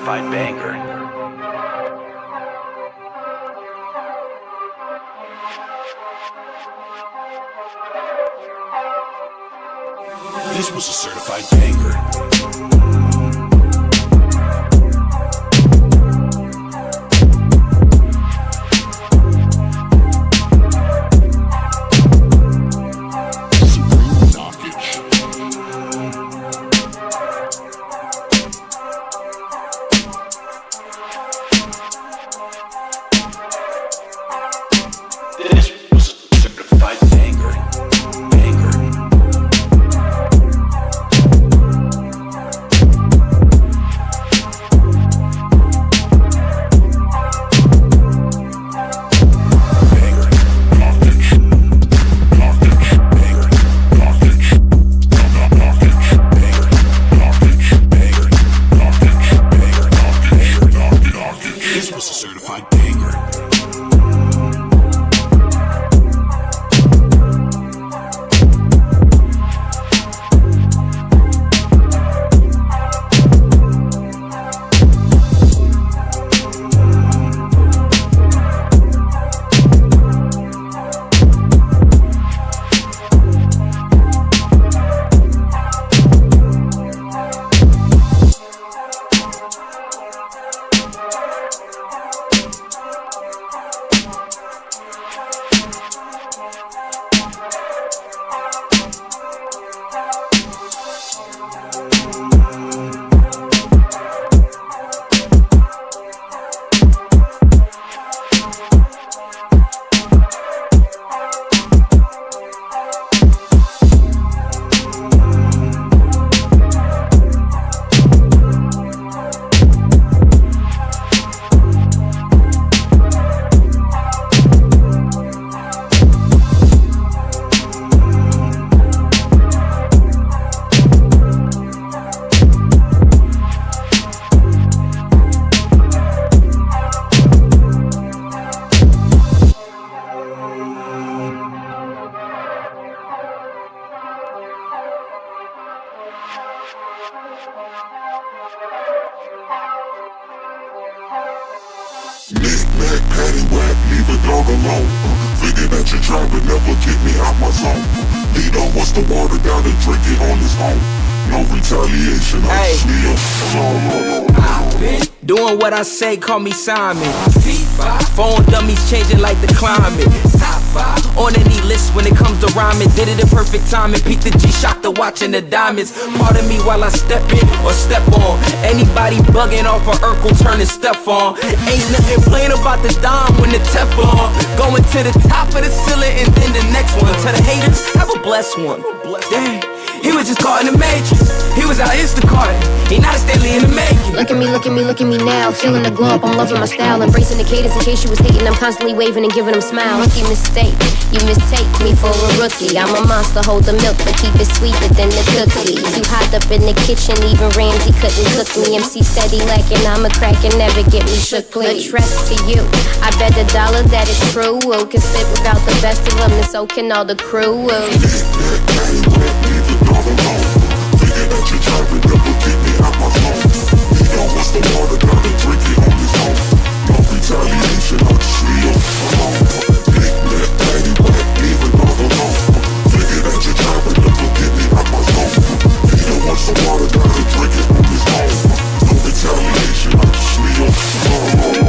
certified banger. This was a certified banger. What I say, call me Simon. Phone dummies changing like the climate. On any list when it comes to rhyming. Did it in perfect timing. Peep the G-Shock to watching the diamonds. Pardon me while I step in or step on. Anybody bugging off of Urkel turning stuff on. Ain't nothing plain about the dime when the Teflon. Going to the top of the ceiling and then the next one. To the haters, have a blessed one. Dang. He was just caught in the matrix. He was out Instacart. He not steadily in the making. Look at me, look at me, look at me now. Feeling the glow up, I'm loving my style. Embracing the cadence in case you was hating. I'm constantly waving and giving them smiles. Rookie mistake, you mistake me for a rookie. I'm a monster, hold the milk, but keep it sweeter than the cookie. Too hot up in the kitchen, even Ramsey couldn't cook me. MC steady lacking, I'm a crack and never get me shook, please. A trust to you, I bet $1 that is true. Can spit without the best of them, and so can all the crew. Thinking that you're trying to never get me out my zone. He don't want the water, gotta drink it on his own. No retaliation, I'll just leave him alone. Big black, patty whack, leave it all alone. Thinking that you're trying to never get me out my zone. He don't want the water, gotta drink it on his own. No retaliation, I'll just leave him alone.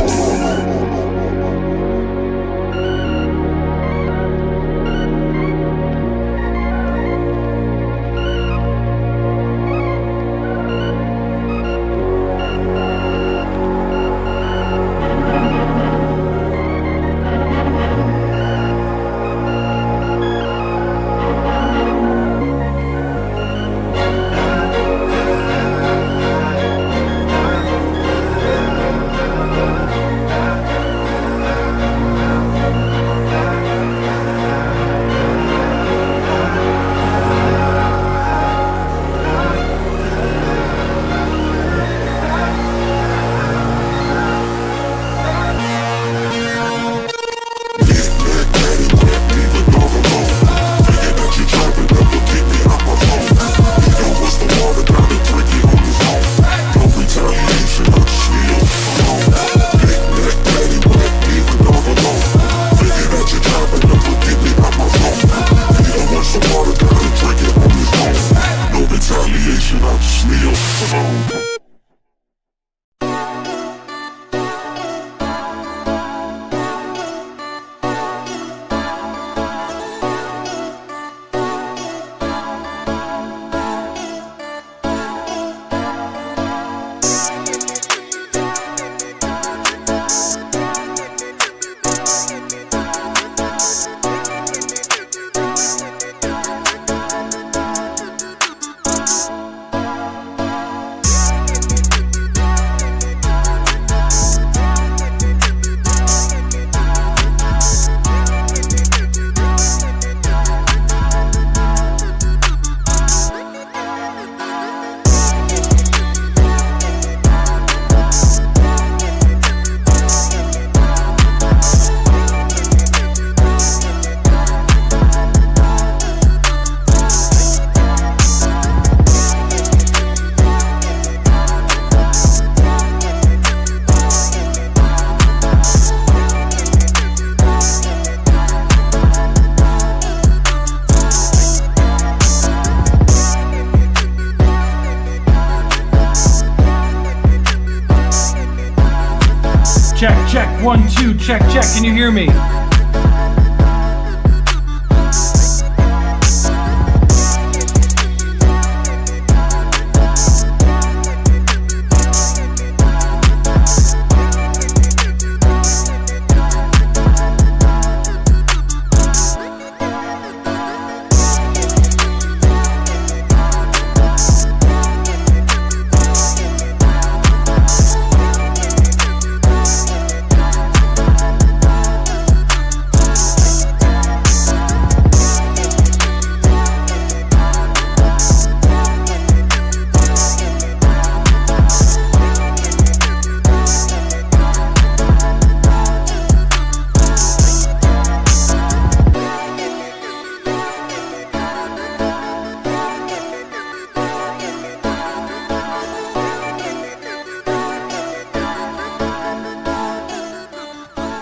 Check, 1, 2, check, check. Can you hear me?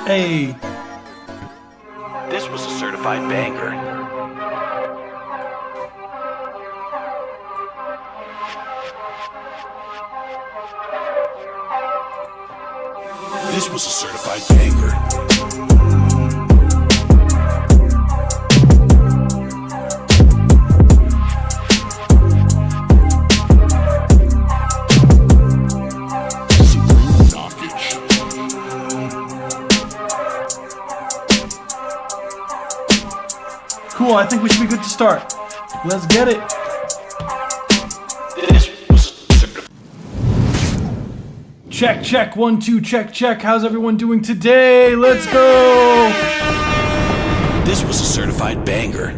Hey. This was a certified banger. This was a certified banger. Cool, I think we should be good to start. Let's get it. Check, check, 1, 2, check, check. How's everyone doing today? Let's go. This was a certified banger.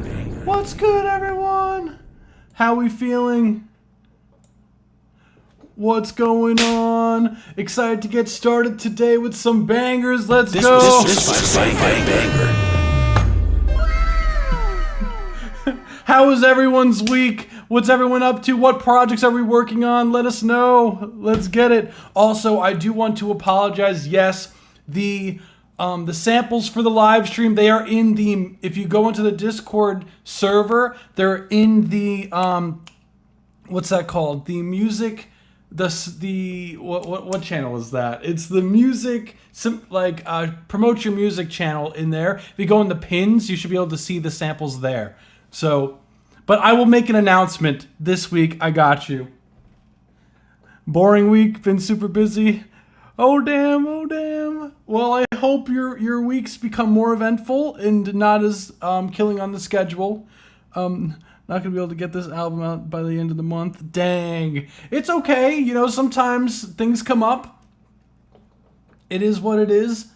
What's good, everyone? How we feeling? What's going on? Excited to get started today with some bangers. Let's go. This was a certified banger. How is everyone's week? What's everyone up to? What projects are we working on? Let us know. Let's get it. Also, I do want to apologize. Yes, the samples for the live stream, they are in the, if you go into the Discord server, they're in the what's that called? The music, what channel is that? It's the music, promote your music channel in there. If you go in the pins, you should be able to see the samples there. So, but I will make an announcement this week. I got you. Boring week, been super busy. Oh damn, oh damn. Well, I hope your weeks become more eventful and not as killing on the schedule. Not gonna be able to get this album out by the end of the month. Dang. It's okay, you know, sometimes things come up. It is what it is.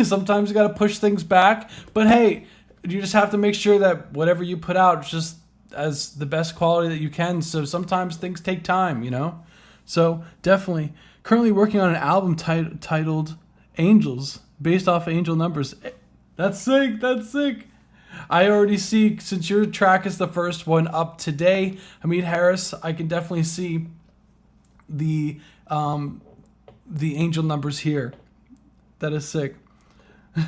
Sometimes you gotta push things back. But hey, you just have to make sure that whatever you put out is just as the best quality that you can. So sometimes things take time, you know? So definitely. Currently working on an album titled Angels, based off angel numbers. That's sick, that's sick. I already see, since your track is the first one up today, Haamid Harris, I can definitely see the angel numbers here. That is sick.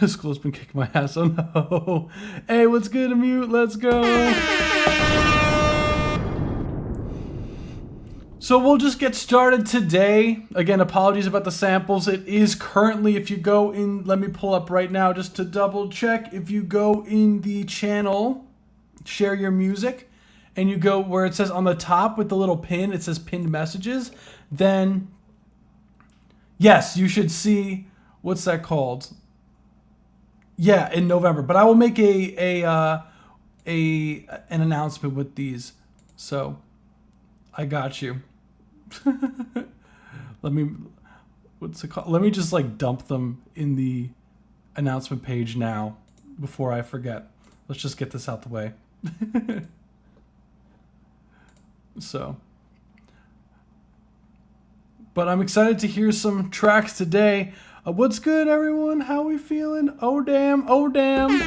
School's been kicking my ass. Oh no. Hey, what's good, Immute? Let's go. So we'll just get started today. Again, apologies about the samples. It is currently, if you go in, let me pull up right now just to double check. If you go in the channel, share your music, and you go where it says on the top with the little pin, it says pinned messages, then yes, you should see, what's that called? Yeah, in November. But I will make an announcement with these. So I got you. Let me just like dump them in the announcement page now before I forget. Let's just get this out the way. So, but I'm excited to hear some tracks today. What's good, everyone? How we feeling? Oh damn, oh damn.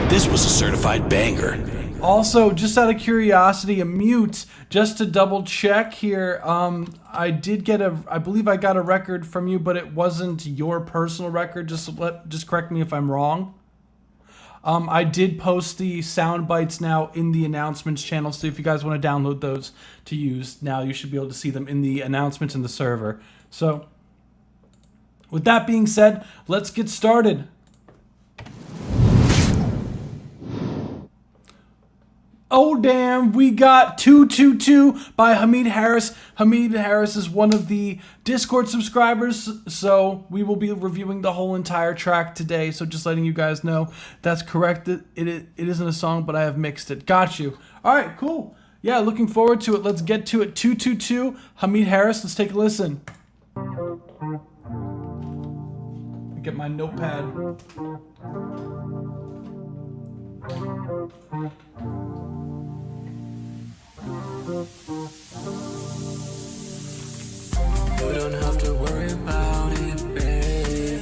This was a certified banger. Also, just out of curiosity, Immute, just to double check here, I believe I got a record from you, but it wasn't your personal record. Just correct me if I'm wrong. I did post the sound bites now in the announcements channel, so if you guys want to download those to use, now you should be able to see them in the announcements in the server. So, with that being said, let's get started. Oh damn, we got 222 by Haamid Harris. Haamid Harris is one of the Discord subscribers, so we will be reviewing the whole entire track today. So just letting you guys know, that's correct. It isn't a song, but I have mixed it. Got you. All right, cool. Yeah, looking forward to it. Let's get to it. 222, Haamid Harris. Let's take a listen. Get my notepad. You don't have to worry about it, babe.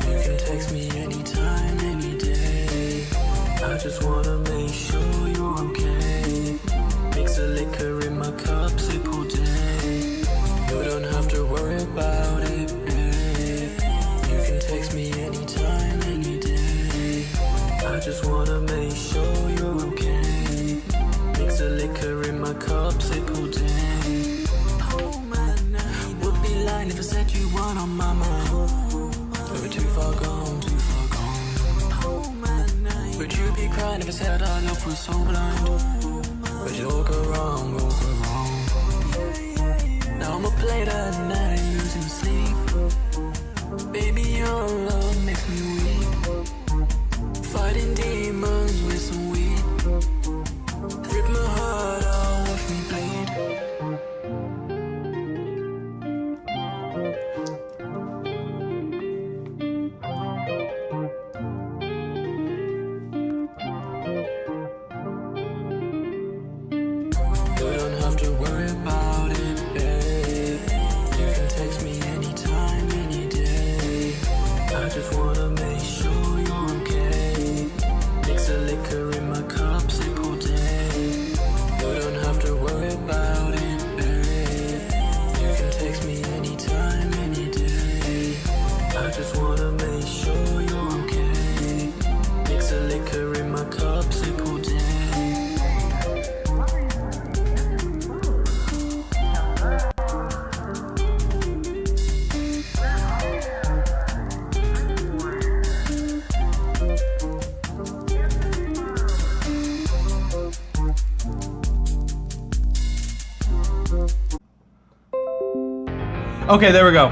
You can text me anytime, any day. I just wanna make sure you're okay. Mix a liquor in my cup, sip all day. You don't have to worry about it, babe. You can text me anytime, any day. I just wanna make sure you're okay. Mix a liquor in my cup, sip all day. If I said you weren't on my mind, we were too far gone, too far gone. Would you be crying if I said our love was so blind? Would you all go wrong, all go wrong? Now I'm up late at night, losing sleep. Baby, your love makes me weak. Fighting demons with some weed. Rip my heart out, watch me bleed. Okay, there we go.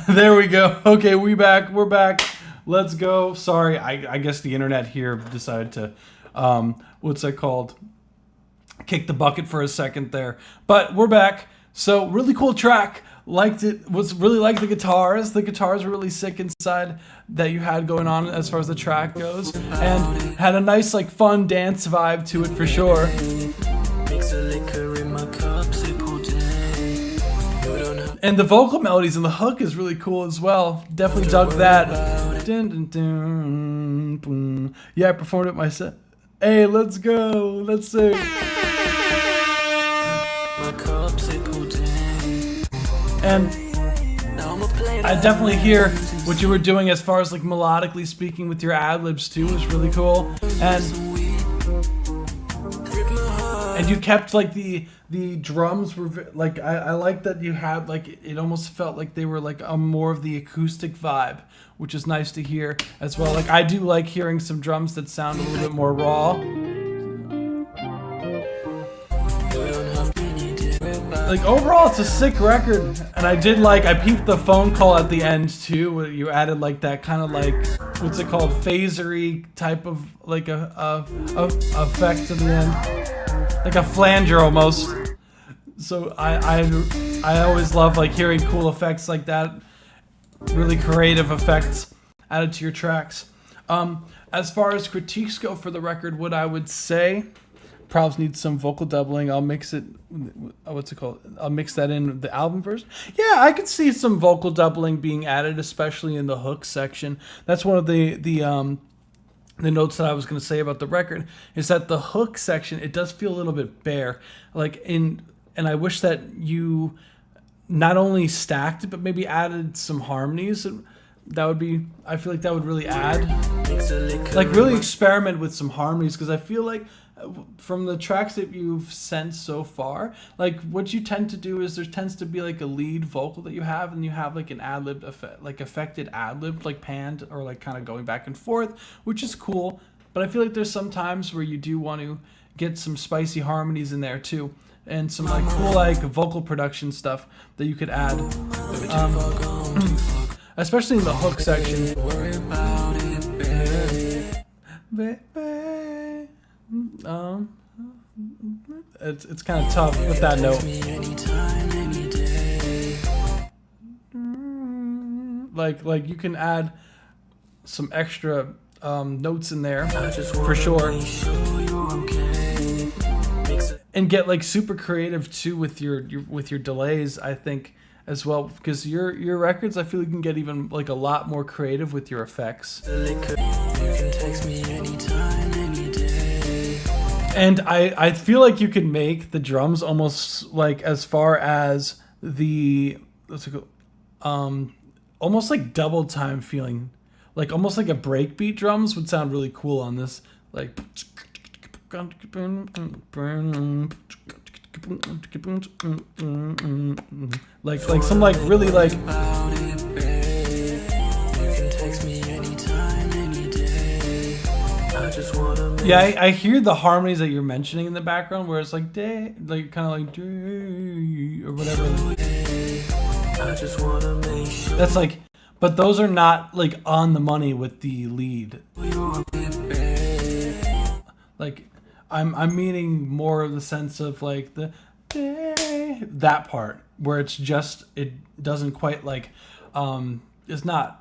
There we go. Okay, we're back. Let's go. Sorry, I guess the internet here decided to, what's that called? Kick the bucket for a second there. But we're back. So, really cool track. Liked it. Really liked the guitars. The guitars were really sick inside that you had going on as far as the track goes. And had a nice, like, fun dance vibe to it for sure. And the vocal melodies and the hook is really cool as well. Definitely dug that. Dun, dun, dun, boom. Yeah, I performed it myself. Hey, let's go. Let's sing. And I definitely hear what you were doing as far as like melodically speaking with your ad-libs too. It was really cool. And you kept like the drums were like I like that you had like it almost felt like they were like a more of the acoustic vibe, which is nice to hear as well. Like I do like hearing some drums that sound a little bit more raw. Like overall it's a sick record, and I peeped the phone call at the end too, where you added like that kind of like what's it called, phasery type of like a effect to the end. Like a flanger almost. So I always love like hearing cool effects like that. Really creative effects added to your tracks. As far as critiques go for the record, what I would say, probably needs some vocal doubling. I'll mix it. What's it called? I'll mix that in the album version. Yeah, I could see some vocal doubling being added, especially in the hook section. That's one of the notes that I was going to say about the record is that the hook section, it does feel a little bit bare. And I wish that you not only stacked it, but maybe added some harmonies. That would be, I feel like that would really add. like really experiment with some harmonies, because I feel like from the tracks that you've sent so far, like what you tend to do is there tends to be like a lead vocal that you have, and you have like an ad-lib effect, like affected ad-lib, like panned or like kind of going back and forth, which is cool. But I feel like there's some times where you do want to get some spicy harmonies in there too, and some like cool like vocal production stuff that you could add, especially in the hook section. It's kind of tough with that note. Like you can add some extra notes in there for sure, and get like super creative too with your delays, I think, as well, because your records, I feel you can get even like a lot more creative with your effects. And I feel like you can make the drums almost like as far as the almost like double time feeling, like almost like a breakbeat drums would sound really cool on this, like some like really like. Yeah, I hear the harmonies that you're mentioning in the background, where it's like day, like kind of like day or whatever. That's like, but those are not like on the money with the lead. Like, I'm meaning more of the sense of like the day, that part where it's just, it doesn't quite like, it's not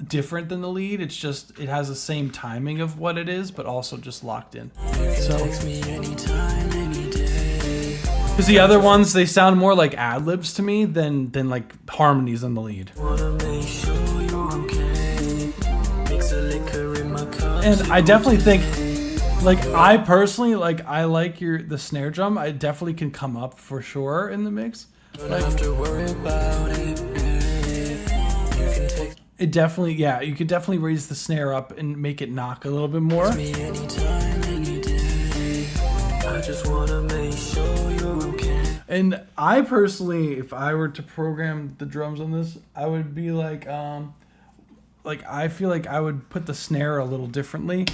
different than the lead, it's just it has the same timing of what it is, but also just locked in. So because the other ones, they sound more like ad-libs to me than like harmonies on the lead. And I definitely think, like, I personally, like, I like the snare drum. I definitely can come up for sure in the mix. Like, it definitely, yeah, you could definitely raise the snare up and make it knock a little bit more. And I personally, if I were to program the drums on this, I would be like I feel like I would put the snare a little differently.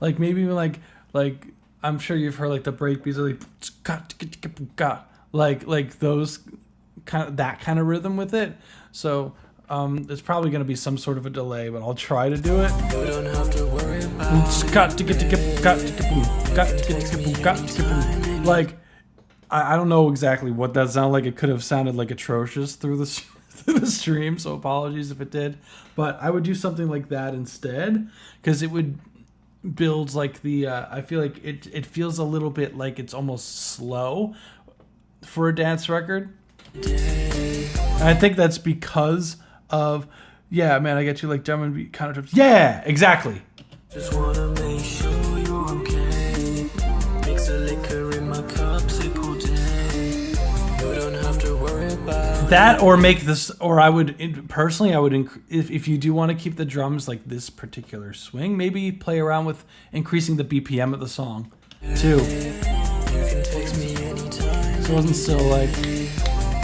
Like maybe even like I'm sure you've heard like the breakbeats are like those that kind of rhythm with it. So there's probably going to be some sort of a delay, but I'll try to do it. Like I don't know exactly what that sounded like. It could have sounded like atrocious through the stream, so apologies if it did. But I would do something like that instead, because it would build like the I feel like it feels a little bit like it's almost slow for a dance record. And I think that's because of, yeah, man, I get you, like drum and beat kind of, yeah, exactly. Just wanna make sure you're okay. Mix a liquor in my cup, sip all day. You don't have to worry about that, or make this, or I would personally, if you do want to keep the drums like this particular swing, maybe play around with increasing the BPM of the song too. So it wasn't still like,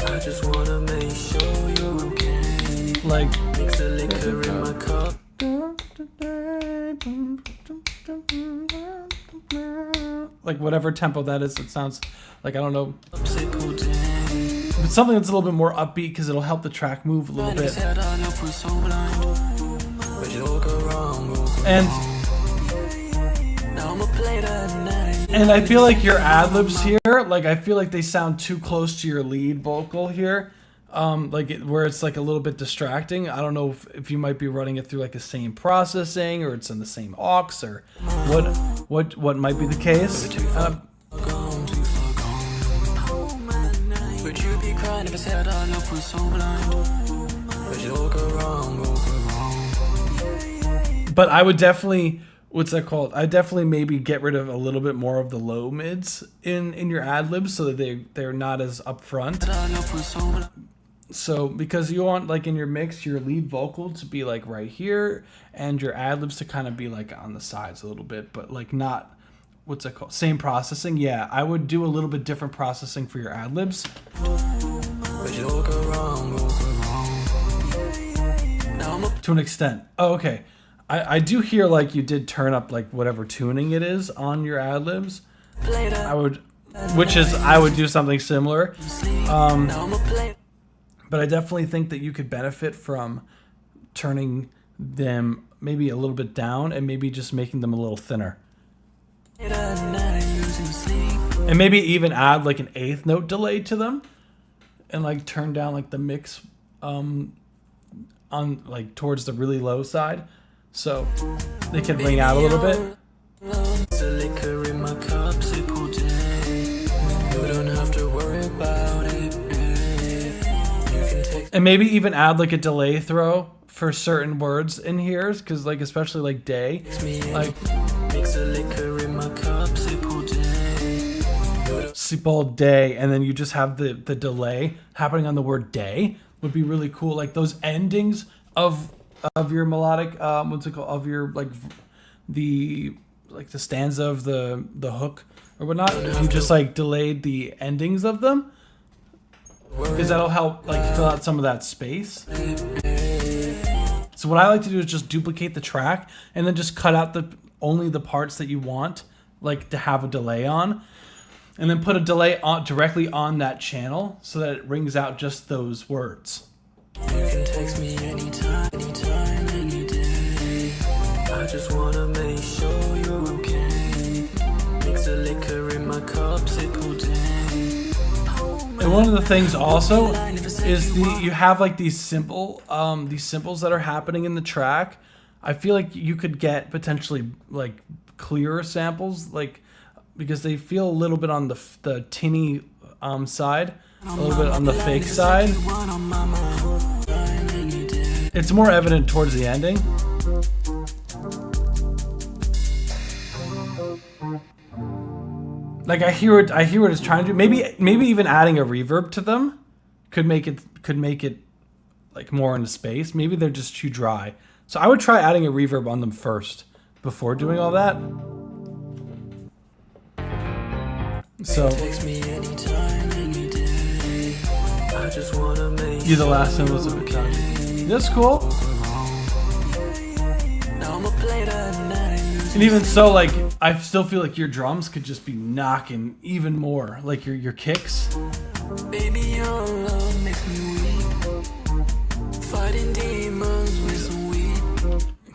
I just wanna make sure you're okay. Like, mix a liquor in my cup. Like whatever tempo that is, it sounds like, I don't know. But something that's a little bit more upbeat, because it'll help the track move a little bit. And I feel like your ad-libs here, like I feel like they sound too close to your lead vocal here, where it's like a little bit distracting. I don't know if you might be running it through like the same processing, or it's in the same aux, or what might be the case. But I would definitely, what's that called? I definitely maybe get rid of a little bit more of the low mids in your ad libs, so that they're not as upfront. So because you want like in your mix your lead vocal to be like right here and your ad-libs to kind of be like on the sides a little bit, but like not, what's it called, same processing. Yeah, I would do a little bit different processing for your ad-libs. To an extent. Oh, okay. I do hear like you did turn up like whatever tuning it is on your ad-libs. I would do something similar. But I definitely think that you could benefit from turning them maybe a little bit down and maybe just making them a little thinner. And maybe even add like an 1/8 note delay to them and like turn down like the mix on like towards the really low side so they can ring out a little bit. And maybe even add like a delay throw for certain words in here, because like especially like day, like sip all day, and then you just have the delay happening on the word day would be really cool. Like those endings of your melodic what's it called, of your like the stanza of the hook or whatnot, if you just like delayed the endings of them, because that'll help like fill out some of that space. So what I like to do is just duplicate the track and then just cut out only the parts that you want like to have a delay on, and then put a delay on directly on that channel so that it rings out just those words. You can text me anytime, any day. I just wanna make sure you're okay. Mix the liquor in my cup, sip all day. And one of the things also is you have like these symbols that are happening in the track. I feel like you could get potentially like clearer samples, like because they feel a little bit on the tinny side, a little bit on the fake side. It's more evident towards the ending. Like I hear what it's trying to do. Maybe even adding a reverb to them could make it like more into space. Maybe they're just too dry. So I would try adding a reverb on them first before doing all that. So yeah, the last one was a bit dodgy. That's cool. And even so, like I still feel like your drums could just be knocking even more, like your kicks. Baby, your love makes me weak. Fighting demons with some weed.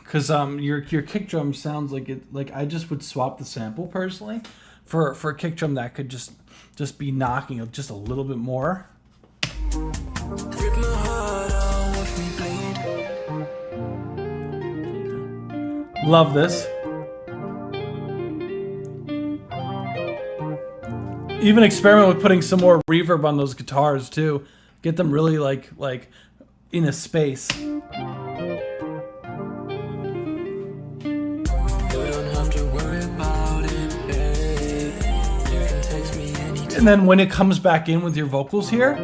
Cause your kick drum sounds like it. Like I just would swap the sample personally for a kick drum that could just be knocking just a little bit more. Rip my heart out, watch me bleed. Love this. Even experiment with putting some more reverb on those guitars too. Get them really like in a space. And then when it comes back in with your vocals here,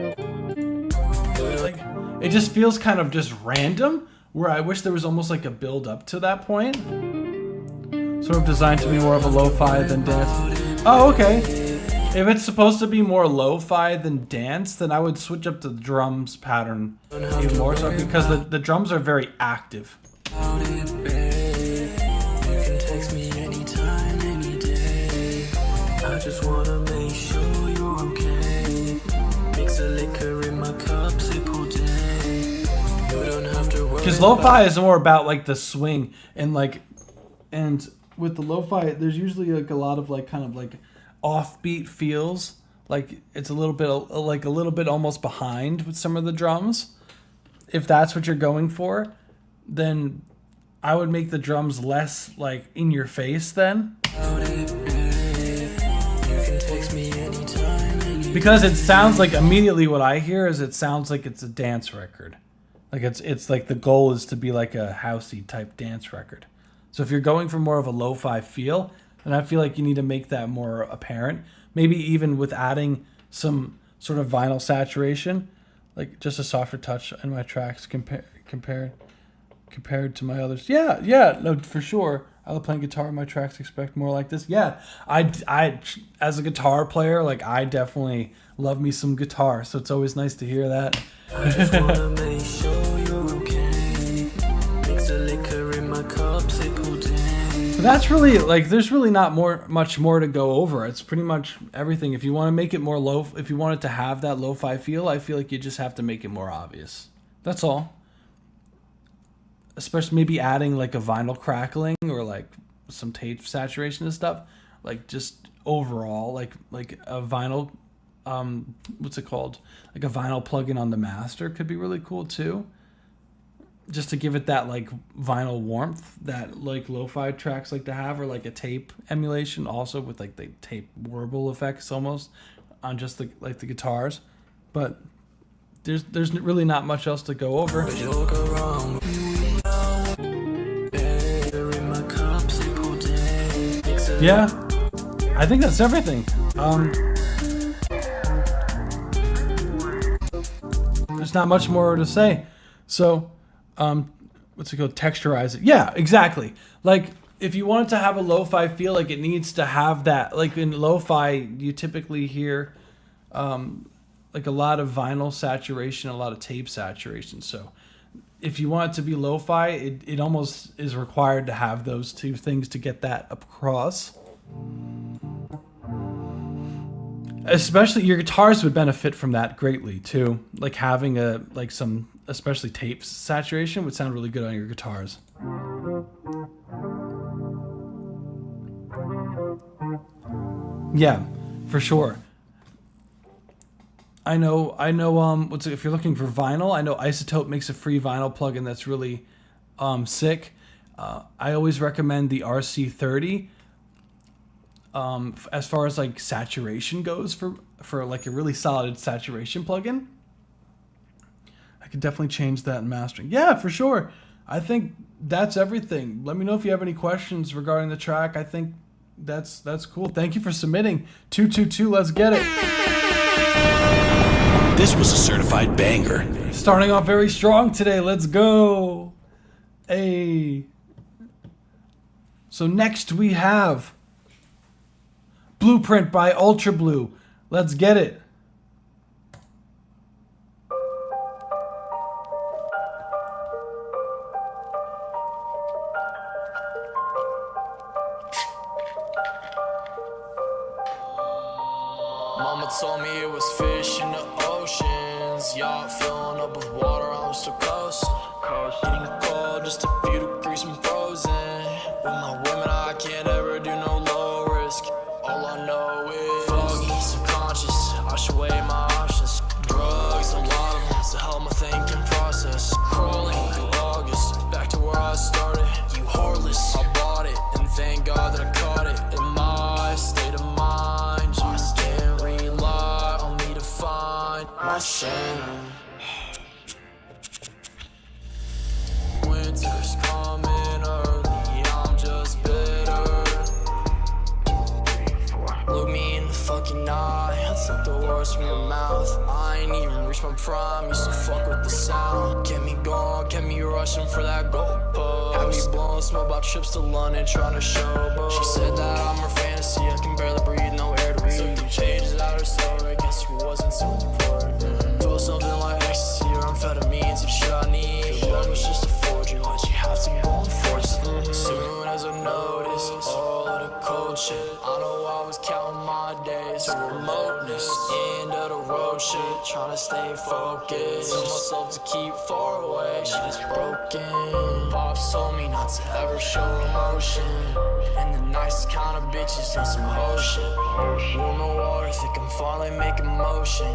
like it just feels kind of just random, where I wish there was almost like a build up to that point. Sort of designed to be more of a lo-fi than dance. Oh, okay. If it's supposed to be more lo-fi than dance, then I would switch up the drums pattern even more so, because the drums are very active. I just wanna make sure you're okay. Mix the liquor in my cup, sip all day. You don't have to worry. Because lo-fi is more about like the swing and with the lo-fi, there's usually like a lot of like kind of like offbeat feels. Like it's a little bit almost behind with some of the drums. If that's what you're going for, then I would make the drums less like in your face then. Because it sounds like immediately what I hear is it sounds like it's a dance record. Like it's like the goal is to be like a housey type dance record. So if you're going for more of a lo-fi feel, then I feel like you need to make that more apparent. Maybe even with adding some sort of vinyl saturation, like just a softer touch in my tracks compared to my others. Yeah, no, for sure. I love playing guitar. My tracks expect more like this. Yeah, I as a guitar player, like I definitely love me some guitar. So it's always nice to hear that. I just wanna make sure you're okay. Mix the liquor in my cup, sip pudding. That's really like there's really not much more to go over. It's pretty much everything. If you want to make it more low, if you want it to have that lo-fi feel, I feel like you just have to make it more obvious. That's all. Especially maybe adding like a vinyl crackling or like some tape saturation and stuff. Like just overall, like a vinyl, what's it called? Like a vinyl plugin on the master could be really cool too. Just to give it that like vinyl warmth that like lo-fi tracks like to have, or like a tape emulation also with like the tape warble effects almost on just the like the guitars. But there's really not much else to go over. Yeah, I think that's everything. There's not much more to say. So, what's it called? Texturize it. Yeah, exactly. Like, if you want it to have a lo-fi feel, like it needs to have that. Like in lo-fi, you typically hear like a lot of vinyl saturation, a lot of tape saturation. So, if you want it to be lo-fi, it almost is required to have those two things to get that across. Especially your guitars would benefit from that greatly too. Like having some especially tape saturation would sound really good on your guitars. Yeah, for sure. I know. If you're looking for vinyl, I know Isotope makes a free vinyl plugin that's really sick. I always recommend the RC30. As far as like saturation goes for like a really solid saturation plugin, I could definitely change that in mastering. Yeah, for sure. I think that's everything. Let me know if you have any questions regarding the track. I think that's cool. Thank you for submitting. 222, let's get it. This was a certified banger. Starting off very strong today. Let's go. Hey. So next we have Blueprint by UltraBlu. Let's get it. Mama told me it was fish in the oceans. Yacht filling up with water, I'm still coasting. Getting cold, just a few degrees from frozen. With my women, I can't ever do no low risk. All I know is foggy, subconscious. I should weigh my options. Drugs, a lot of them to help my thinking process. Crawling through August, back to where I started. You heartless, I bought it, and thank God that I caught it. In my state of mind, just can't rely on me to find my shame. Winter's coming early, I'm just bitter. Look me in the fucking eye, I took the words from your mouth. I ain't even reached my prime, used to fuck with the sound. Get me going, get me rushing for that gold post. Had me blowing smoke about trips to London, trying to showboat. She said that I'm her fantasy, I can barely breathe, no air to breathe. Took 2 changes out her story, guess who wasn't so important. Feel something like ecstasy or amphetamines, the shit I need. Your love was just a forgery, why'd you have to go and force it? Soon as I noticed all of the cold shit, I know I was counting my days to remoteness. End of the road shit, trying to stay focused. Tell myself to keep far away, shit is broken. Pops told me not to ever show emotion, and the nicest kind of bitches in some whole shit. Warm the water, think I'm finally making motion.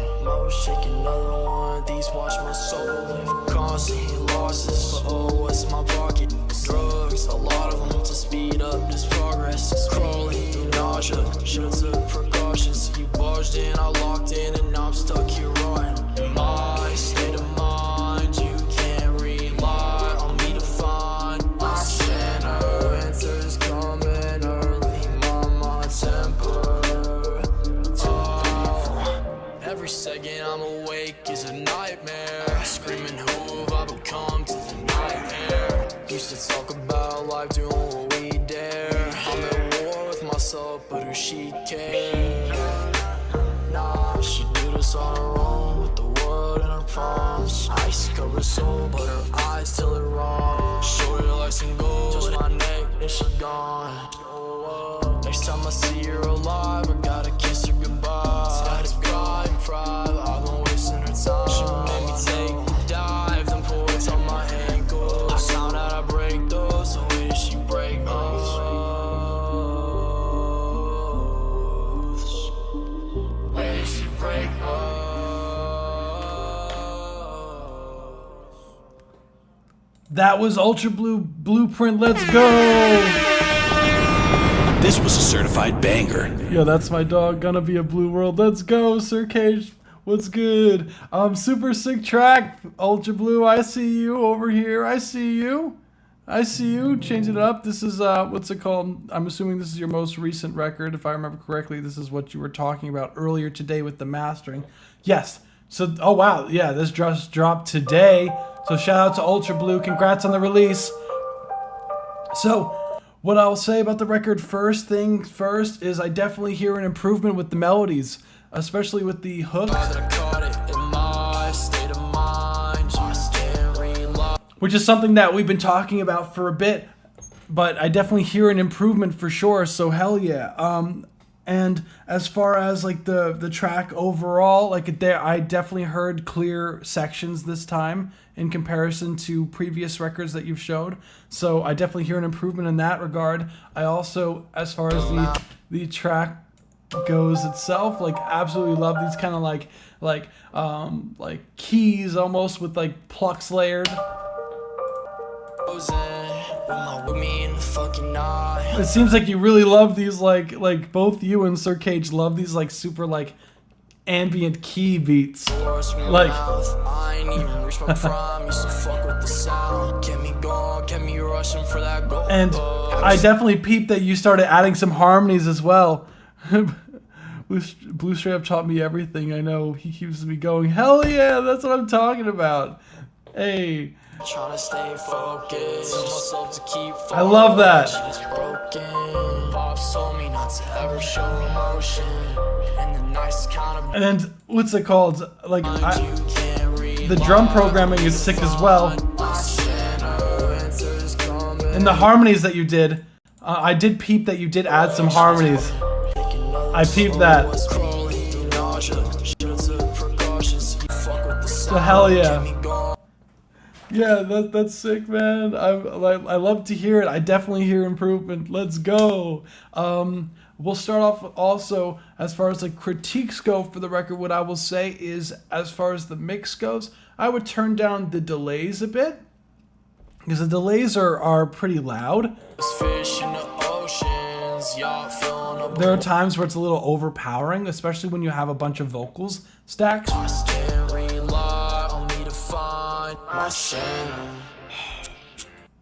Take another one of these, watch my soul live. Constant losses, but oh, what's in my pocket? Drugs, a lot of them to speed up this progress. Crawling through nausea, should've took precautions. You barged in, I locked in, and now I'm stuck here rotting. In my state of mind, you can't rely on me to find my center. Winter's coming early, mama temper. Oh, every second I'm awake is a night. Screaming who have I become to the night air. Used to talk about life, doing what we dare. I'm at war with myself, but who she care? Nah, she do this on her own with the world in her palms. Ice covered soul, but her eyes tell it wrong. Shorty like some gold, just my neck, then she gone. Next time I see her alive, I gotta kiss her goodbye. Satisfied and pride, I've been wasting her time. She made me take a dive, then pull it on my ankles. I found out I break those, so where did she break those? Where did she break those? That was UltraBlu Blueprint. Let's go. This was a certified banger. Yo, that's my dog. Gonna be a blue world. Let's go, Sir Kage. What's good? Super sick track. UltraBlu, I see you over here. I see you. I see you. Change it up. This is what's it called? I'm assuming this is your most recent record. If I remember correctly, this is what you were talking about earlier today with the mastering. Yes. So, oh wow, yeah, this just dropped today. So shout out to UltraBlu. Congrats on the release. So, what I'll say about the record first thing first is I definitely hear an improvement with the melodies, especially with the hooks, which is something that we've been talking about for a bit, but I definitely hear an improvement for sure, so hell yeah. And as far as like the track overall, like I definitely heard clear sections this time in comparison to previous records that you've showed. So I definitely hear an improvement in that regard. I also, as far as the track goes itself, like absolutely love these kind of like keys almost with like plucks layered. It seems like you really love these like both you and Sir Kage love these like super like ambient key beats. Like and I definitely peeped that you started adding some harmonies as well. Blue Straight Up taught me everything. I know he keeps me going. Hell yeah, that's what I'm talking about. Hey. Trying to stay focused, myself to keep focused. I love that. She's broken. Pops told me not to ever show emotion. And the nicest kind of and what's it called? Like the drum programming is sick as well. And the harmonies that you did, I did peep that you did add some harmonies. I peeped that. So hell yeah. Yeah, that's sick, man. I love to hear it. I definitely hear improvement. Let's go. We'll start off also as far as like critiques go for the record. What I will say is, as far as the mix goes, I would turn down the delays a bit because the delays are pretty loud. There are times where it's a little overpowering, especially when you have a bunch of vocals stacked.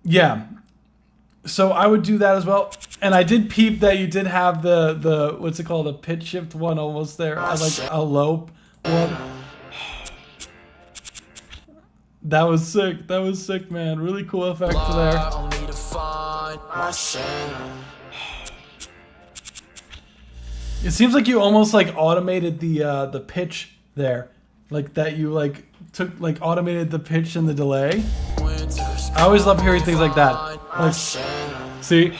Yeah, so I would do that as well. And I did peep that you did have the what's it called, a pitch shift one almost there, like a low one. That was sick. That was sick, man. Really cool effect there. It seems like you almost like automated the pitch there, like that you like took like automated the pitch and the delay. I always love hearing things like that. Like, see,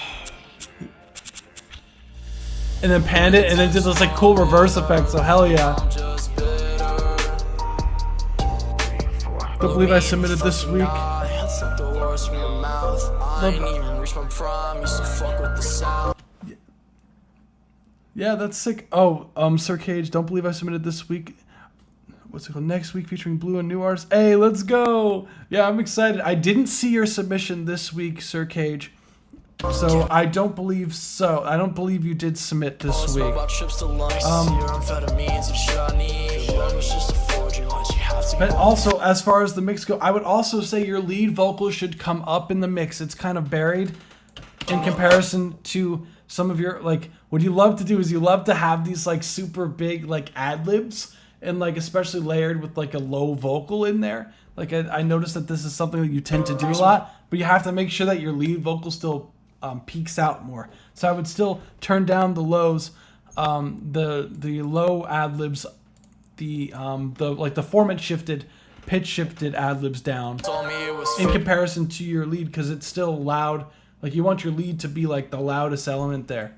and then panned it, and then did this like cool reverse effect. So hell yeah! Don't believe I submitted this week. Yeah, that's sick. Oh, Sir Kage, don't believe I submitted this week. What's it called? Next week featuring Blue and new artists. Hey, let's go. Yeah, I'm excited. I didn't see your submission this week, Sir Kage. So I don't believe so. I don't believe you did submit this week. But also, as far as the mix go, I would also say your lead vocal should come up in the mix. It's kind of buried in comparison to some of your, like, what you love to do is you love to have these like super big like ad-libs and like especially layered with like a low vocal in there. Like I noticed that this is something that you tend to do a lot, but you have to make sure that your lead vocal still peaks out more. So I would still turn down the lows, the low ad libs, the like the format shifted, pitch shifted ad libs down in comparison to your lead, because it's still loud. Like you want your lead to be like the loudest element there.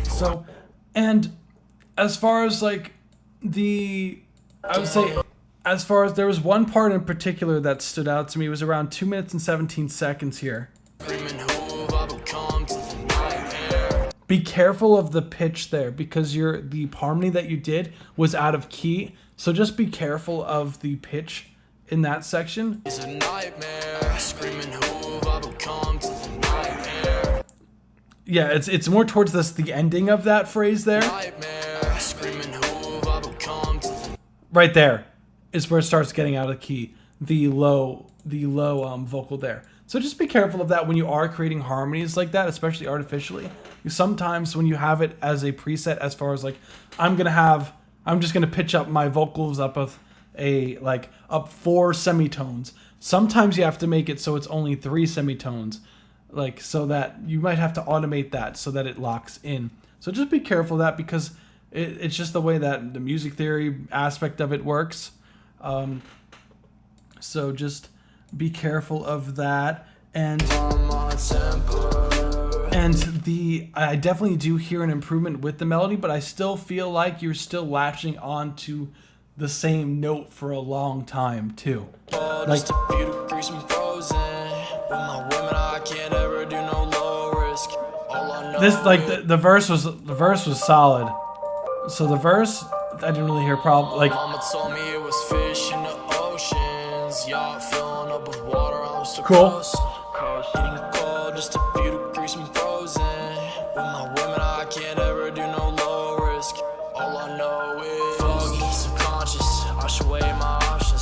So, and as far as like I would say, as far as there was one part in particular that stood out to me, it was around 2 minutes and 17 seconds here. Be careful of the pitch there, because the harmony that you did was out of key. So just be careful of the pitch in that section. Yeah, it's more towards the ending of that phrase there. Right there is where it starts getting out of key. The low vocal there. So just be careful of that when you are creating harmonies like that, especially artificially. Sometimes when you have it as a preset, as far as like I'm just gonna pitch up my vocals up of up 4 semitones. Sometimes you have to make it so it's only 3 semitones, like so that you might have to automate that so that it locks in. So just be careful of that, because it's just the way that the music theory aspect of it works. So just be careful of that. And I definitely do hear an improvement with the melody, but I still feel like you're still latching on to the same note for a long time too. Like this, like the verse was solid. So the verse, I didn't really hear problem. Like cool.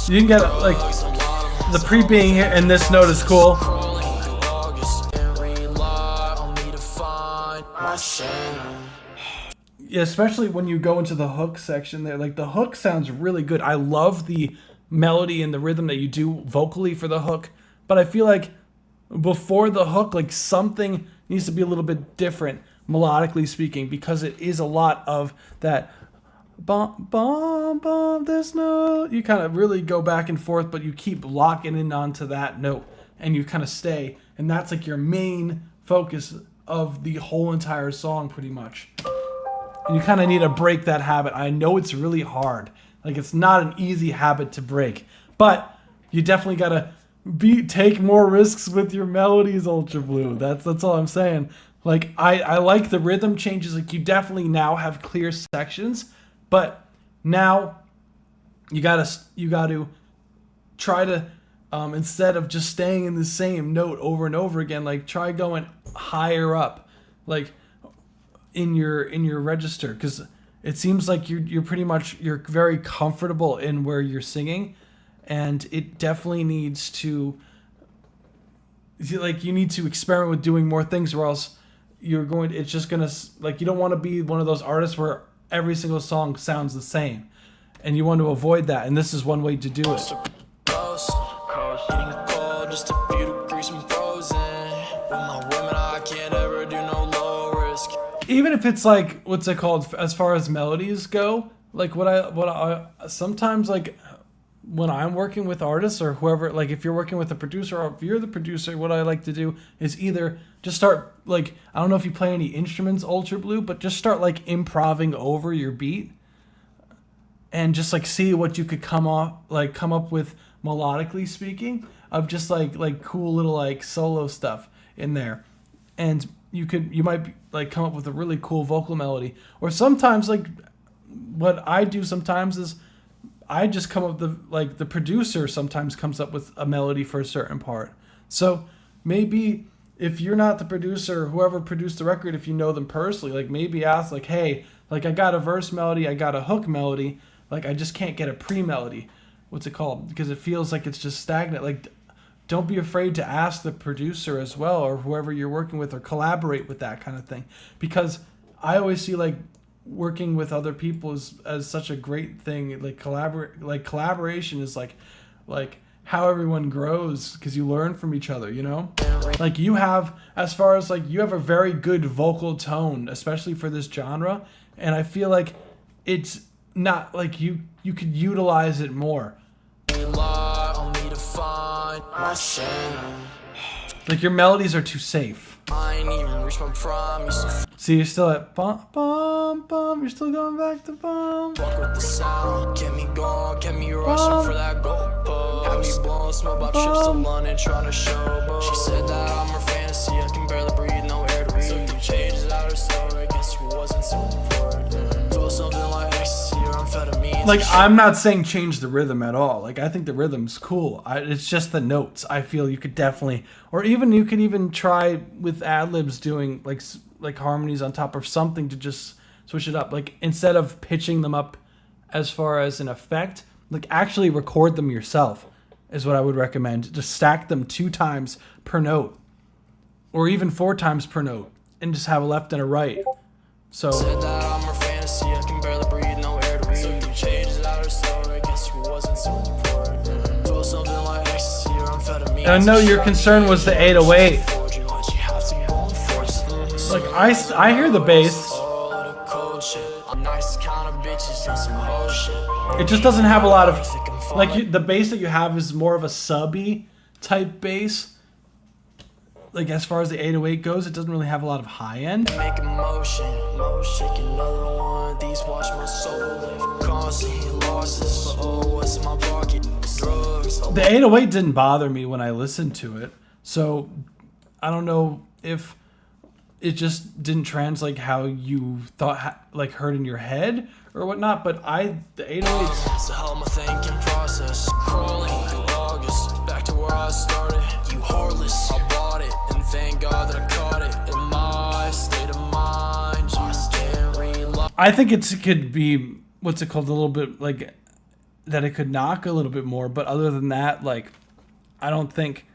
You can get like the pre being here, and this note is cool. Yeah, especially when you go into the hook section there. Like the hook sounds really good. I love the melody and the rhythm that you do vocally for the hook, but I feel like before the hook, like something needs to be a little bit different melodically speaking, because it is a lot of that bum bum bum this note. You kind of really go back and forth, but you keep locking in onto that note and you kind of stay, and that's like your main focus of the whole entire song pretty much. And you kind of need to break that habit. I know it's really hard. Like it's not an easy habit to break, but you definitely gotta take more risks with your melodies, UltraBlu. That's all I'm saying. Like I like the rhythm changes. Like you definitely now have clear sections, but now you gotta try to instead of just staying in the same note over and over again, like try going higher up, like in your register, because it seems like you're very comfortable in where you're singing, and it definitely needs to, like, you need to experiment with doing more things, or else it's just gonna, like, you don't want to be one of those artists where every single song sounds the same, and you want to avoid that, and this is one way to do it. Even if it's like, what's it called, as far as melodies go, like what I sometimes, like when I'm working with artists or whoever, like if you're working with a producer or if you're the producer, what I like to do is either just start, like, I don't know if you play any instruments, UltraBlu, but just start like improvising over your beat and just like see what you could come up with melodically speaking, of just like cool little like solo stuff in there. And you might like come up with a really cool vocal melody. Or sometimes, like what I do sometimes is I just come up with the producer sometimes comes up with a melody for a certain part. So maybe if you're not the producer, whoever produced the record, if you know them personally, like maybe ask like, hey, like I got a verse melody, I got a hook melody, like I just can't get a pre-melody. What's it called? Because it feels like it's just stagnant. Like, don't be afraid to ask the producer as well, or whoever you're working with, or collaborate with that kind of thing. Because I always see like working with other people as such a great thing. Like collaboration is like how everyone grows, because you learn from each other, you know? Like you have, as far as like, you have a very good vocal tone, especially for this genre. And I feel like it's not like you could utilize it more. Like your melodies are too safe. See, you're still at bum bum bum. You're still going back to bum. Fuck with the sound, get me going, get me rushing for that gold bug. Have me blowing smoke about trips to London, trying to show. She said that I'm her fantasy, I can barely breathe, no air to read. So you changes out her story, guess you wasn't so important. Feel something like ecstasy or amphetamine. Like, I'm not saying change the rhythm at all. Like, I think the rhythm's cool. It's just the notes. I feel you could definitely, or even you could even try with ad-libs doing like harmonies on top of something to just switch it up. Like, instead of pitching them up as far as an effect, like actually record them yourself is what I would recommend. Just stack them 2 times per note, or even 4 times per note, and just have a left and a right. So said that I'm her fantasy, I can barely breathe, no air to read. So you changes out her story, guess you wasn't so important. Feel something like ecstasy or amphetamine. and I know your concern was the 808. Like I hear the bass. It just doesn't have a lot of, like, the bass that you have is more of a subby type bass. Like, as far as the 808 goes, it doesn't really have a lot of high end. Make a motion, shake another one. These watch my soul lift. Constant losses, but oh, what's in my pocket? Drugs. The 808 didn't bother me when I listened to it, so I don't know if it just didn't translate how you thought, like, heard in your head or whatnot. But the 808s. It's a hell of a thinking process. Crawling through August, back to where I started. You heartless, I bought it, and thank God that I caught it. In my state of mind, just can't realize. I think it could be, what's it called, a little bit, like, that it could knock a little bit more. But other than that, like, I don't think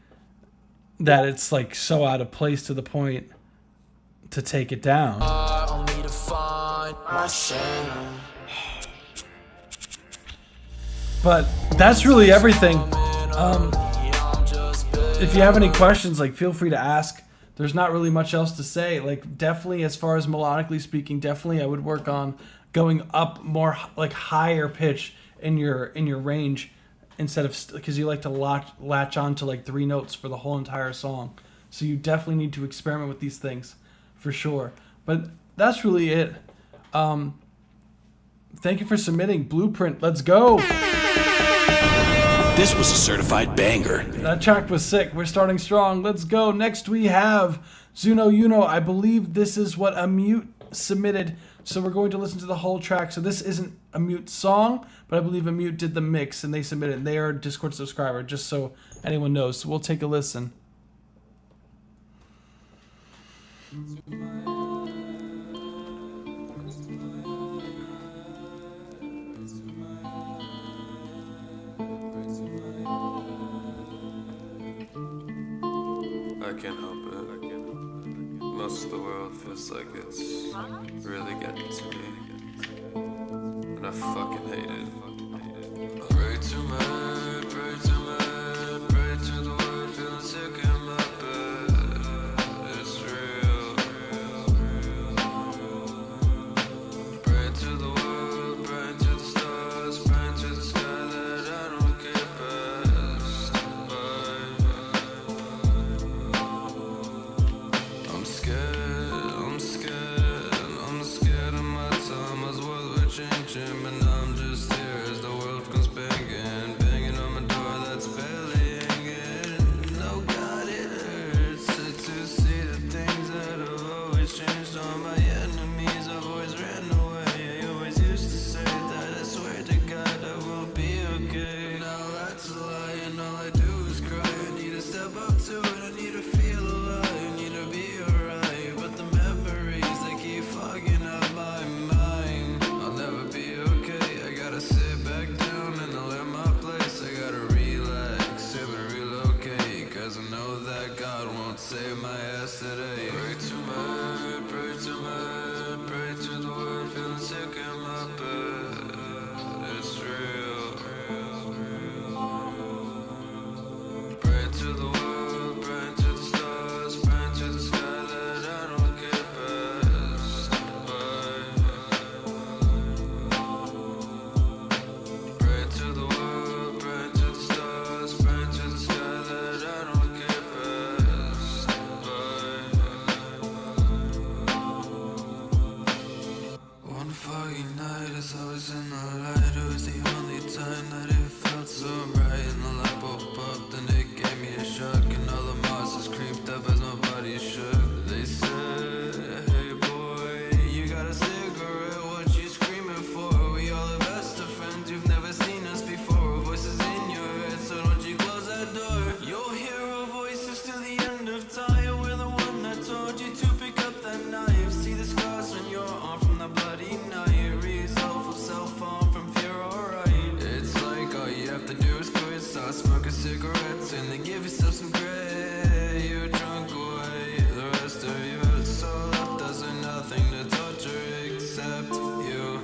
that it's, like, so out of place to the point to take it down. I'll need to find my center. But that's really everything. If you have any questions, like, feel free to ask. There's not really much else to say. Like, definitely, as far as melodically speaking, definitely I would work on going up more, like, higher pitch in your range, instead of, because you like to latch on to like 3 notes for the whole entire song. So you definitely need to experiment with these things, for sure. But that's really it. Thank you for submitting. Blueprint, let's go. This was a certified banger. That track was sick. We're starting strong. Let's go. Next we have Zuno Uno. I believe this is what Immute submitted. So we're going to listen to the whole track. So this isn't a Mute song, but I believe Immute did the mix and they submitted. They are a Discord subscriber, just so anyone knows. So we'll take a listen. I can't help it. Most of the world feels like it's really getting to me, and I fucking hate it. Pray to man, pray to man, pray to the world, feeling sick in my bed. It's real. Pray to the world, pray to the stars, pray to the sky that I don't get past. I'm scared of my time. As well we're changing, but now I'm just here as the world comes banging. accept you.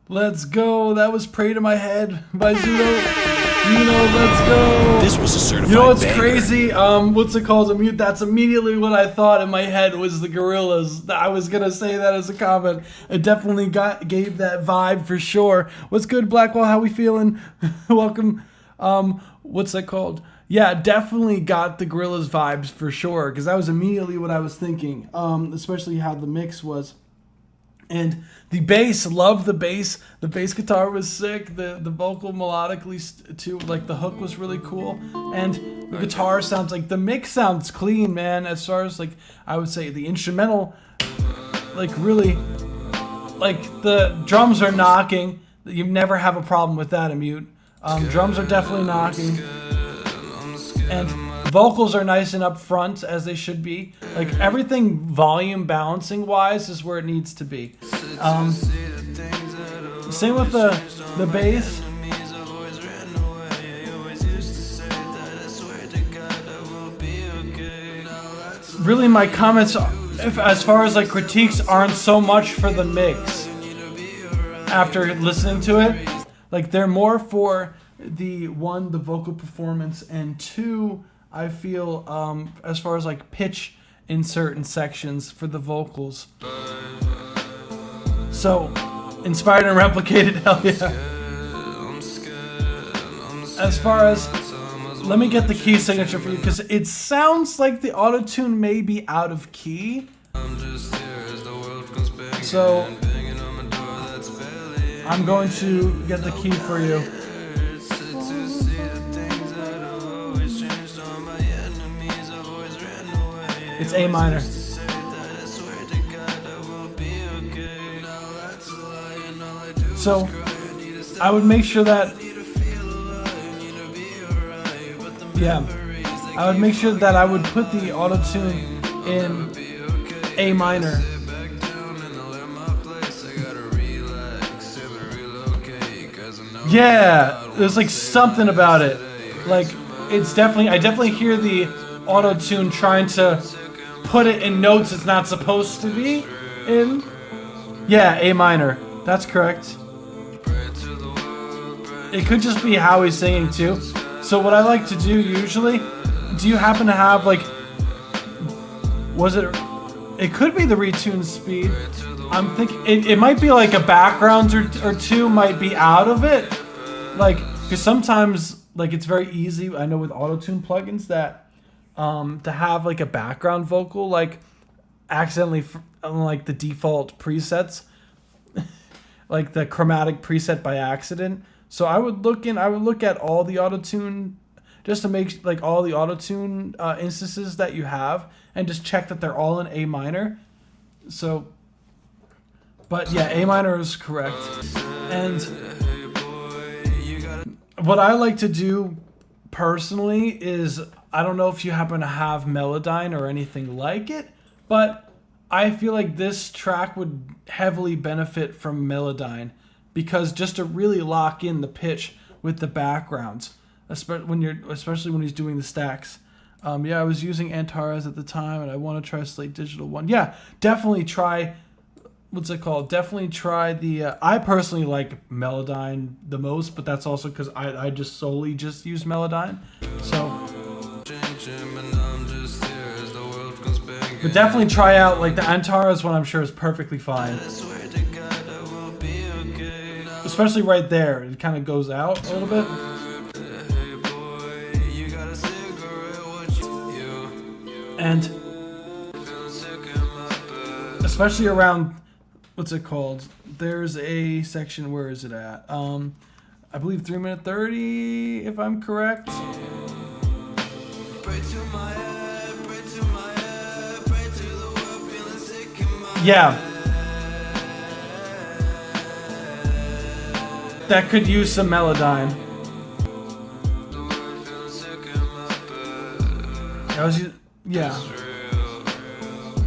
Let's go. That was Pray to My Head by Zudo. Let's go. This was a certified You know what's banger. crazy? What's it called? Immute. That's immediately what I thought in my head was the Gorillaz. I was gonna say that as a comment. It definitely gave that vibe for sure. What's good, Blackwell? How we feeling? Welcome. What's that called? Yeah, definitely got the Gorillaz vibes for sure, because that was immediately what I was thinking. Especially how the mix was. And the bass, love the bass. The bass guitar was sick. The vocal melodically too, like the hook was really cool. And the guitar sounds like, the mix sounds clean, man. As far as like, I would say the instrumental, like really, like the drums are knocking. You never have a problem with that, Immute. Drums are definitely knocking. And vocals are nice and up front, as they should be. Like everything volume balancing wise is where it needs to be. Same with the bass. Really, my comments, as far as like critiques, aren't so much for the mix. After listening to it, like they're more for the vocal performance, and two, I feel as far as like pitch in certain sections for the vocals. So, inspired and replicated, hell yeah. As far as, let me get the key signature for you, because it sounds like the auto-tune may be out of key. So, I'm going to get the key for you. It's A minor. So, I would make sure that, I would make sure that I would put the auto-tune in A minor. Yeah, there's like something about it. Like, it's definitely, I definitely hear the auto-tune trying to put it in notes it's not supposed to be in. Yeah, A minor. That's correct. It could just be how he's singing too. So what I like to do usually, do you happen to have like, it could be the retune speed. I'm thinking, it might be like a background or two might be out of it. Like, because sometimes, like it's very easy, I know with auto-tune plugins that, to have like a background vocal, like accidentally, like the default presets, like the chromatic preset by accident. So I would look at all the auto-tune, just to make like all the auto-tune instances that you have, and just check that they're all in A minor. So, but yeah, A minor is correct. And what I like to do personally is, I don't know if you happen to have Melodyne or anything like it, but I feel like this track would heavily benefit from Melodyne, because just to really lock in the pitch with the backgrounds, especially when he's doing the stacks. Yeah, I was using Antares at the time, and I want to try Slate Digital one. Yeah, definitely try. What's it called? Definitely try the. I personally like Melodyne the most, but that's also because I just solely just use Melodyne. So. But definitely try out like the Antares one. I'm sure is perfectly fine. Especially right there, it kind of goes out a little bit. And especially around, what's it called? There's a section, where is it at? I believe 3:30, if I'm correct. Yeah. That could use some Melodyne. Yeah.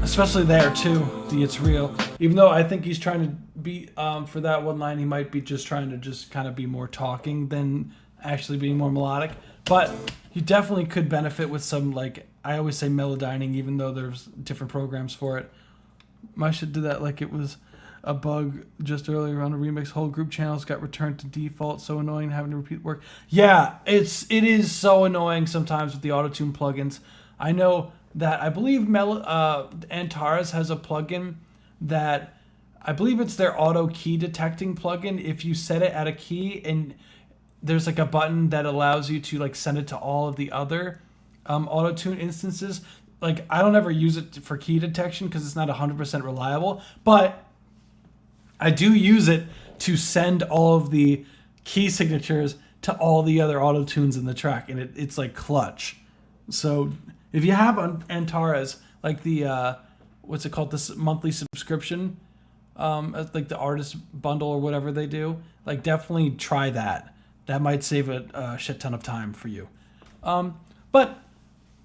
Especially there too, the It's Real. Even though I think he's trying to be, for that one line, he might be just trying to just kind of be more talking than actually being more melodic. But you definitely could benefit with some, like, I always say Melodyning, even though there's different programs for it. I should do that like it was a bug just earlier on a remix. Whole group channels got returned to default. So annoying having to repeat work. Yeah, it is so annoying sometimes with the autotune plugins. I know that I believe Antares has a plugin that I believe it's their auto key detecting plugin. If you set it at a key and there's like a button that allows you to like send it to all of the other autotune instances. Like, I don't ever use it for key detection because it's not 100% reliable, but I do use it to send all of the key signatures to all the other auto-tunes in the track, and it's like clutch. So if you have Antares, like the, what's it called, this monthly subscription, like the artist bundle or whatever they do, like definitely try that. That might save a shit ton of time for you. But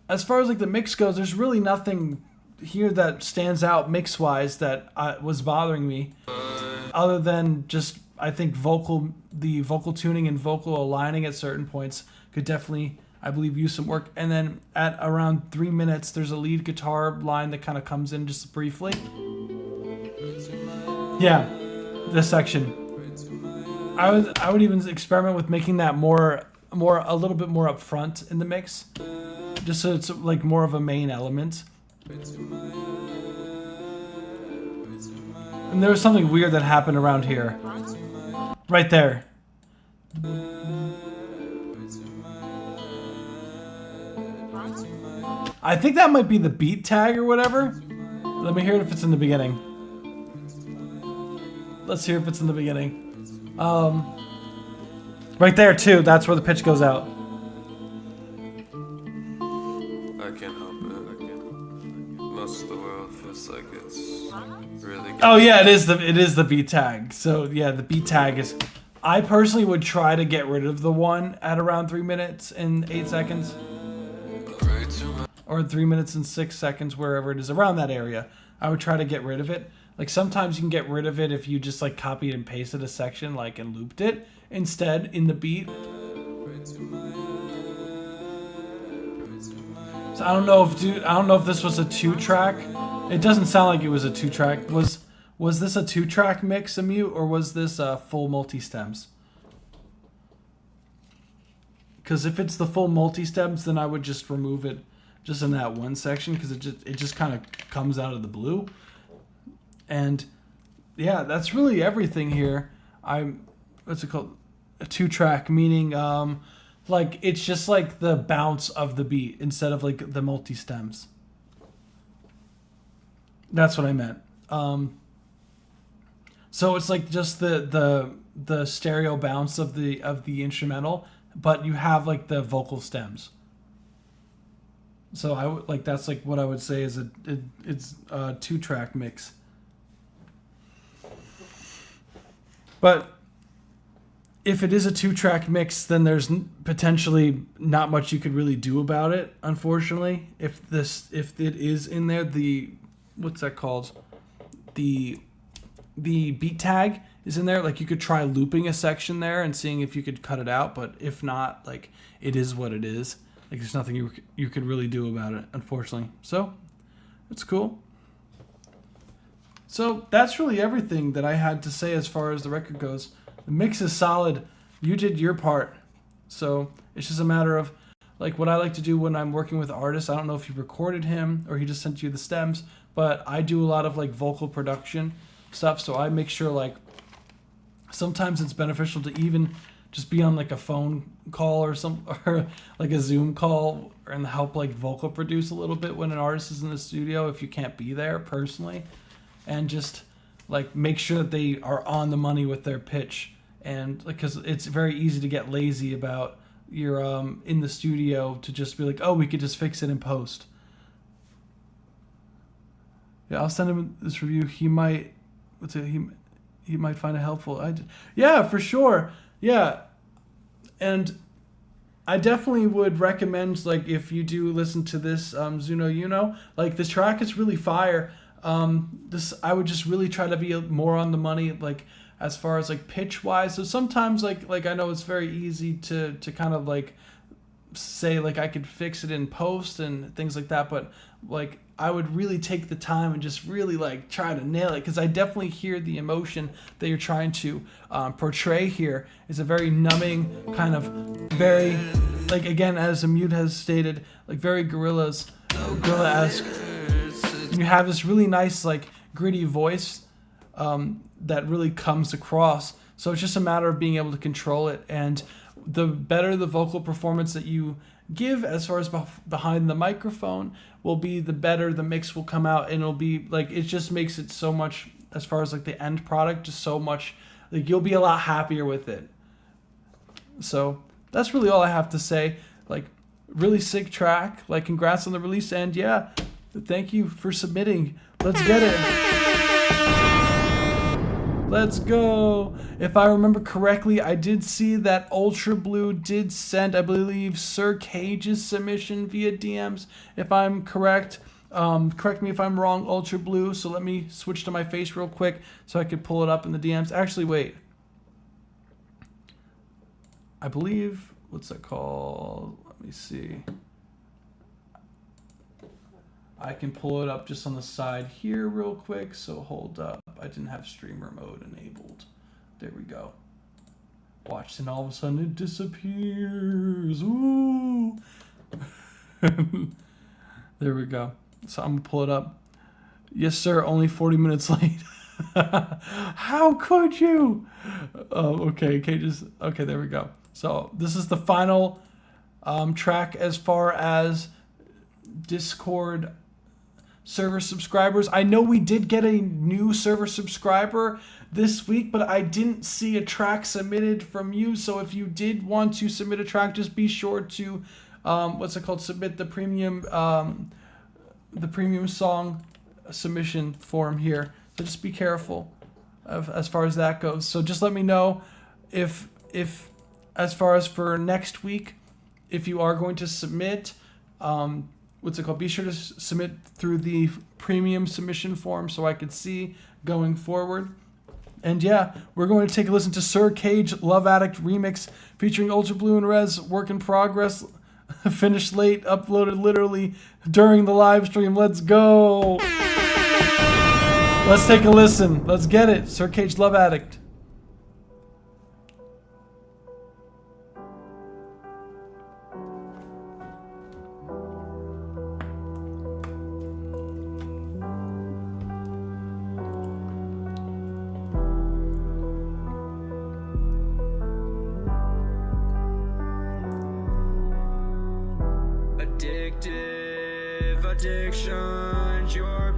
as far as like the mix goes, there's really nothing here that stands out mix-wise that was bothering me, other than just I think the vocal tuning and vocal aligning at certain points could definitely, I believe, use some work. And then at around 3 minutes, there's a lead guitar line that kind of comes in just briefly. Yeah, this section. I would even experiment with making that a little bit more up front in the mix, just so it's like more of a main element. And there was something weird that happened around here. Right there. I think that might be the beat tag or whatever. Let me hear it if it's in the beginning. Let's hear if it's in the beginning. Right there too, that's where the pitch goes out. I can't help it. Most of the world feels like it's really good. Oh yeah, it is the beat tag. So yeah, the beat tag is. I personally would try to get rid of the one at around 3 minutes and 8 seconds, or 3 minutes and 6 seconds, wherever it is around that area. I would try to get rid of it. Like sometimes you can get rid of it if you just like copied and pasted a section like and looped it instead in the beat. So I don't know if this was a 2-track. It doesn't sound like it was a 2-track. Was this a 2-track mix, Immute, or was this full multi-stems? Because if it's the full multi-stems, then I would just remove it just in that one section, because it just kind of comes out of the blue. And yeah, that's really everything here. What's it called? A 2-track, meaning like it's just like the bounce of the beat instead of like the multi-stems. That's what I meant. So it's like just the stereo bounce of the instrumental, but you have like the vocal stems. So I would like, that's like what I would say is it's a 2-track mix. But if it is a 2-track mix, then there's potentially not much you could really do about it, unfortunately. If it is in there, the what's that called? The beat tag is in there. Like you could try looping a section there and seeing if you could cut it out, but if not, like it is what it is. Like there's nothing you could really do about it, unfortunately. So it's cool. So that's really everything that I had to say as far as the record goes. The mix is solid. You did your part. So it's just a matter of like what I like to do when I'm working with artists. I don't know if you recorded him or he just sent you the stems, but I do a lot of like vocal production stuff. So I make sure like sometimes it's beneficial to even just be on like a phone call or like a Zoom call and help like vocal produce a little bit when an artist is in the studio if you can't be there personally, and just like make sure that they are on the money with their pitch. And like, because it's very easy to get lazy about your in the studio to just be like, oh, we could just fix it in post. Yeah, I'll send him this review. He might, he might find it helpful. Yeah, for sure. Yeah, and I definitely would recommend, like, if you do listen to this Zuno, like this track is really fire. I would just really try to be more on the money, like as far as like pitch wise. So sometimes like I know it's very easy to kind of like say like I could fix it in post and things like that, but like I would really take the time and just really like try to nail it, because I definitely hear the emotion that you're trying to portray here. It's a very numbing kind of, very like, again, as Immute has stated, like very gorilla-esque. You have this really nice like gritty voice that really comes across. So it's just a matter of being able to control it, and the better the vocal performance that you give as far as behind the microphone will be, the better the mix will come out, and it'll be like, it just makes it so much, as far as like the end product, just so much, like you'll be a lot happier with it. So that's really all I have to say. Like, really sick track, like congrats on the release, and yeah, thank you for submitting. Let's get it. Let's go. If I remember correctly, I did see that UltraBlu did send, I believe, Sir Cage's submission via DMs. If I'm correct, correct me if I'm wrong, UltraBlu. So let me switch to my face real quick so I could pull it up in the DMs. Actually, wait. I believe, what's that called? Let me see. I can pull it up just on the side here real quick, so hold up. I didn't have streamer mode enabled. There we go. Watch, and all of a sudden it disappears. Ooh. There we go. So I'm gonna pull it up. Yes, sir, only 40 minutes late. How could you? Oh, okay, okay, there we go. So this is the final track as far as Discord server subscribers. I know we did get a new server subscriber this week, but I didn't see a track submitted from you. So if you did want to submit a track, just be sure to submit the premium song submission form here. So just be careful as far as that goes. So just let me know if as far as for next week, if you are going to submit, be sure to submit through the premium submission form so I could see going forward. And yeah, we're going to take a listen to Sir Cage Love Addict remix featuring UltraBlu and Rez, work in progress, finished late, uploaded literally during the live stream. Let's go. Let's take a listen. Let's get it. Sir Cage Love Addict.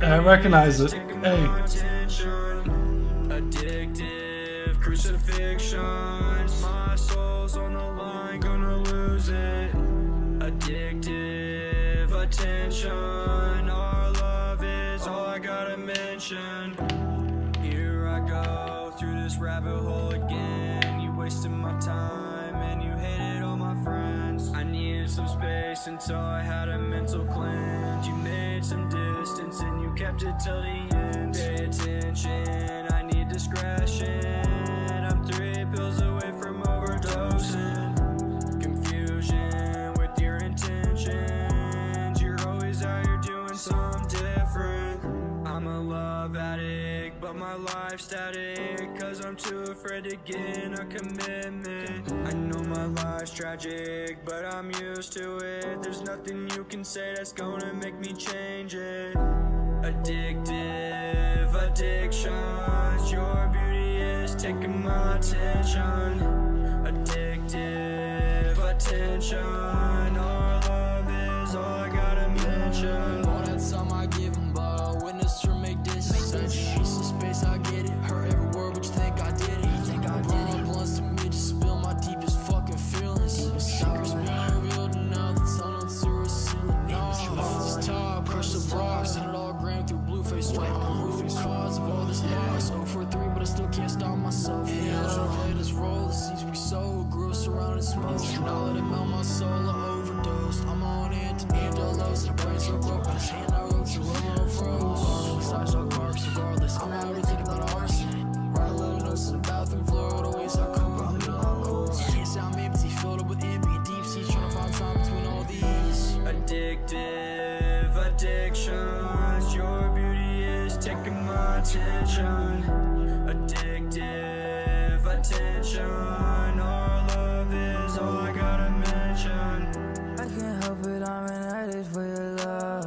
I recognize it. Hey. Addictive crucifixions. My soul's on the line, gonna lose it. Addictive attention. Our love is all I gotta mention. Here I go through this rabbit hole again. You wasting my time. man, you hated all my friends. I needed some space until I had a mental cleanse. You made some distance and you kept it till the end. Pay attention, I need discretion. I'm 3 pills away from overdosing. Confusion with your intentions. You're always out here doing something different. I'm a love addict, but my life's static, cause I'm too afraid to get in a commitment. I know my life's tragic, but I'm used to it. There's nothing you can say that's gonna make me change it. Addictive addictions, your beauty is taking my attention. Addictive attention, our love is all I gotta mention. All that time I give him, but witness to make this sense. Piece of space, I get it. Hurt every word, but you think I did it. You think I did it? Blunts to me, just spill my deepest fucking feelings. Secrets being revealed, and now the tunnel to a ceiling. This top, crush the rocks, and it all grabbed through blue face strike. Cause of all this loss, 0 for 3, but I still can't stop myself. Yeah, I don't play this role. The seeds we sow grew surrounded smoke. Now let it melt my soul, I overdosed. I'm on antidotes, the brain so broke, but his hand I wrote to roll froze. Besides all cards, regardless, I'm not really thinking about arson. Write a little notes in the bathroom floor, the ways I cope, I'm in all codes. Can't say I'm empty, filled up with envy and deep sea, trying to find time between all these. Addictive addictions, your beauty is taking my attention. Addictive attention, our love is all I gotta mention. I can't help it, I'm an addict for your love.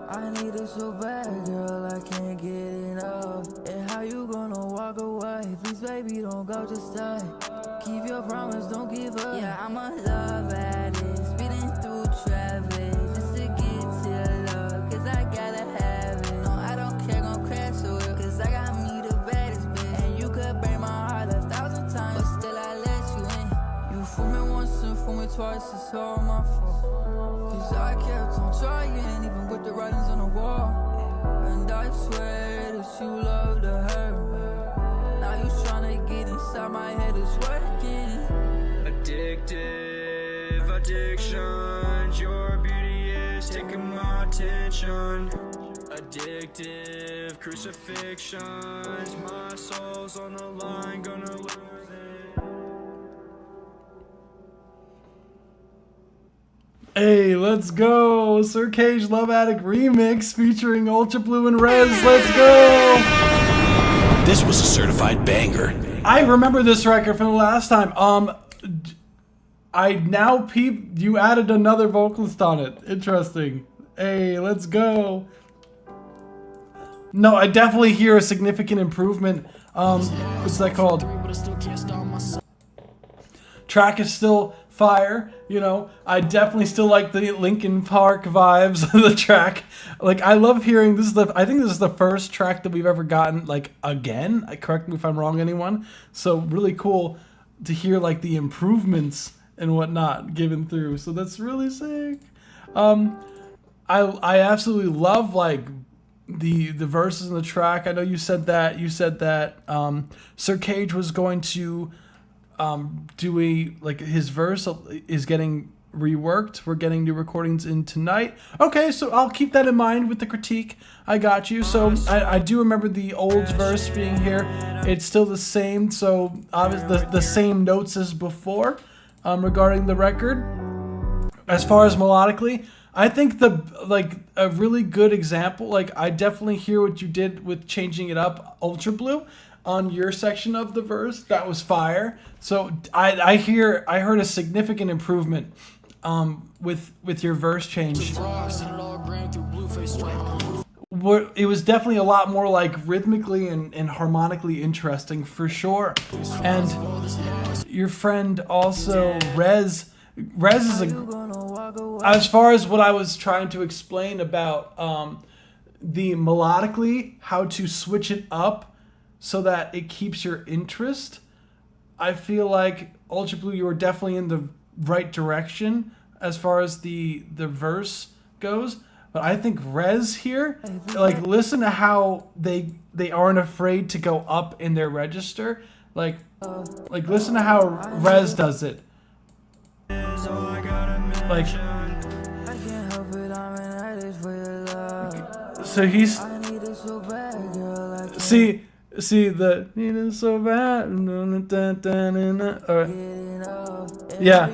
I need it so bad, girl, I can't get enough. And how you gonna walk away? Please, baby, don't go, just stay. Keep your promise, don't give up. Yeah, I'm a love addict, speeding through traffic just to get to your love, cause I gotta have it. No, I don't care, gon' crash the whip, cause I got me the baddest bitch. And you could break my heart 1,000 times, but still I let you in. You fool me once and fool me twice, it's all my fault. Cause I kept on trying, even with the writings on the wall. And I swear that you love to hurt me. Now you tryna get inside my head, it's working. Addictive addictions, your beauty is taking my attention. Addictive crucifixions, my soul's on the line, gonna lose it. Hey, let's go! Sir Kage Love Addict remix featuring UltraBlu and Rez. Let's go! This was a certified banger. I remember this record from the last time. I now peep. You added another vocalist on it. Interesting. Hey, let's go. No, I definitely hear a significant improvement. What's that called? Track is still fire, you know. I definitely still like the Linkin Park vibes of the track. Like, I love hearing this. I think this is the first track that we've ever gotten like again. Correct me if I'm wrong, anyone. So really cool to hear like the improvements and whatnot given through. So that's really sick. I absolutely love like the verses in the track. I know you said that Sir Kage was going to do his verse is getting reworked. We're getting new recordings in tonight. Okay, so I'll keep that in mind with the critique. I got you. So I do remember the old verse being here. It's still the same. So obviously the same notes as before regarding the record. As far as melodically, I think a really good example. Like, I definitely hear what you did with changing it up, UltraBlu, on your section of the verse. That was fire. So I heard a significant improvement with your verse change. It was definitely a lot more like rhythmically and harmonically interesting for sure. And your friend also, Rez is as far as what I was trying to explain about the melodically, how to switch it up so that it keeps your interest. I feel like UltraBlu, you were definitely in the right direction as far as the verse goes. But I think Rez here, like, listen to how they aren't afraid to go up in their register. Like listen to how Rez does it. Like, so he's see the need it so bad. Or, yeah.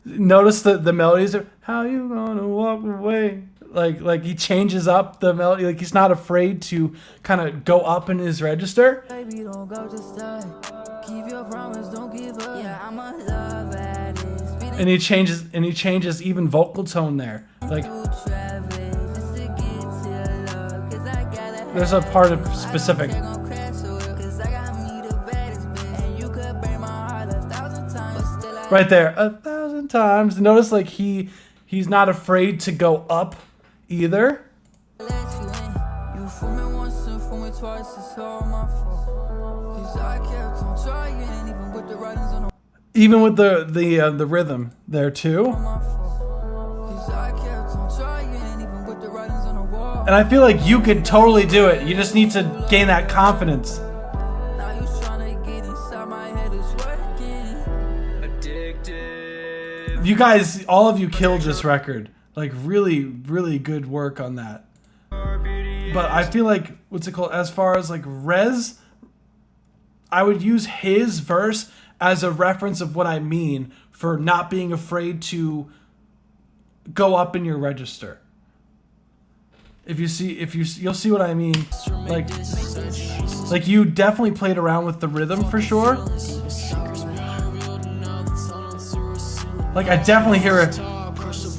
Notice the melodies are how you gonna walk away. Like he changes up the melody. Like he's not afraid to kind of go up in his register. And he changes even vocal tone there. Like there's a part of specific. Right there, 1,000 times. Notice like he's not afraid to go up either. Even with the rhythm there too. And I feel like you could totally do it. You just need to gain that confidence. You guys, all of you killed this record. Like really, really good work on that. But I feel like, what's it called? As far as like Rez, I would use his verse as a reference of what I mean for not being afraid to go up in your register. You'll see what I mean. Like you definitely played around with the rhythm for sure. Like I definitely hear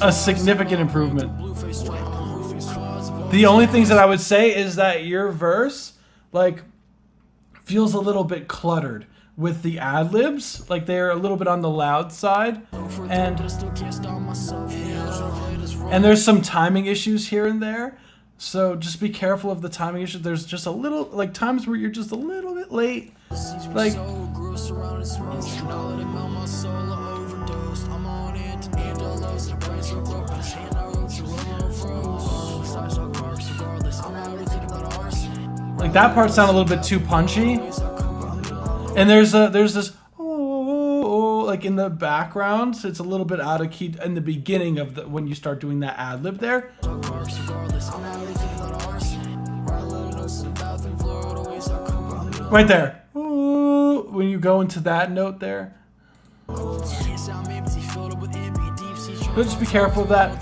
a significant improvement. The only things that I would say is that your verse like feels a little bit cluttered with the ad-libs. Like they're a little bit on the loud side, and there's some timing issues here and there. So just be careful of the timing issue. There's just a little, like times where you're just a little bit late. Like, that part sounded a little bit too punchy. And there's this like in the background, so it's a little bit out of key in the beginning of the when you start doing that ad lib there. Right there. When you go into that note there. But just be careful of that.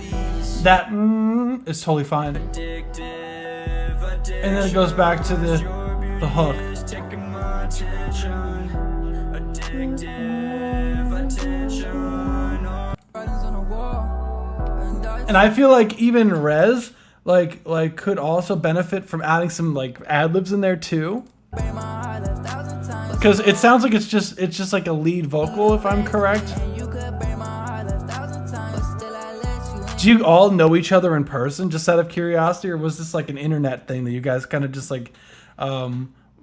That is totally fine. And then it goes back to the hook. And I feel like even Rez like could also benefit from adding some like ad-libs in there too. Because it sounds like it's just like a lead vocal, if I'm correct. Do you all know each other in person, just out of curiosity, or was this like an internet thing that you guys kind of just like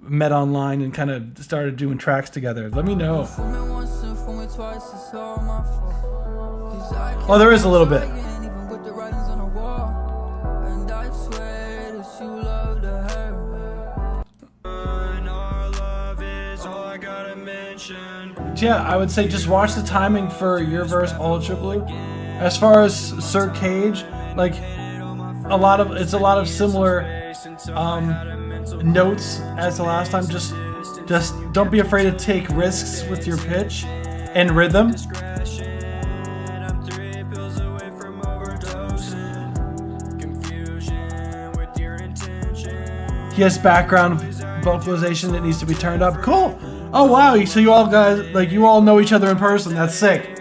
met online and kind of started doing tracks together? Let me know. Well, there is a little bit. Yeah, I would say just watch the timing for your verse, UltraBlu. As far as Sir Kage, like it's a lot of similar notes as the last time. Just don't be afraid to take risks with your pitch and rhythm. He has background vocalization that needs to be turned up. Cool. Oh wow, so you all guys, like you all know each other in person. That's sick.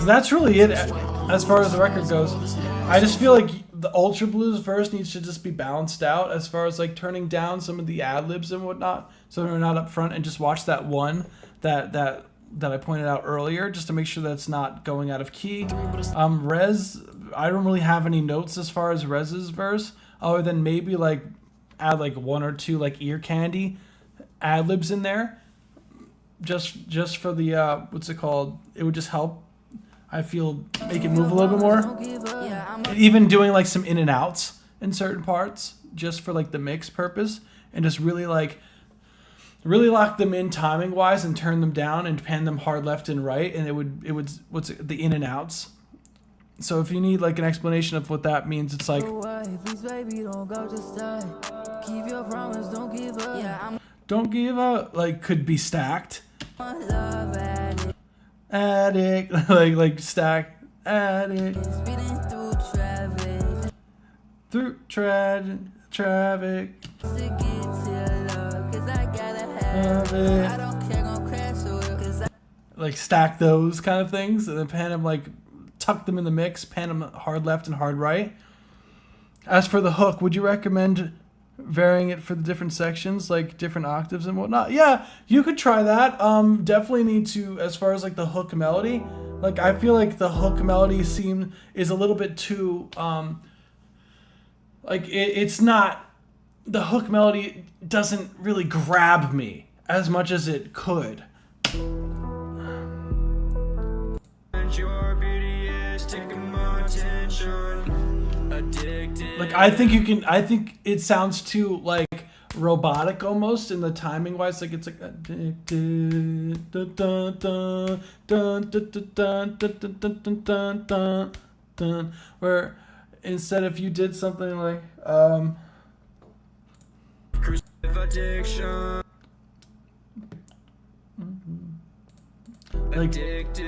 That's really it as far as the record goes. I just feel like the UltraBlu's verse needs to just be balanced out as far as like turning down some of the ad-libs and whatnot, so they're not up front, and just watch that one that I pointed out earlier, just to make sure that's not going out of key. Rez, I don't really have any notes as far as Rez's verse, other than maybe like add like one or two like ear candy ad-libs in there. just for the what's it called? It would just help. I feel make it move a little bit more. And even doing like some in and outs in certain parts, just for like the mix purpose, and just really lock them in timing wise and turn them down and pan them hard left and right, and it would what's it, the in and outs. So if you need like an explanation of what that means, it's like don't give up, like could be stacked. Addict, like stack addict through traffic. Like stack those kind of things, and then pan them, like tuck them in the mix, pan them hard left and hard right. As for the hook, would you recommend varying it for the different sections, like different octaves and whatnot? Yeah, you could try that. Definitely need to, as far as like the hook melody, like I feel like the hook melody is a little bit too like it's not, the hook melody doesn't really grab me as much as it could. Like I think it sounds too like robotic almost in the timing wise, like it's like where instead if you did something like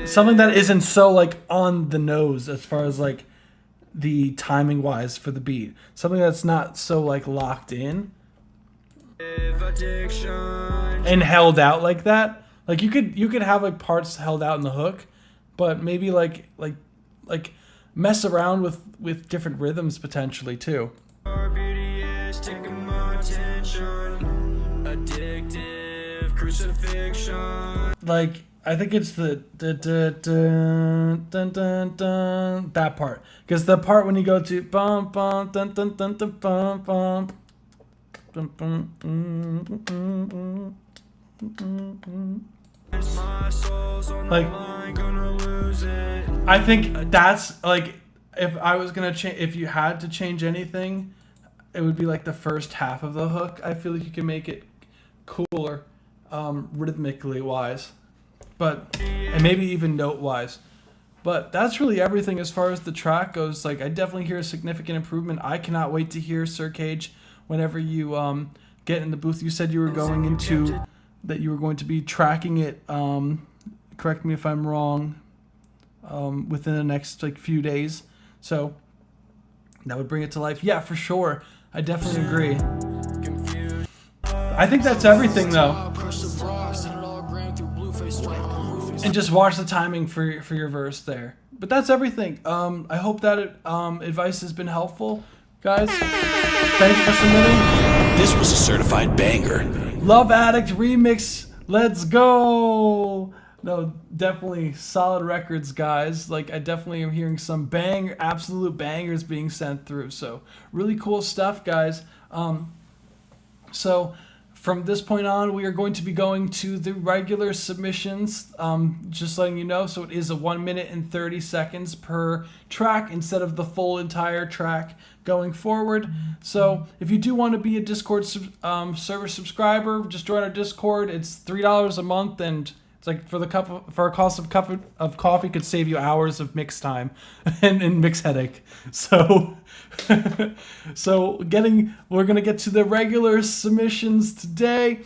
something that isn't so like on the nose as far as like the timing wise for the beat, something that's not so like locked in and held out like that. Like you could have like parts held out in the hook, but maybe like mess around with different rhythms potentially too. Like I think it's the that part, because the part when you go to bum bum dun dun dun dun bum bum bum bum. Like I think that's like, if I was gonna change, if you had to change anything, it would be like the first half of the hook. I feel like you can make it cooler, rhythmically wise, but and maybe even note wise. But that's really everything as far as the track goes. Like I definitely hear a significant improvement. I cannot wait to hear Sir Kage whenever you get in the booth. You said you were going into that you were going to be tracking it. Correct me if I'm wrong. Within the next like few days, so that would bring it to life. Yeah, for sure. I definitely agree. I think that's everything though. And just watch the timing for your verse there. But that's everything. I hope that advice has been helpful, guys. Thank you for submitting. This was a certified banger. Love Addict remix. Let's go. No, definitely solid records, guys. Like I definitely am hearing some absolute bangers being sent through. So really cool stuff, guys. So from this point on, we are going to be going to the regular submissions. Just letting you know. So it is a 1 minute and 30 seconds per track instead of the full entire track going forward. So if you do want to be a Discord server subscriber, just join our Discord. It's $3 a month, and it's like for a cost of a cup of coffee could save you hours of mix time and mix headache. So we're gonna get to the regular submissions today.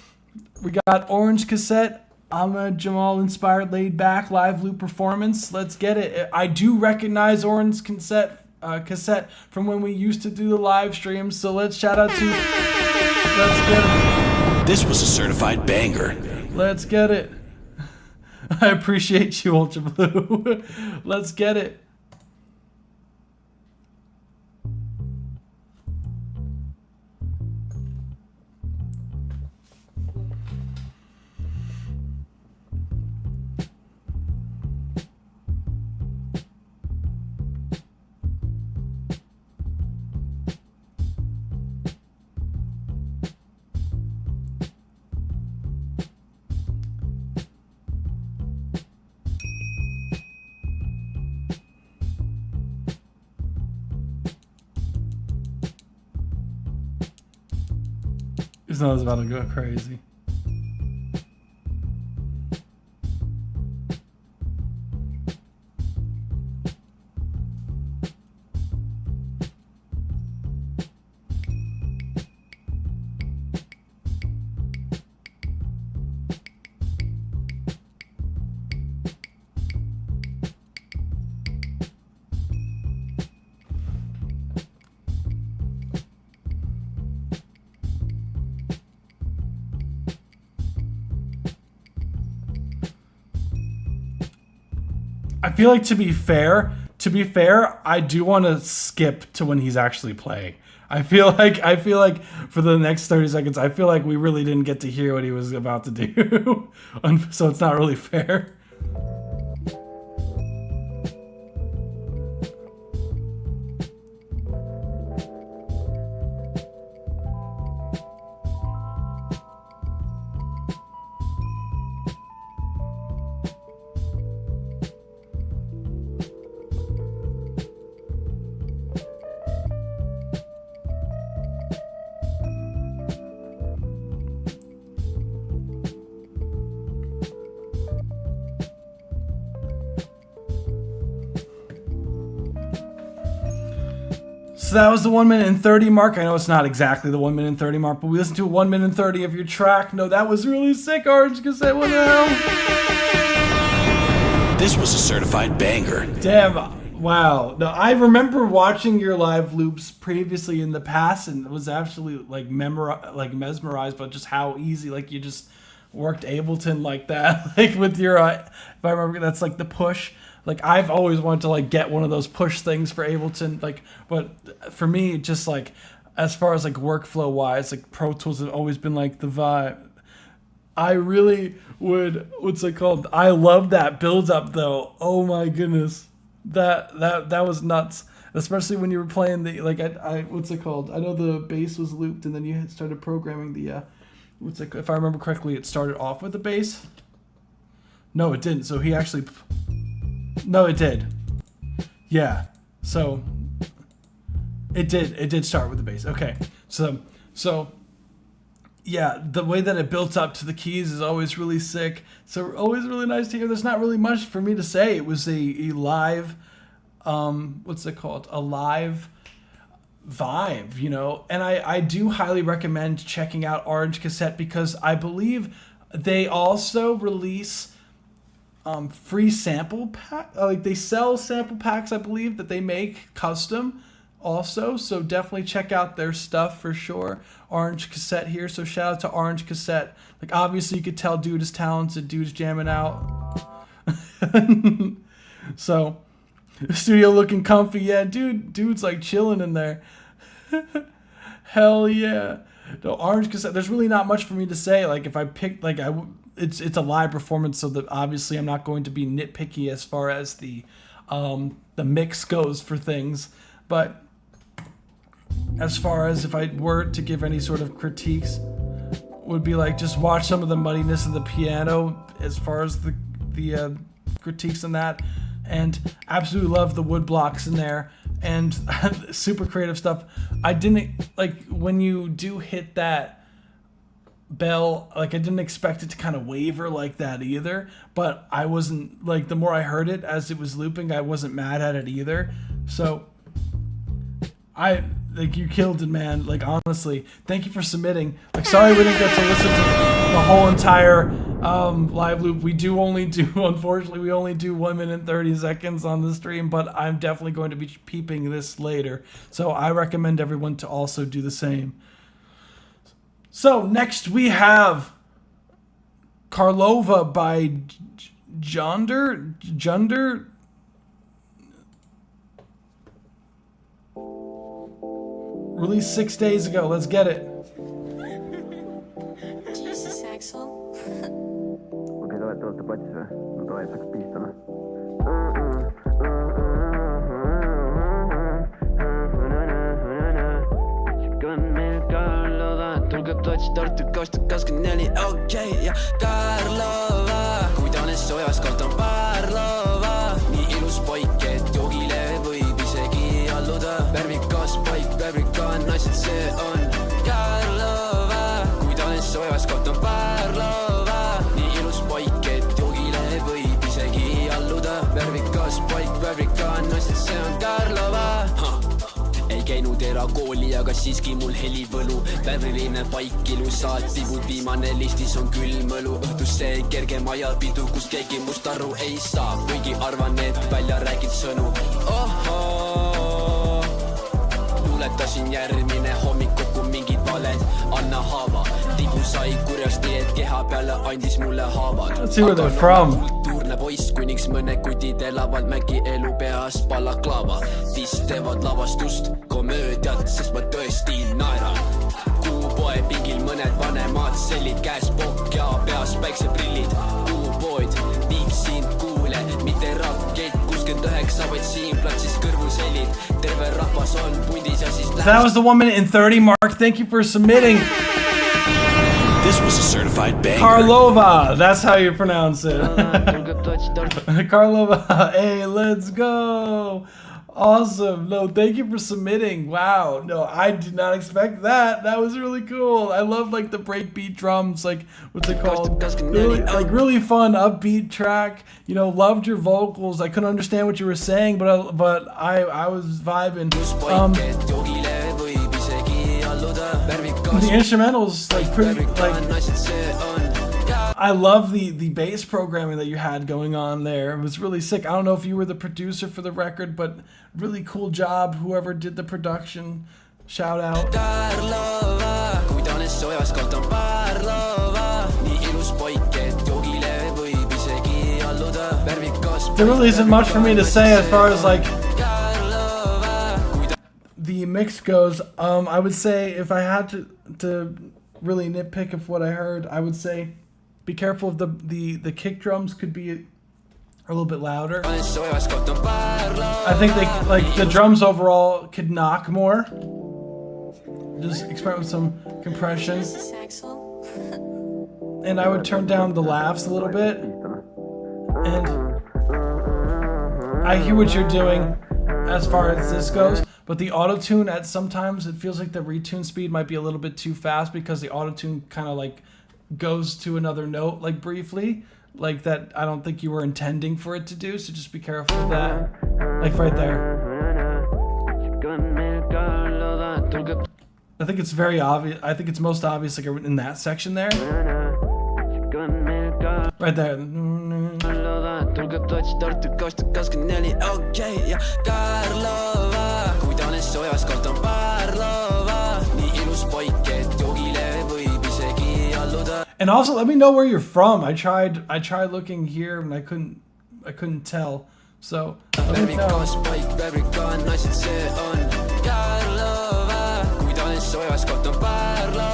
We got Orange Cassette. I'm a Jamal inspired laid back live loop performance. Let's get it. I do recognize Orange Cassette from when we used to do the live streams. So let's shout out to. Let's get it. This was a certified banger. Let's get it. I appreciate you, UltraBlu. Let's get it. Just know it's about to go crazy. I feel like to be fair, I do want to skip to when he's actually playing. I feel like for the next 30 seconds, I feel like we really didn't get to hear what he was about to do. So it's not really fair. So that was the 1 minute and 30 mark. I know it's not exactly the 1 minute and 30 mark, but we listened to 1 minute and 30 of your track. No, that was really sick, Orange Cassette. What the hell? This was a certified banger. Damn. Wow. No, I remember watching your live loops previously in the past and was actually like mesmerized by just how easy, like you just worked Ableton like that. Like with your, if I remember, that's like the push. Like I've always wanted to like get one of those push things for Ableton, like, but for me, just like as far as like workflow wise, like Pro Tools have always been like the vibe. I really would, what's it called? I love that build up though. Oh my goodness, that was nuts. Especially when you were playing the like I what's it called? I know the bass was looped and then you started programming the what's it? If I remember correctly, it started off with the bass. No, it didn't. So he actually. No, it did. Yeah. So it did start with the bass. Okay. So yeah, the way that it built up to the keys is always really sick. So always really nice to hear. There's not really much for me to say. It was a live what's it called? A live vibe, you know. And I do highly recommend checking out Orange Cassette because I believe they also release free sample pack, like they sell sample packs, I believe, that they make custom also. So definitely check out their stuff for sure. Orange Cassette here. So shout out to Orange Cassette. Like obviously you could tell dude is talented, dude's jamming out. So studio looking comfy. Yeah, dude's like chilling in there. Hell yeah. No, Orange Cassette, there's really not much for me to say. Like if I picked like it's a live performance, so that obviously I'm not going to be nitpicky as far as the mix goes for things. But as far as if I were to give any sort of critiques, would be like just watch some of the muddiness of the piano as far as the critiques on that, and absolutely love the wood blocks in there and super creative stuff. I didn't like when you do hit that bell, like I didn't expect it to kind of waver like that either, but I wasn't like, the more I heard it as it was looping, I wasn't mad at it either. So I like, you killed it, man. Like honestly, thank you for submitting. Like sorry we didn't get to listen to the whole entire live loop. Unfortunately we only do 1 minute and 30 seconds on the stream, but I'm definitely going to be peeping this later, so I recommend everyone to also do the same. So next we have Karlova by JXNDER. Released 6 days ago. Let's get it. Jesus, Axel. Okei, te olette platsis või? No davai, saaks pihta, tulge platsi Tartu 2024, okei, ja Karlova, kui ta on soojas, kohtan Parlova. Nii ilus poik, et joogile võib isegi alluda. Värvikas poik, värvikad naised, see on Karlova. Kui käinud erakooli, aga siiski mul helivõlu. Vääriline paik, ilusad tibud, viimane listis on külm õlu. Õhtus see kerge majapidu, kus keegi must aru ei saa, kuigi arvan, et välja räägid sõnu. Ohoo, luuletasin järgmine hommik kokku mingid valed, anna haava. Tibu sai kurjast nii, et keha peale andis mulle haavad. Let's see where they're from. Kultuurne poiss, kuniks mõne kutid elavad mägi elu peas balaklaava. Tis teevad lavastust, komöödiat, sest ma tõesti naeran. Kuupoe pingil mõned vanemad sellid, käes pokk ja peas päikseprillid. Kuupood viib sind kuule, mitte rakett 69, vaid siin platsis kõrvuselid. Terve rahvas on pundis ja siis That was the 1 minute and 30 mark. Thank you for submitting. This was a certified banger. Karlova, that's how you pronounce it. Karlova, hey, let's go. Awesome. No, thank you for submitting. Wow. No, I did not expect that. That was really cool. I love like the breakbeat drums, like what's it called? Really, like really fun upbeat track. You know, loved your vocals. I couldn't understand what you were saying, but I was vibing. The instrumentals like pretty like I love the bass programming that you had going on there. It was really sick. I don't know if you were the producer for the record, but really cool job whoever did the production. Shout out. There really isn't much for me to say as far as like the mix goes. I would say if I had to really nitpick of what I heard, I would say be careful of the kick drums could be a little bit louder. I think they like the drums overall could knock more. Just experiment with some compression. And I would turn down the laughs a little bit. And I hear what you're doing as far as this goes. But the auto-tune, at sometimes it feels like the retune speed might be a little bit too fast because the auto-tune kind of like goes to another note like briefly, like that I don't think you were intending for it to do, so just be careful of that. Like right there. I think it's very obvious. I think it's most obvious like in that section there. Right there. And also let me know where you're from. I tried looking here and I couldn't tell. So let me know.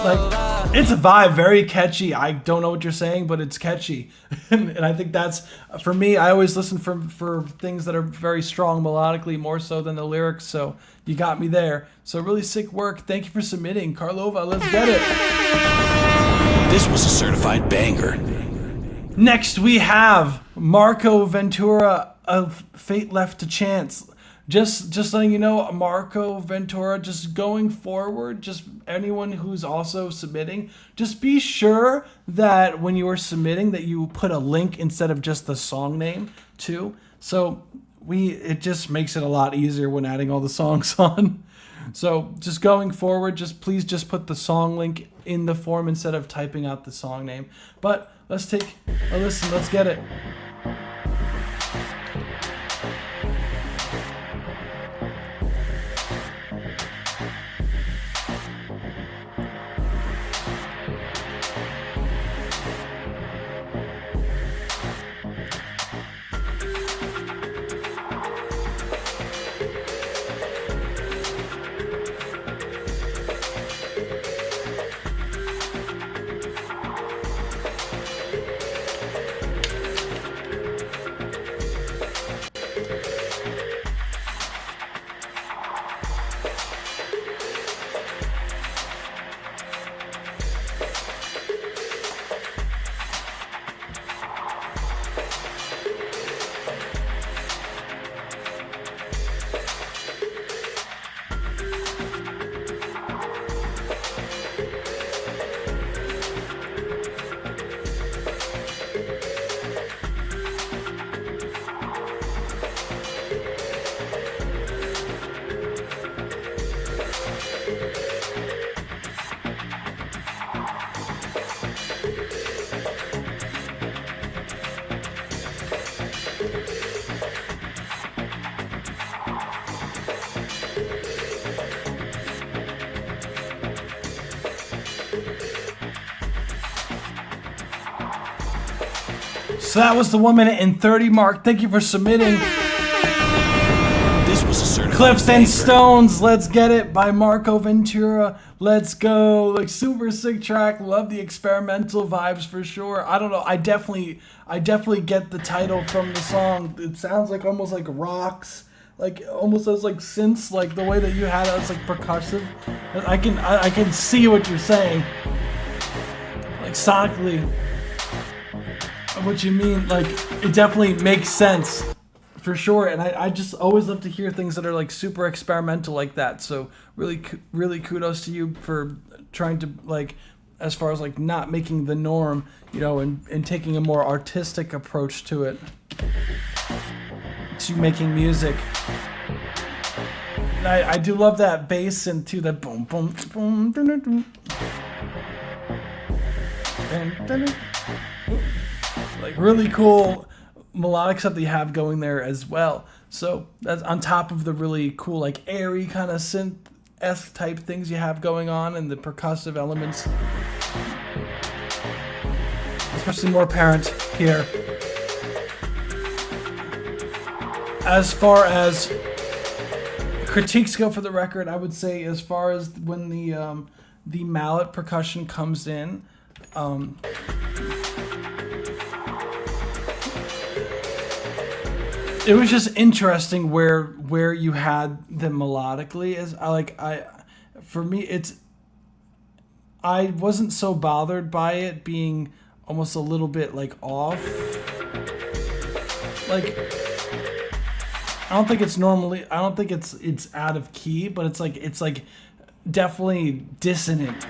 Like, it's a vibe, very catchy. I don't know what you're saying, but it's catchy. And I think that's, for me, I always listen for things that are very strong melodically, more so than the lyrics, so you got me there. So really sick work. Thank you for submitting. Karlova, let's get it. This was a certified banger. Next we have Marco Ventura of Fate Left to Chance. Just letting you know, Marco Ventura, just going forward, just anyone who's also submitting, just be sure that when you are submitting that you put a link instead of just the song name too. So it just makes it a lot easier when adding all the songs on. So just going forward, please put the song link in the form instead of typing out the song name. But let's take a listen, let's get it. So that was the 1 minute and 30 mark. Thank you for submitting. This was a certified Cliffs banger. and Stones, Let's Get It by Marco Ventura. Let's go. Like, super sick track. Love the experimental vibes for sure. I don't know. I definitely get the title from the song. It sounds like almost like rocks. Like almost as like synths, like the way that you had it, it's like percussive. I can see what you're saying. Like sonically, what you mean, like it definitely makes sense for sure. And I just always love to hear things that are like super experimental like that. So really kudos to you for trying to like, as far as like not making the norm, you know, and taking a more artistic approach to it, to making music. And I do love that bass and too, that boom boom boom dun, dun, dun. And, dun, dun. Like really cool melodic stuff that you have going there as well. So that's on top of the really cool like airy kind of synth-esque type things you have going on and the percussive elements, especially more apparent here. As far as critiques go for the record, I would say as far as when the mallet percussion comes in, it was just interesting where you had them melodically. For me, I wasn't so bothered by it being almost a little bit like off. Like, I don't think it's out of key, but it's like definitely dissonant.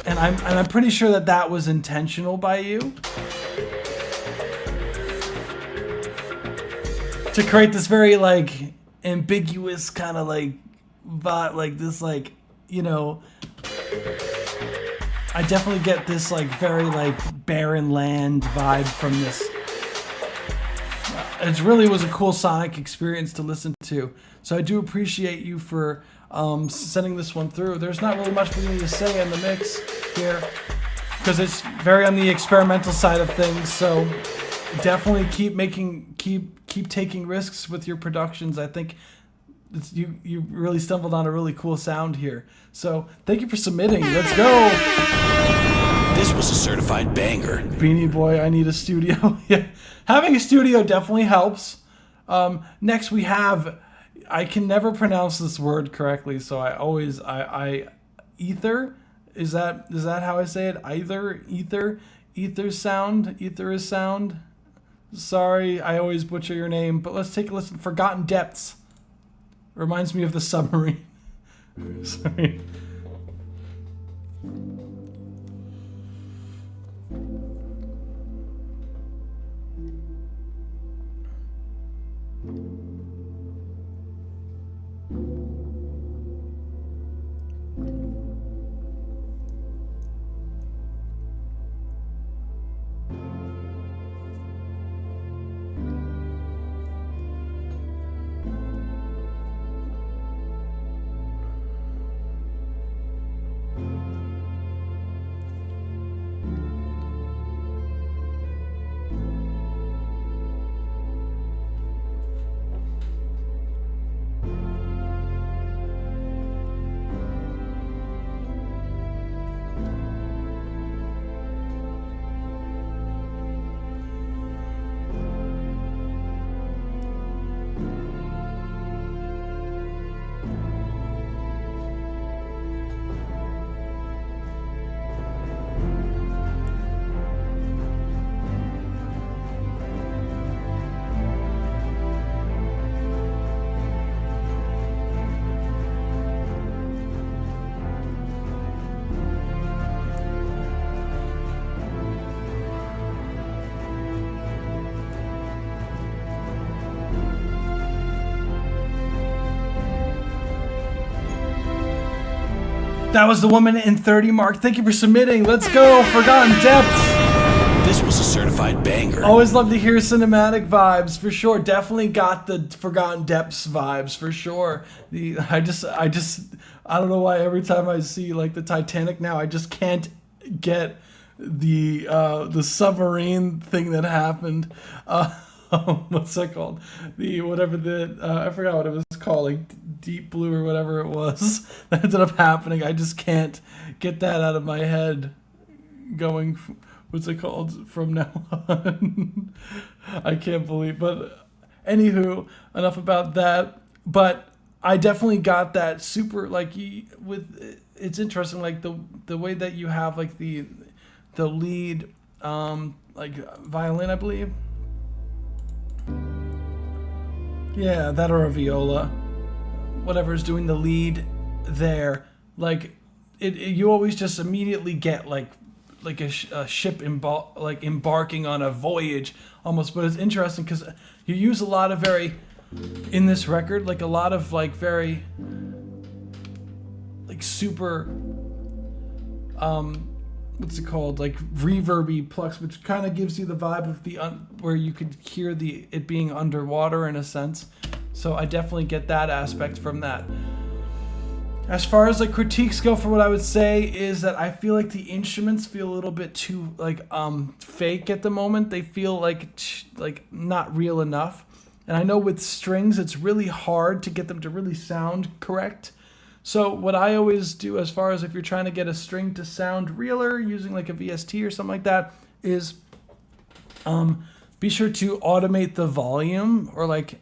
And I'm pretty sure that was intentional by you to create this very like ambiguous kind of like vibe, like this like, you know, I definitely get this like very like barren land vibe from this. It really was a cool sonic experience to listen to. So I do appreciate you for sending this one through. There's not really much for me to say in the mix here because it's very on the experimental side of things. So definitely keep taking risks with your productions. I think you really stumbled on a really cool sound here. So thank you for submitting. Let's go. This was a certified banger. Beanieboi, I need a studio. Yeah, having a studio definitely helps. Next we have, I can never pronounce this word correctly, so I always Ether. Is that how I say it? Aetherisound. Sorry, I always butcher your name, but let's take a listen. Forgotten Depths. Reminds me of the submarine. Sorry. That was the 1 minute and 30 mark. Thank you for submitting. Let's go. Forgotten Depths. This was a certified banger. Always love to hear cinematic vibes for sure. Definitely got the Forgotten Depths vibes for sure. I don't know why every time I see like the Titanic now, I just can't get the submarine thing that happened. What's that called? The whatever the I forgot what it was called, like Deep Blue or whatever it was that ended up happening. I just can't get that out of my head. Going, what's it called from now on? I can't believe. But anywho, enough about that. But I definitely got that super like with. It's interesting like the way that you have like the lead like violin, I believe. Yeah, that or a viola, whatever's doing the lead there. Like you always just immediately get like a ship embarking on a voyage almost. But it's interesting because you use a lot of in this record, like a lot of like very like super what's it called, like reverby plucks, which kind of gives you the vibe of the where you could hear it being underwater in a sense. So I definitely get that aspect from that. As far as like critiques go, for what I would say is that I feel like the instruments feel a little bit too like fake at the moment. They feel like not real enough. And I know with strings it's really hard to get them to really sound correct. So what I always do, as far as if you're trying to get a string to sound realer using like a VST or something like that, is be sure to automate the volume, or like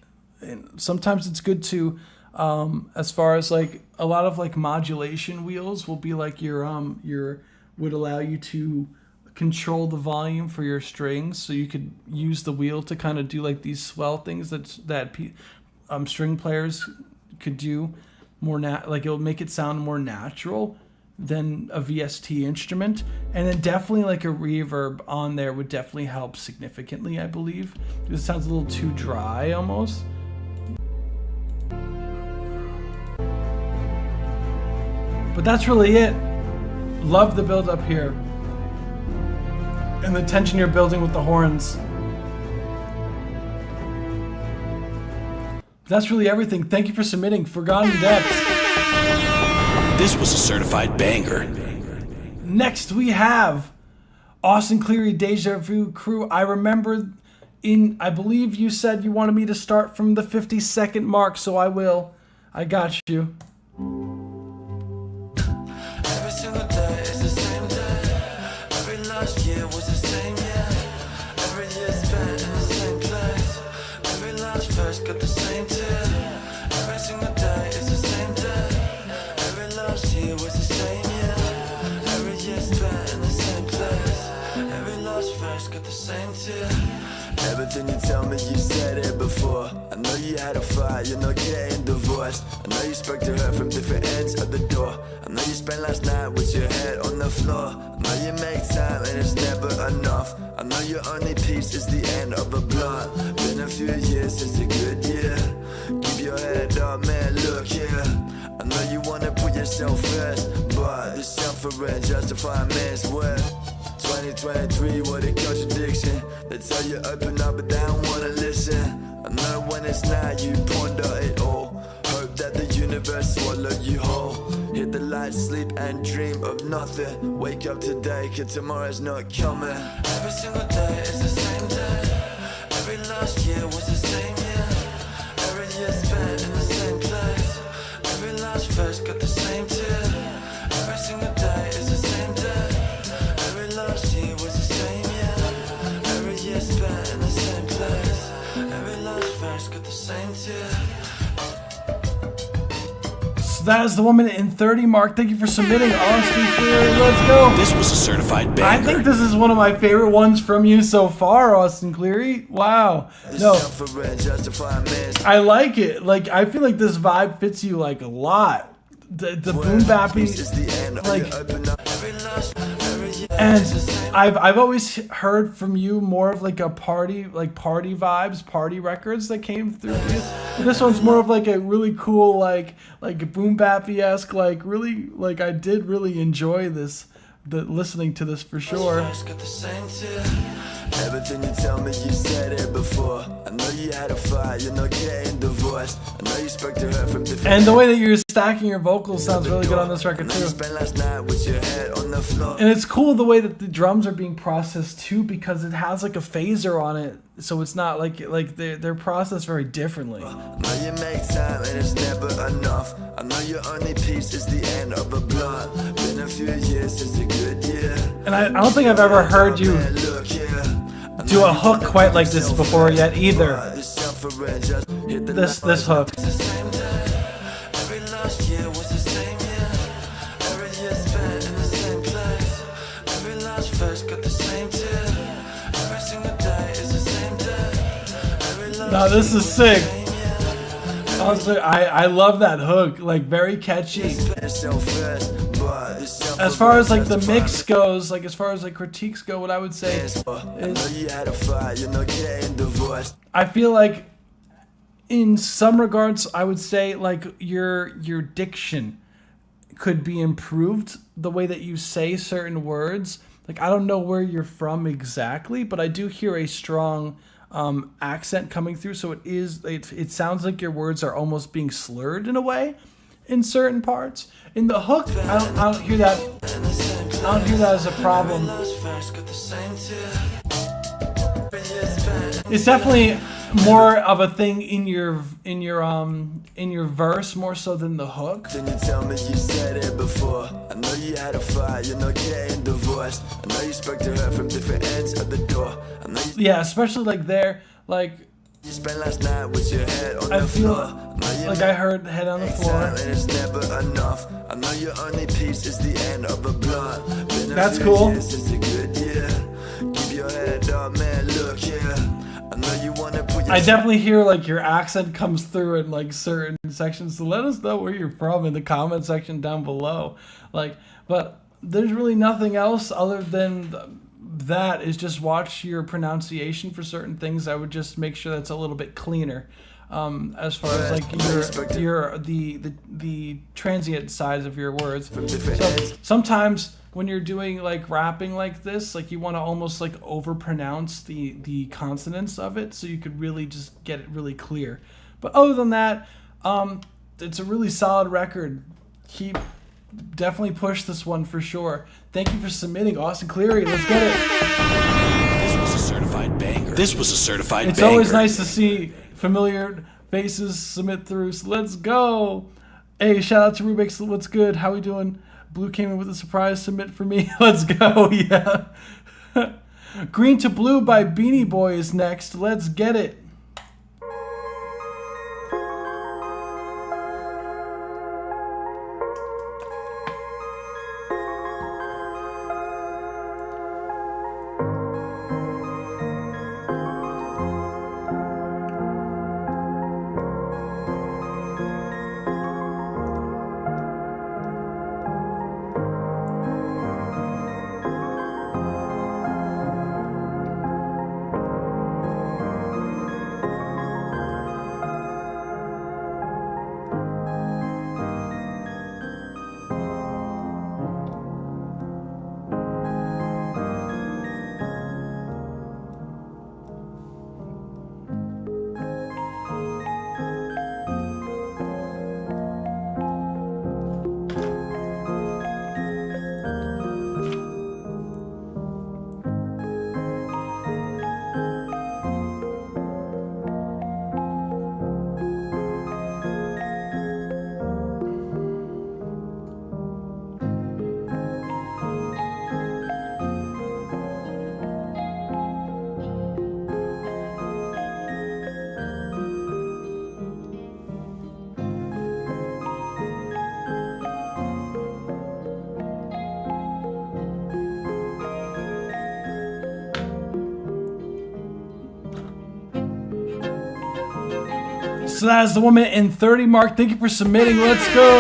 sometimes it's good to as far as like a lot of like modulation wheels will be like your would allow you to control the volume for your strings, so you could use the wheel to kind of do like these swell things that string players could do. Like it'll make it sound more natural than a VST instrument. And then definitely like a reverb on there would definitely help significantly, I believe. It sounds a little too dry almost. But that's really it. Love the build up here and the tension you're building with the horns. That's really everything. Thank you for submitting Forgotten Depths. This was a certified banger. Next we have Austin Cleary, Deja Vu Crew. I remember I believe you said you wanted me to start from the 50-second mark, so I will. I got you. Every single day is the same day. Every last year was the same year. Every year spent in the same place. Every last verse got the same tune. Every single day is the same day. Every last year was the same year. Every year spent in the same place. Every last verse got the same tune. Everything you tell me, you said it before. I know you had a fight, you're not getting divorced. I know you spoke to her from different ends of the door. I know you spent last night with your head on the floor. I know you make time and it's never enough. I know your only peace is the end of a blunt. Been a few years since a good year. Keep your head up, man, look here. I know you wanna put yourself first, but this suffering justify man's worth. 2023, what a contradiction. They tell you open up, but they don't wanna listen. I know when it's not, you ponder it all. Hope that the universe swallow you whole. Hit the light, sleep and dream of nothing. Wake up today, cause tomorrow's not coming. Every single day is the same day. Every last year was the same year. Every year spent in the same place. Every last verse got the same tune. Every single day is the same day. Every last year was the same year. Every year spent in the same place. Every last verse got the same tune. So that is the 1 minute and 30 mark. Thank you for submitting, Austin Cleary. Let's go. This was a certified banger. I think this is one of my favorite ones from you so far, Austin Cleary. Wow. No, I like it. Like, I feel like this vibe fits you like a lot. The boom bappy, like, and I've always heard from you more of like a party vibes, party records that came through. This one's more of like a really cool like boom bappy-esque, like really, like I did really enjoy this, listening to this for sure. Everything you tell me, you said it before. I know you had a fight, you're not getting divorced. I know you spoke to her from different. And the way that you're stacking your vocals sounds really good on this record too. Last night with your head on the floor. And it's cool the way that the drums are being processed too, because it has like a phaser on it, so it's not like they're processed very differently. I know you make time and it's never enough. I know your only piece is the end of a blunt. Been a few years since a good year. And I don't think I've ever heard you do a hook quite like this before yet either. This hook. Every last year was the same year. Every year spent in the same place. Every last verse got the same tear. Every single day is the same day. No, this is sick. Honestly, I love that hook. Like, very catchy. As far as like the mix goes, like as far as like critiques go, what I would say is, I feel like in some regards, I would say like your diction could be improved. The way that you say certain words. Like, I don't know where you're from exactly, but I do hear a strong accent coming through. So it sounds like your words are almost being slurred in a way in certain parts. In the hook, I don't hear that. I don't hear that as a problem. It's definitely more of a thing in your verse more so than the hook. Then you tell me you said it before. I know you had a fight, you're not getting divorced. I know you spoke to her from different ends of the door. I know you yeah, especially like there, like you spent last night with your head on I the feel floor. like I heard head on the floor. And it's never enough. I know your only piece is the end of a blunt. That's cool. This is a good year. Keep your head up, man. Look here. I know you wanna put your I definitely hear like your accent comes through in like certain sections. So let us know where you're from in the comment section down below. Like, but there's really nothing else other than that. Is just watch your pronunciation for certain things. I would just make sure that's a little bit cleaner. As far as like the transient size of your words. So sometimes when you're doing like rapping like this, like you want to almost like overpronounce the consonants of it, so you could really just get it really clear. But other than that, it's a really solid record. Definitely push this one for sure. Thank you for submitting, Austin Cleary. Let's get it. This was a certified banger. This was a certified It's banger. always nice to see familiar faces submit through. So let's go. Hey, shout out to Rubixx. What's good? How we doing? Blue came in with a surprise submit for me. Let's go. Yeah. Green to Blue by Beanieboi is next. Let's get it. So that is the 1 minute and 30 mark. Thank you for submitting. Let's go.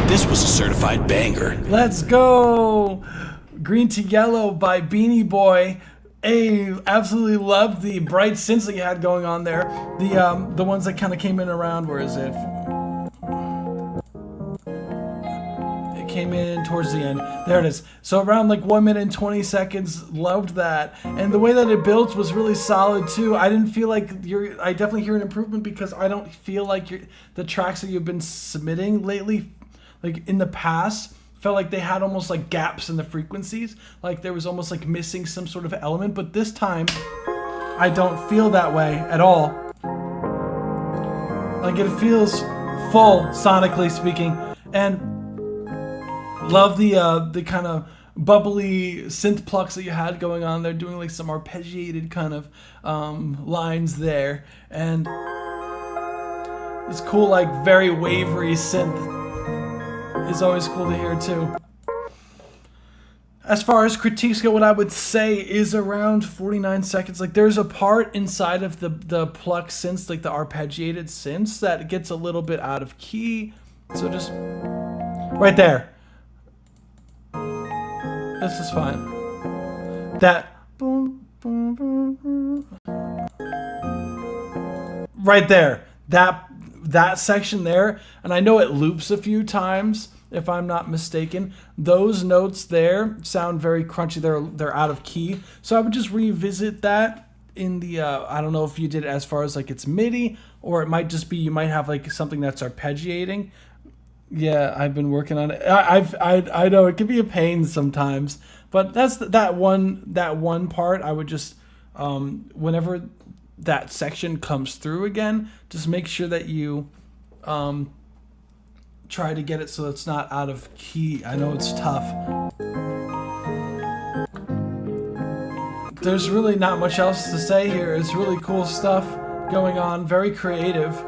This was a certified banger. Let's go. Green to Yellow by Beanieboi. Hey, absolutely loved the bright synths that you had going on there. The ones that kind of came in around. Where is it? It came in towards the end. There it is. So around like 1 minute and 20 seconds. Loved that. And the way that it built was really solid too. I didn't feel like I definitely hear an improvement because I don't feel like the tracks that you've been submitting lately, like in the past, felt like they had almost like gaps in the frequencies. Like there was almost like missing some sort of element. But this time, I don't feel that way at all. Like it feels full, sonically speaking. And love the kind of bubbly synth plucks that you had going on there, doing like some arpeggiated kind of lines there. And it's cool, like very wavery synth is always cool to hear too. As far as critiques go, what I would say is around 49 seconds. Like there's a part inside of the pluck synths, like the arpeggiated synths, that gets a little bit out of key. So just right there. This is fine. That right there. That section there, and I know it loops a few times if I'm not mistaken. Those notes there sound very crunchy. They're out of key. So I would just revisit that in the I don't know if you did it as far as like it's MIDI, or it might just be you might have like something that's arpeggiating. Yeah, I've been working on it. I know it can be a pain sometimes, but that's that one part. I would just whenever that section comes through again, just make sure that you try to get it so it's not out of key. I know it's tough. There's really not much else to say here. It's really cool stuff going on, very creative.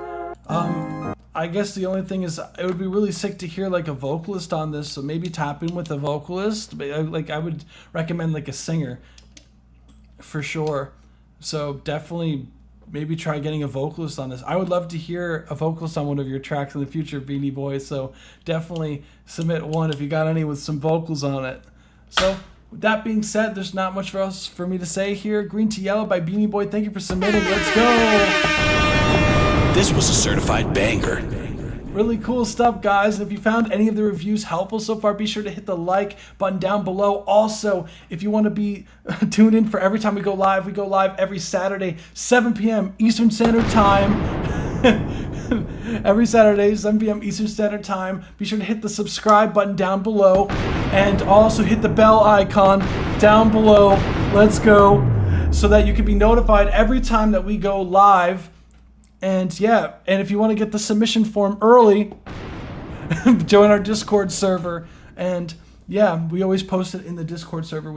I guess the only thing is it would be really sick to hear like a vocalist on this, so maybe tap in with a vocalist. Like I would recommend like a singer for sure. So definitely maybe try getting a vocalist on this. I would love to hear a vocalist on one of your tracks in the future, Beanieboi. So definitely submit one if you got any with some vocals on it. So with that being said, there's not much else for me to say here. Green to Yellow by Beanieboi. Thank you for submitting. Let's go. This was a certified banger. Really cool stuff, guys. And if you found any of the reviews helpful so far, be sure to hit the like button down below. Also, if you want to be tuned in for every time we go live every Saturday, 7 p.m. Eastern Standard Time. Every Saturday, 7 p.m. Eastern Standard Time. Be sure to hit the subscribe button down below. And also hit the bell icon down below. Let's go. So that you can be notified every time that we go live. And yeah, and if you want to get the submission form early, join our Discord server. And yeah, we always post it in the Discord server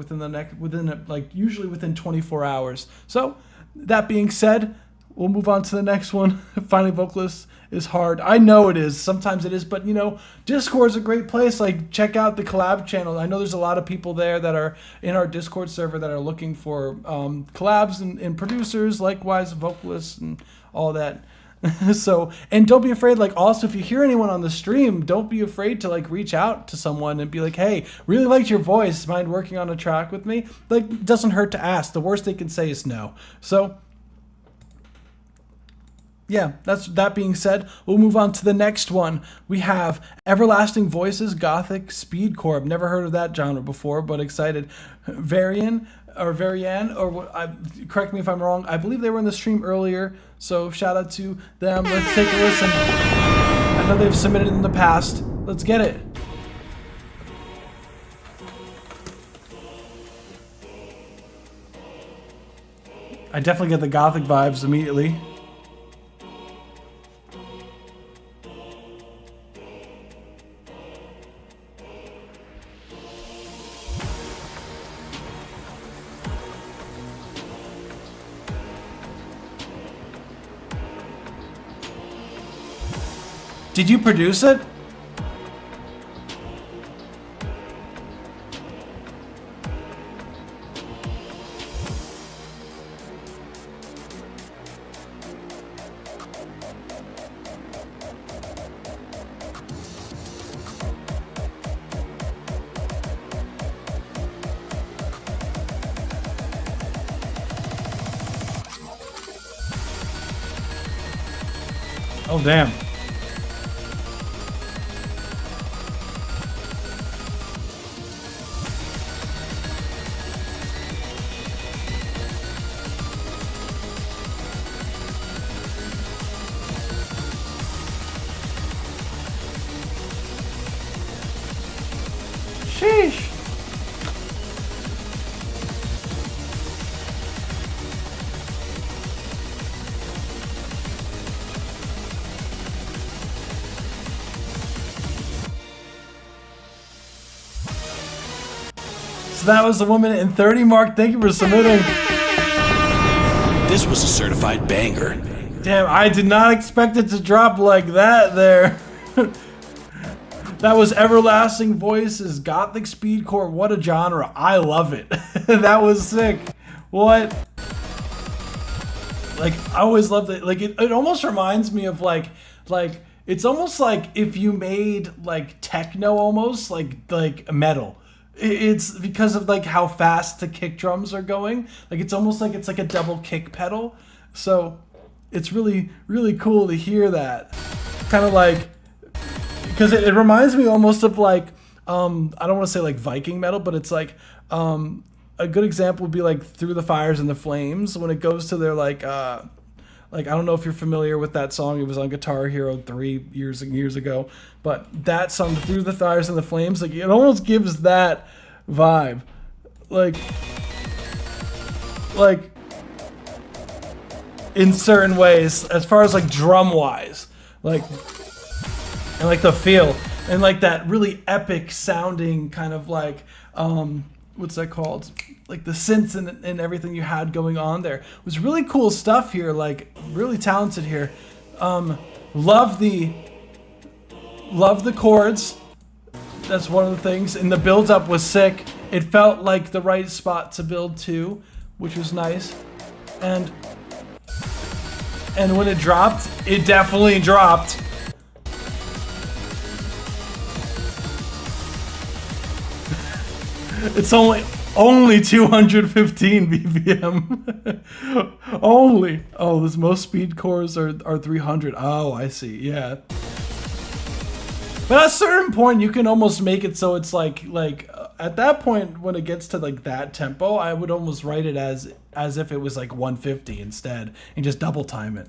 usually within 24 hours. So that being said, we'll move on to the next one. Finding vocalists is hard. I know it is. Sometimes it is, but you know, Discord's a great place. Like check out the collab channel. I know there's a lot of people there that are in our Discord server that are looking for collabs and producers, likewise vocalists and all that. So, and don't be afraid, like also if you hear anyone on the stream, don't be afraid to like reach out to someone and be like, hey, really liked your voice, mind working on a track with me? Like, it doesn't hurt to ask. The worst they can say is no. So yeah, that being said, we'll move on to the next one. We have Everlasting Voices Gothic Speedcore. I've never heard of that genre before, but excited. Veirynn, correct me if I'm wrong. I believe they were in the stream earlier, so shout out to them. Let's take a listen. I know they've submitted in the past. Let's get it. I definitely get the Gothic vibes immediately. Did you produce it? Oh, damn. So that was the 1 minute and 30 mark. Thank you for submitting. This was a certified banger. Damn, I did not expect it to drop like that there. That was Everlasting Voices, Gothic Speedcore. What a genre. I love it. That was sick. What? Like, I always loved it. Like, it almost reminds me of like, it's almost like if you made like techno almost, like metal. It's because of like how fast the kick drums are going. Like, it's almost like it's like a double kick pedal. So it's really, really cool to hear that. Kind of like, because it reminds me almost of like, I don't want to say like Viking metal, but it's like, a good example would be like Through the Fires and the Flames when it goes to their like I don't know if you're familiar with that song. It was on Guitar Hero 3 years and years ago, but that song Through the Fires and the Flames, like it almost gives that vibe, like in certain ways as far as like drum wise, like, and like the feel and like that really epic sounding kind of like what's that called? Like the synths and everything you had going on there. It was really cool stuff here, like really talented here. Love the chords. That's one of the things. And the build up was sick. It felt like the right spot to build to, which was nice. And when it dropped, it definitely dropped. It's only 215 BPM. Only. Oh, this most speed cores are 300. Oh, I see. Yeah. But at a certain point, you can almost make it so it's like at that point when it gets to like that tempo, I would almost write it as if it was like 150 instead and just double time it.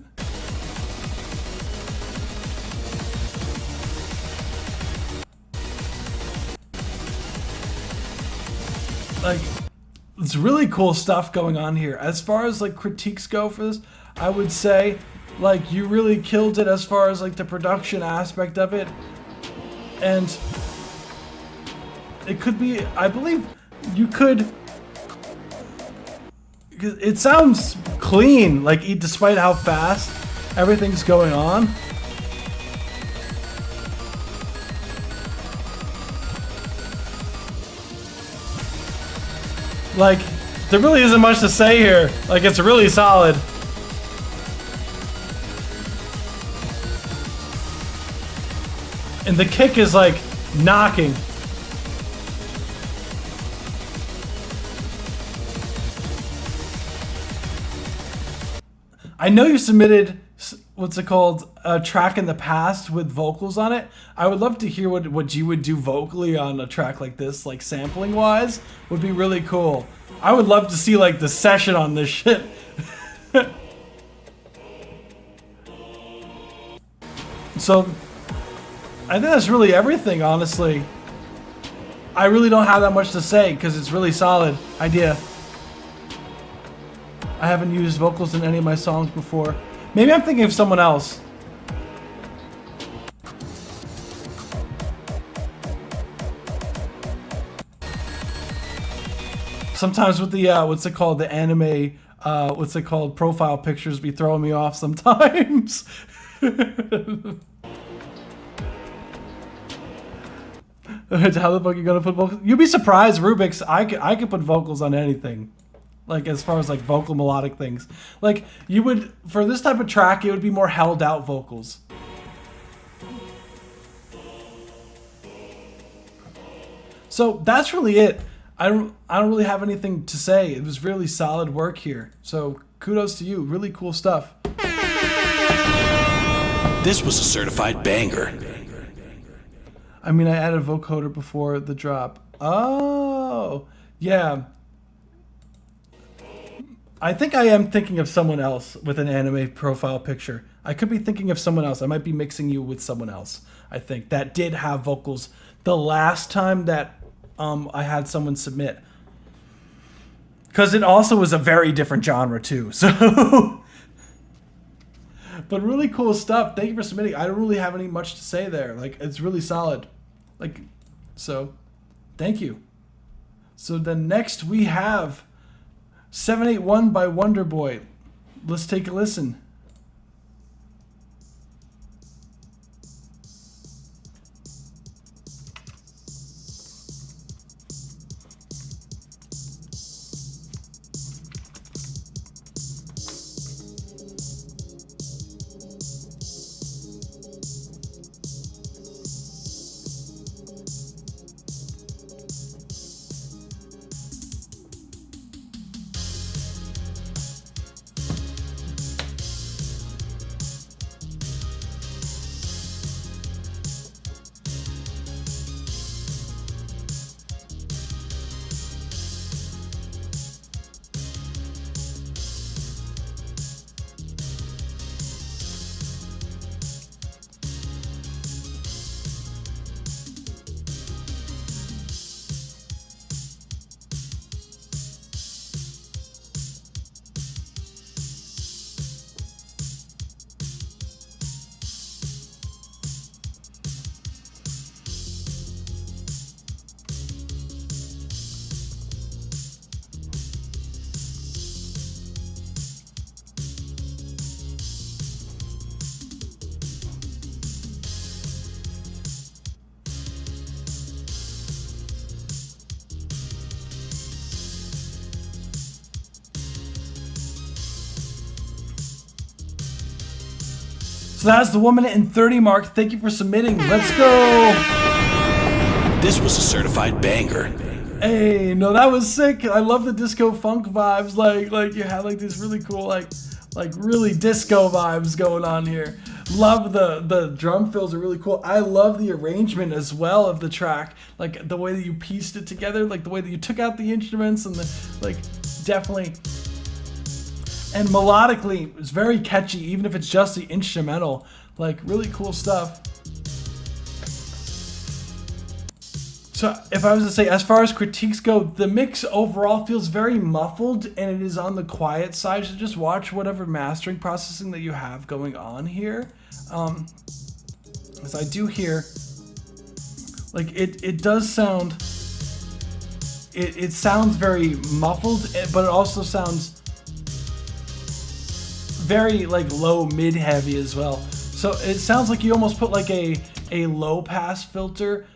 Like, it's really cool stuff going on here. As far as like critiques go for this, I would say like you really killed it as far as like the production aspect of it. And it could be, I believe you could, it sounds clean, like despite how fast everything's going on. Like, there really isn't much to say here. Like, it's really solid. And the kick is like knocking. I know you submitted, what's it called, a track in the past with vocals on it. I would love to hear what you would do vocally on a track like this, like sampling wise, would be really cool. I would love to see like the session on this shit. So, I think that's really everything, honestly. I really don't have that much to say because it's really solid idea. I haven't used vocals in any of my songs before. Maybe I'm thinking of someone else. Sometimes with the what's it called, the anime, what's it called, profile pictures be throwing me off sometimes. How the fuck are you gonna put vocals? You'd be surprised, Rubixx. I could put vocals on anything. Like as far as like vocal melodic things. Like you would, for this type of track, it would be more held out vocals. So that's really it. I don't really have anything to say. It was really solid work here. So kudos to you. Really cool stuff. This was a certified banger. I mean, I added a vocoder before the drop. Oh, yeah. I think I am thinking of someone else with an anime profile picture. I could be thinking of someone else. I might be mixing you with someone else, I think, that did have vocals the last time that I had someone submit. Because it also was a very different genre, too. So, but really cool stuff. Thank you for submitting. I don't really have any much to say there. Like, it's really solid. Like, so, thank you. So then next we have 781 by WonderBoy. Let's take a listen. So that's the 1 minute and 30 mark. Thank you for submitting. Let's go. This was a certified banger. Hey, no, that was sick. I love the disco funk vibes. Like you had like these really cool, like really disco vibes going on here. Love the drum fills are really cool. I love the arrangement as well of the track. Like the way that you pieced it together, like the way that you took out the instruments and the definitely. And melodically, it's very catchy, even if it's just the instrumental. Like, really cool stuff. So, if I was to say, as far as critiques go, the mix overall feels very muffled, and it is on the quiet side. So just watch whatever mastering processing that you have going on here. As I do hear, like, it does sound... It sounds very muffled, but it also sounds... very like low mid heavy as well. So it sounds like you almost put like a low pass filter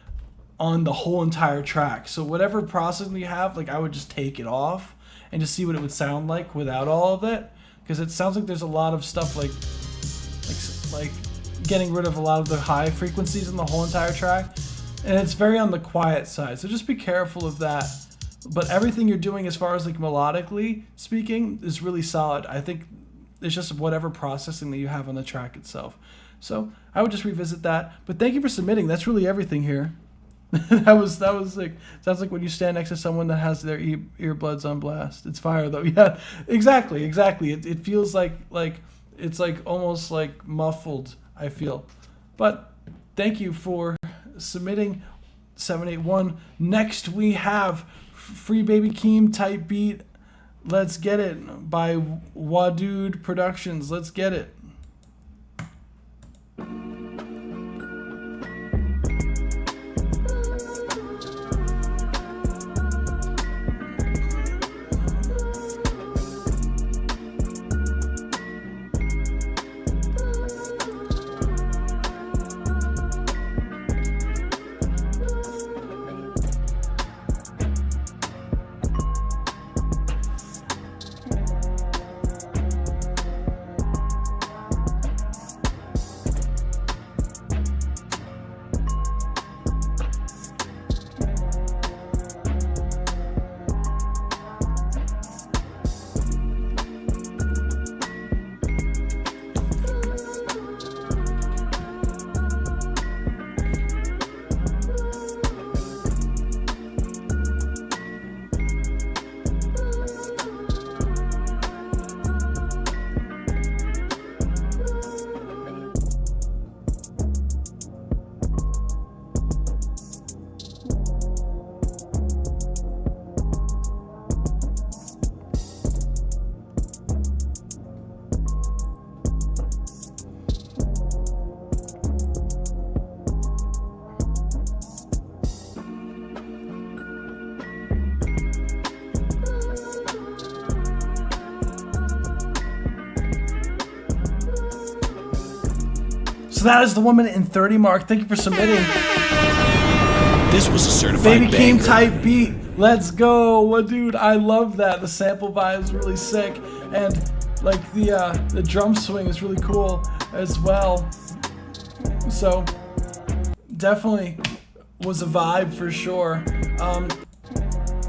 on the whole entire track. So whatever processing you have, like I would just take it off and just see what it would sound like without all of it, because it sounds like there's a lot of stuff like getting rid of a lot of the high frequencies in the whole entire track, and it's very on the quiet side. So just be careful of that. But everything you're doing as far as like melodically speaking is really solid. I think it's just whatever processing that you have on the track itself. So I would just revisit that. But thank you for submitting. That's really everything here. that was like, sounds like when you stand next to someone that has their earbuds on blast. It's fire though. Yeah, exactly. It feels like it's like almost like muffled, I feel. But thank you for submitting 781. Next we have Free Baby Keem type beat. Let's Get It by Wadood Productions. Let's get it. So that is the 1:30 mark. Thank you for submitting. This was a certified Baby Came banger. type beat. Let's go. Well, dude, I love that. The sample vibe is really sick, and like the drum swing is really cool as well. So definitely was a vibe for sure.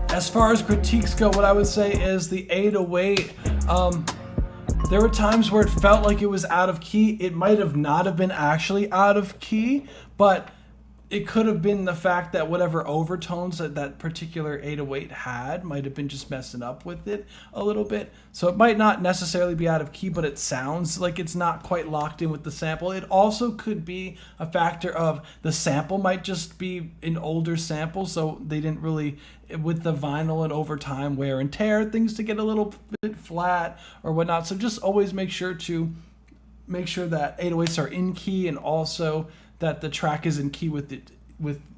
As far as critiques go, what I would say is the 808. There were times where it felt like it was out of key. It might have not have been actually out of key, but it could have been the fact that whatever overtones that particular 808 had might have been just messing up with it a little bit. So it might not necessarily be out of key, but it sounds like it's not quite locked in with the sample. It also could be a factor of the sample might just be an older sample, so they didn't really, with the vinyl and over time wear and tear, things to get a little bit flat or whatnot. So just always make sure that 808s are in key, and also that the track is in key with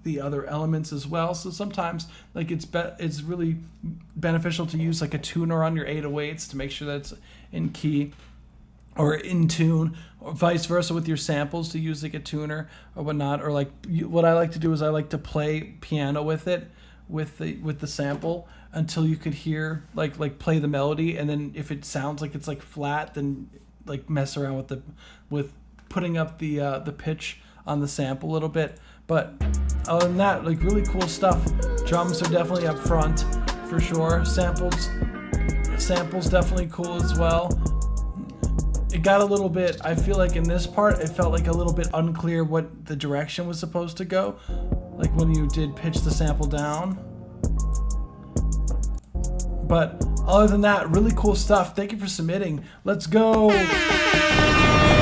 the other elements as well. So sometimes like it's really beneficial to use like a tuner on your 808s to make sure that it's in key or in tune, or vice versa with your samples, to use like a tuner or whatnot. Or like what I like to do is I like to play piano with it, with the sample, until you could hear like play the melody, and then if it sounds like it's like flat, then like mess around with putting up the pitch on the sample a little bit. But other than that, like really cool stuff. Drums are definitely up front for sure. Samples definitely cool as well. It got a little bit, I feel like in this part it felt like a little bit unclear what the direction was supposed to go, like when you did pitch the sample down. But other than that, really cool stuff. Thank you for submitting. Let's go.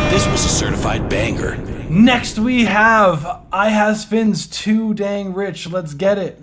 This was a certified banger. Next we have IHasFins Too Dang Rich. Let's get it.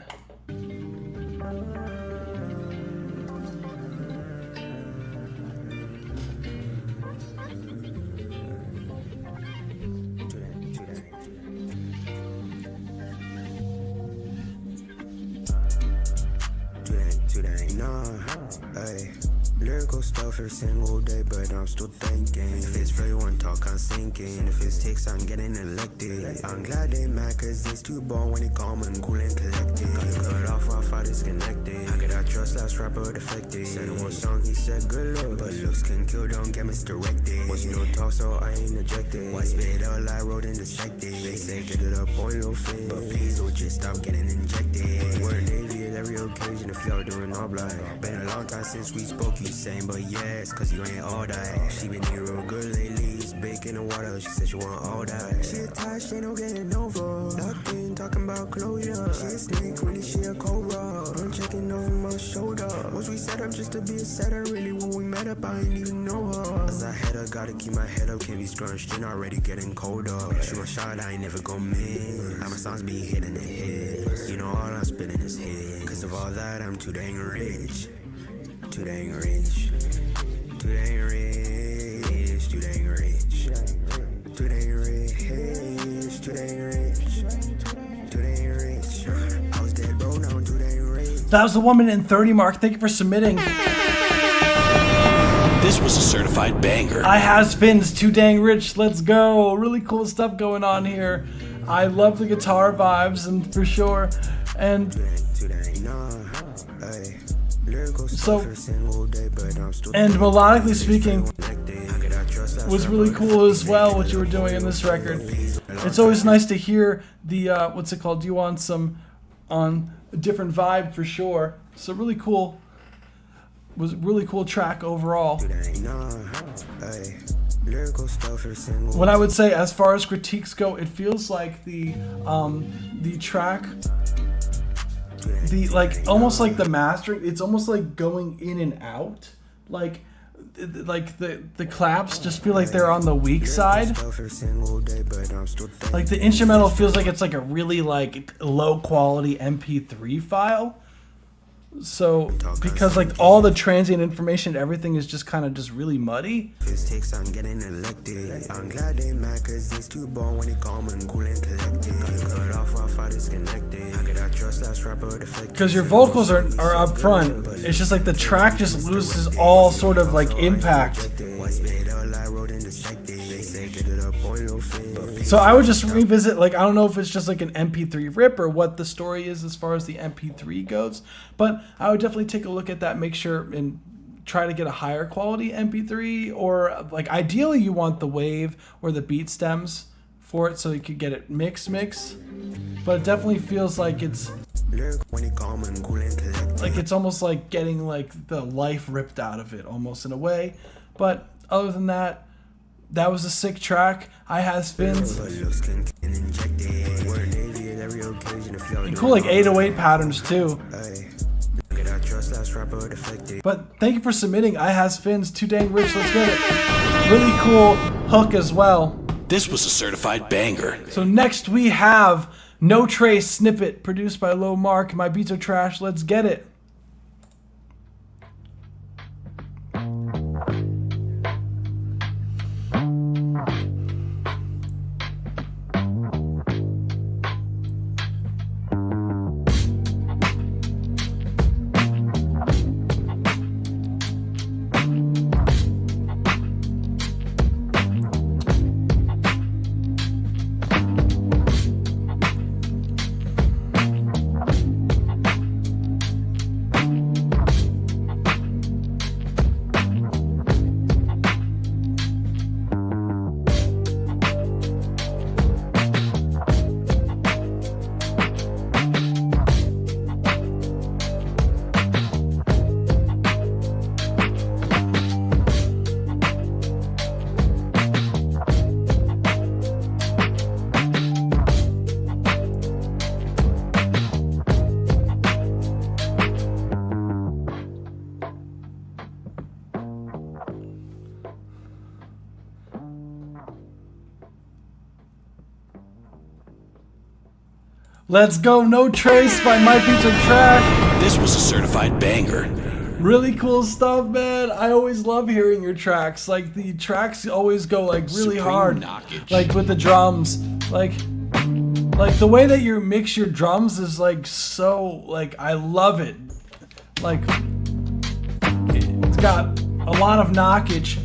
Lyrical stuff every single day, but I'm still thinking. If it's free, one talk, I'm sinking. If it's ticks, I'm getting elected. I'm glad they mad, cause it's too bold when they calm and cool and collected. Cut off, Wi-Fi disconnected. How could I trust last rapper defected? Said one song, he said good luck, but looks can kill, don't get misdirected. Was no talk, so I ain't ejected. Why spit out like road and dissected? They say get it up on your fit, but please don't just stop getting injected. Word daily at every occasion if y'all doing all black. Been a long time since we spoke, you saying, but yes, cause you ain't all that. She been here real good lately, it's big in the water, she said she want all that. She attached, ain't no getting over. Locked in, talking about closure. She a snake, really she a cobra. I'm checking over my shoulder. Was we set up just to be a setter? Really when we met up, I ain't even know her. As I head up, gotta keep my head up, can't be scrunched in, already getting colder. Shoot my shot, I ain't never gon' miss. How my songs be hitting the hits. You know all I'm spitting is hits. Cause of all that, I'm too dang rich. Too dang rich. Too dang rich. Too dang rich. Too dang rich. Too dang rich. Too dang rich. I was dead bro, now I'm too dang rich. That was the 1:30 mark. Thank you for submitting. This was a certified banger. IHasFins Too Dang Rich. Let's go. Really cool stuff going on here. I love the guitar vibes, and for sure. And so, and melodically speaking, was really cool as well what you were doing in this record. It's always nice to hear the what's it called? You on a different vibe for sure. So really cool. Was a really cool track overall. What I would say as far as critiques go, it feels like the track, almost like the mastering, it's almost like going in and out, like the claps just feel like they're on the weak side. Like the instrumental feels like it's like a really like low quality MP3 file. So because like all the transient information, everything is just kind of just really muddy. I'm getting elected. I'm glad they mad cause it's too bold when they calm and cool and collected. Cut off Wi-Fi disconnected. How could I trust last rapper defected? Because your vocals are up front. It's just like the track just loses all sort of like impact. Why spit out like road and dissected? They say get it up on your fit. So I would just revisit, like, I don't know if it's just like an MP3 rip or what the story is as far as the MP3 goes, but I would definitely take a look at that, make sure and try to get a higher quality MP3, or like ideally you want the wave or the beat stems for it so you could get it mix, but it definitely feels like it's almost like getting like the life ripped out of it almost in a way. But other than that, that was a sick track. IHasFins. And cool like 808 patterns too. But thank you for submitting. IHasFins, too dang rich, let's get it. Really cool hook as well. This was a certified banger. So next we have No Trace Snippet, produced by Low Mark. My beats are trash, let's get it. Let's go, No Trace by My Beats Are Trash. This was a certified banger. Really cool stuff, man. I always love hearing your tracks. Like, the tracks always go like really hard. Knockage. Like with the drums. Like the way that you mix your drums is like so, like, I love it. Like, it's got a lot of knockage.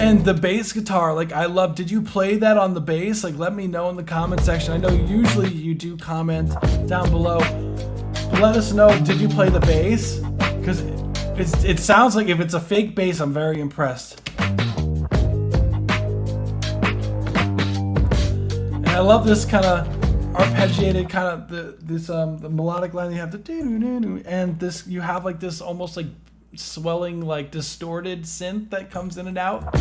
And the bass guitar, like, I love. Did you play that on the bass? Like, let me know in the comment section. I know usually you do comment down below. Let us know, did you play the bass? Because it sounds like if it's a fake bass, I'm very impressed. And I love this kind of arpeggiated kind of the melodic line. You have the doo-doo-doo-doo, and this, you have like this almost like swelling, like distorted synth that comes in and out.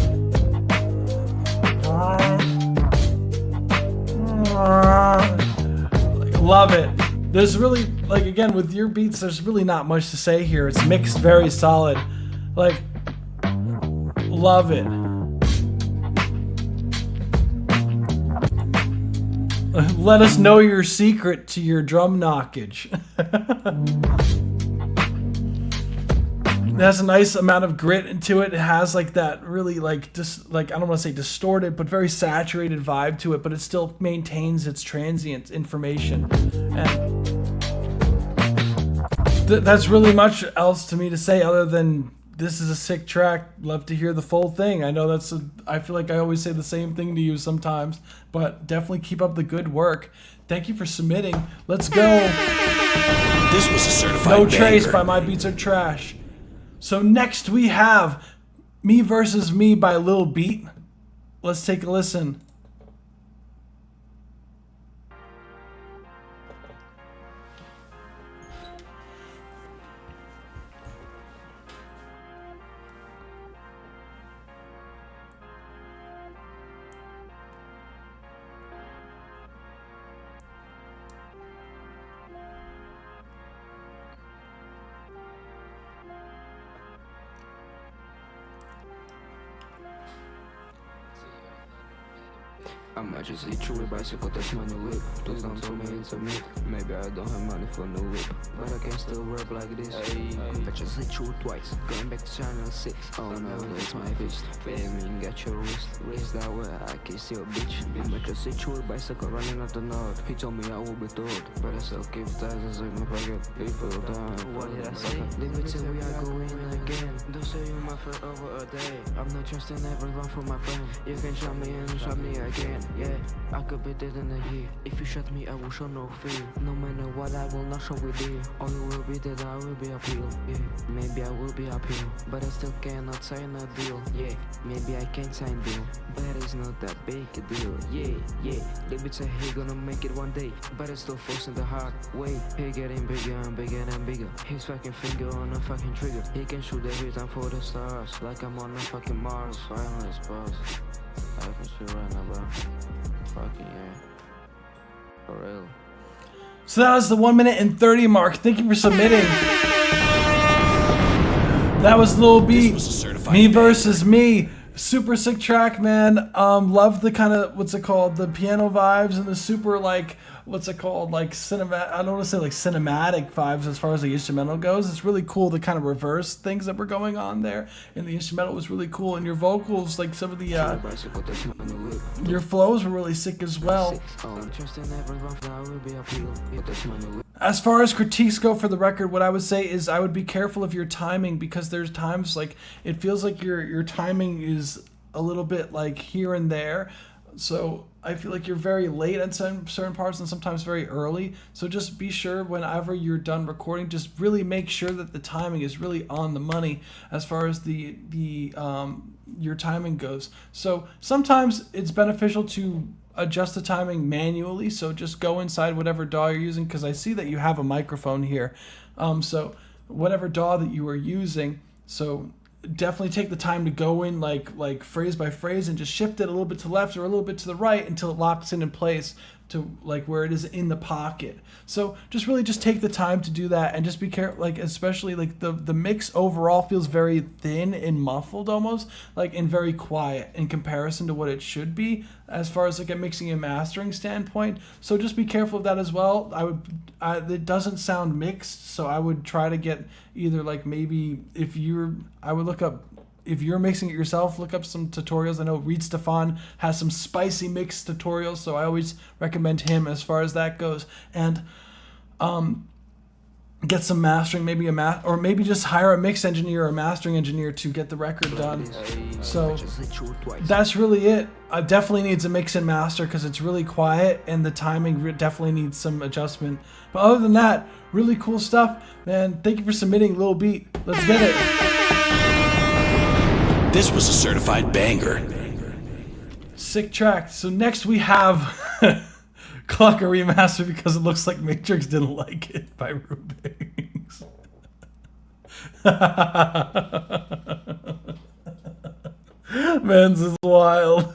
Like, love it. There's really, like, again, with your beats, there's really not much to say here. It's mixed very solid. Like, love it. Let us know your secret to your drum knockage. It has a nice amount of grit into it. It has like that really like just like, I don't want to say distorted, but very saturated vibe to it, but it still maintains its transient information. And that's really much else to me to say other than this is a sick track. Love to hear the full thing. I know I feel like I always say the same thing to you sometimes, but definitely keep up the good work. Thank you for submitting. Let's go. This was a certified No banger. Trace by My Beats Are Trash. So next we have Me Versus Me by Lil Beat. Let's take a listen. I might just hit you with bicycle, that's my new whip. Please don't tell me it's a myth. Maybe I don't have money for a new whip, but I can still rap like this. I just hit you twice, going back to channel 6. Oh no, that's my fist. Flaming at your wrist that way I kiss your bitch. I might just hit you with bicycle running out the north. He told me I will be told, but I still keep ties like my pocket. People down. What did I say? Leave it till we are going again. Don't say you my friend over a day. I'm not trusting everyone for my friend. You can shot me and shot me again. Yeah, I could be dead in a year. If you shot me, I will show no fear. No matter what, I will not show with you. Or you will be dead, I will be uphill. Yeah, maybe I will be uphill, but I still cannot sign a deal. Yeah, maybe I can sign deal, but it's not that big a deal. Yeah, Lil Beat say he gonna make it one day, but it's still forcing the hard way. He getting bigger and bigger and bigger. His fucking finger on a fucking trigger. He can shoot every time for the stars, like I'm on a fucking Mars. Finally, boss. I can shoot right now, bro. Fucking yeah. For real. So that was the 1 minute and 30 mark. Thank you for submitting. That was Lil Beat. Me versus me. Super sick track, man. Love the kind of, what's it called, the piano vibes and the super, like, what's it called, like cinematic, I don't want to say like cinematic vibes as far as the instrumental goes. It's really cool, the kind of reverse things that were going on there, and the instrumental was really cool, and your vocals, like some of the your flows were really sick as well. As far as critiques go, for the record, what I would say is I would be careful of your timing, because there's times like it feels like your timing is a little bit like here and there. So I feel like you're very late at certain parts and sometimes very early. So just be sure whenever you're done recording, just really make sure that the timing is really on the money as far as your timing goes. So sometimes it's beneficial to adjust the timing manually. So just go inside whatever DAW you're using, because I see that you have a microphone here. So whatever DAW that you are using, so definitely take the time to go in like phrase by phrase and just shift it a little bit to the left or a little bit to the right until it locks in place to like where it is in the pocket. So just really just take the time to do that, and just be careful, like especially like the mix overall feels very thin and muffled almost, like, and very quiet in comparison to what it should be as far as like a mixing and mastering standpoint. So just be careful of that as well. It doesn't sound mixed, so I would try to get either like maybe I would look up, if you're mixing it yourself, look up some tutorials. I know Reed Stefan has some spicy mix tutorials, so I always recommend him as far as that goes. And get some mastering, maybe or maybe just hire a mix engineer or a mastering engineer to get the record done. So that's really it. It definitely needs a mix and master because it's really quiet, and the timing definitely needs some adjustment. But other than that, really cool stuff, man. Thank you for submitting, Lil Beat. Let's get it. This was a certified banger. Sick track. So next we have Clock a Remaster Because It Looks Like Matrix Didn't Like It by Rubixx. Man, this is wild.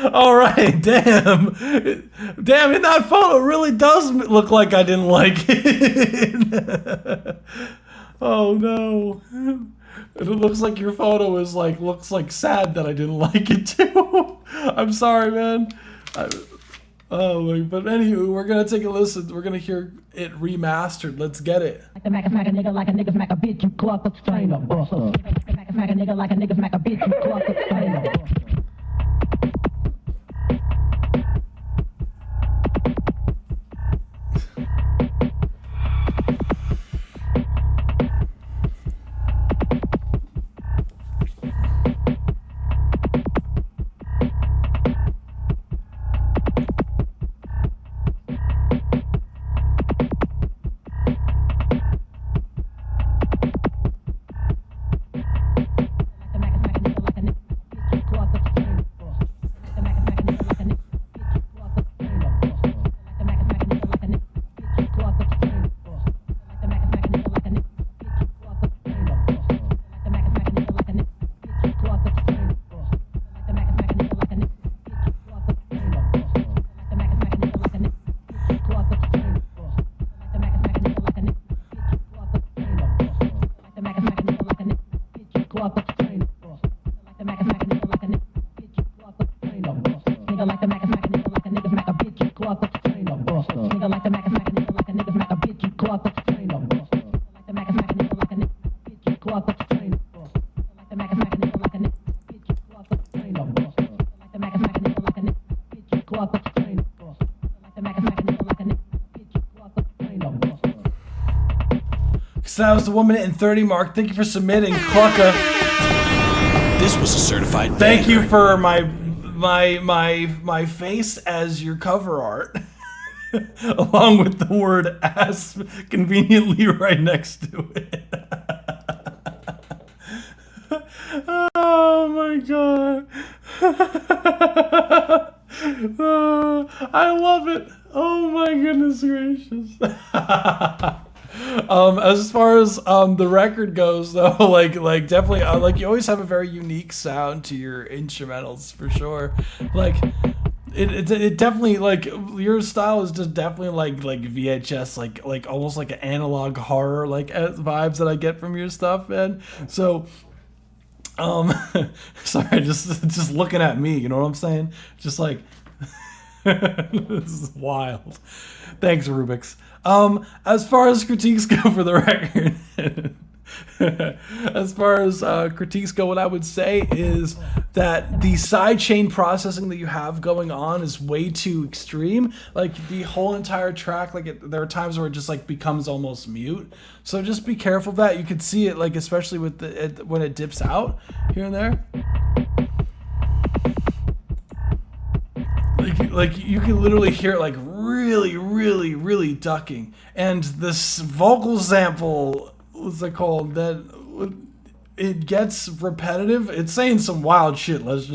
Alright, damn, in that photo it really does look like I didn't like it. Oh no. It looks like your photo is looks like sad that I didn't like it too. I'm sorry, man. But anywho, we're gonna take a listen. We're gonna hear it remastered. Let's get it. Like a nigga like a nigga smack a bitch, you clock a strainer. Smack a nigga like a nigga smack a bitch, you clock a strainer. So that was the 1 minute and 30 mark. Thank you for submitting, Clucka. This was a certified Thank banger. you for my face as your cover art, along with the word ass conveniently right next to it. Oh my god. I love it. Oh my goodness gracious. As far as the record goes, though, like definitely, like you always have a very unique sound to your instrumentals for sure. Like it definitely, like your style is just definitely like VHS, like almost like an analog horror like vibes that I get from your stuff, man. So. Sorry, just looking at me, you know what I'm saying? Just like, this is wild. Thanks, Rubixx. As far as critiques go for the record, as far as critiques go, what I would say is that the sidechain processing that you have going on is way too extreme. Like the whole entire track, like there are times where it just like becomes almost mute. So just be careful of that. You can see it, like especially with when it dips out here and there. Like you can literally hear it like really ducking. And this vocal sample, what's it called? That it gets repetitive. It's saying some wild shit. Let's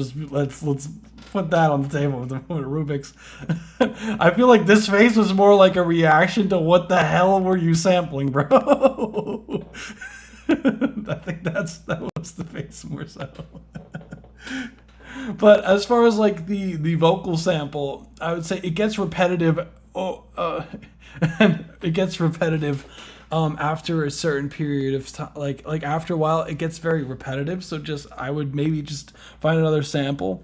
put that on the table with Rubixx. I feel like this face was more like a reaction to what the hell were you sampling, bro? I think that was the face more so. But as far as like the vocal sample, I would say it gets repetitive. And it gets repetitive after a certain period of time. Like after a while, it gets very repetitive. So I would maybe just find another sample,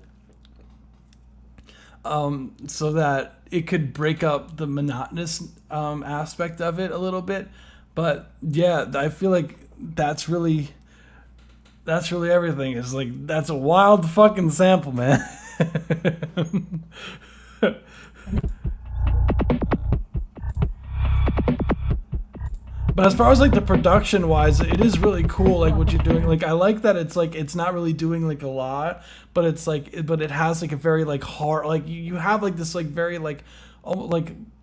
so that it could break up the monotonous aspect of it a little bit. But yeah, I feel like that's really everything. It's like, that's a wild fucking sample, man. But as far as like the production wise, it is really cool, like what you're doing. Like I like that it's like it's not really doing like a lot, but it's like but it has like a very like hard, like you have like this like very like almost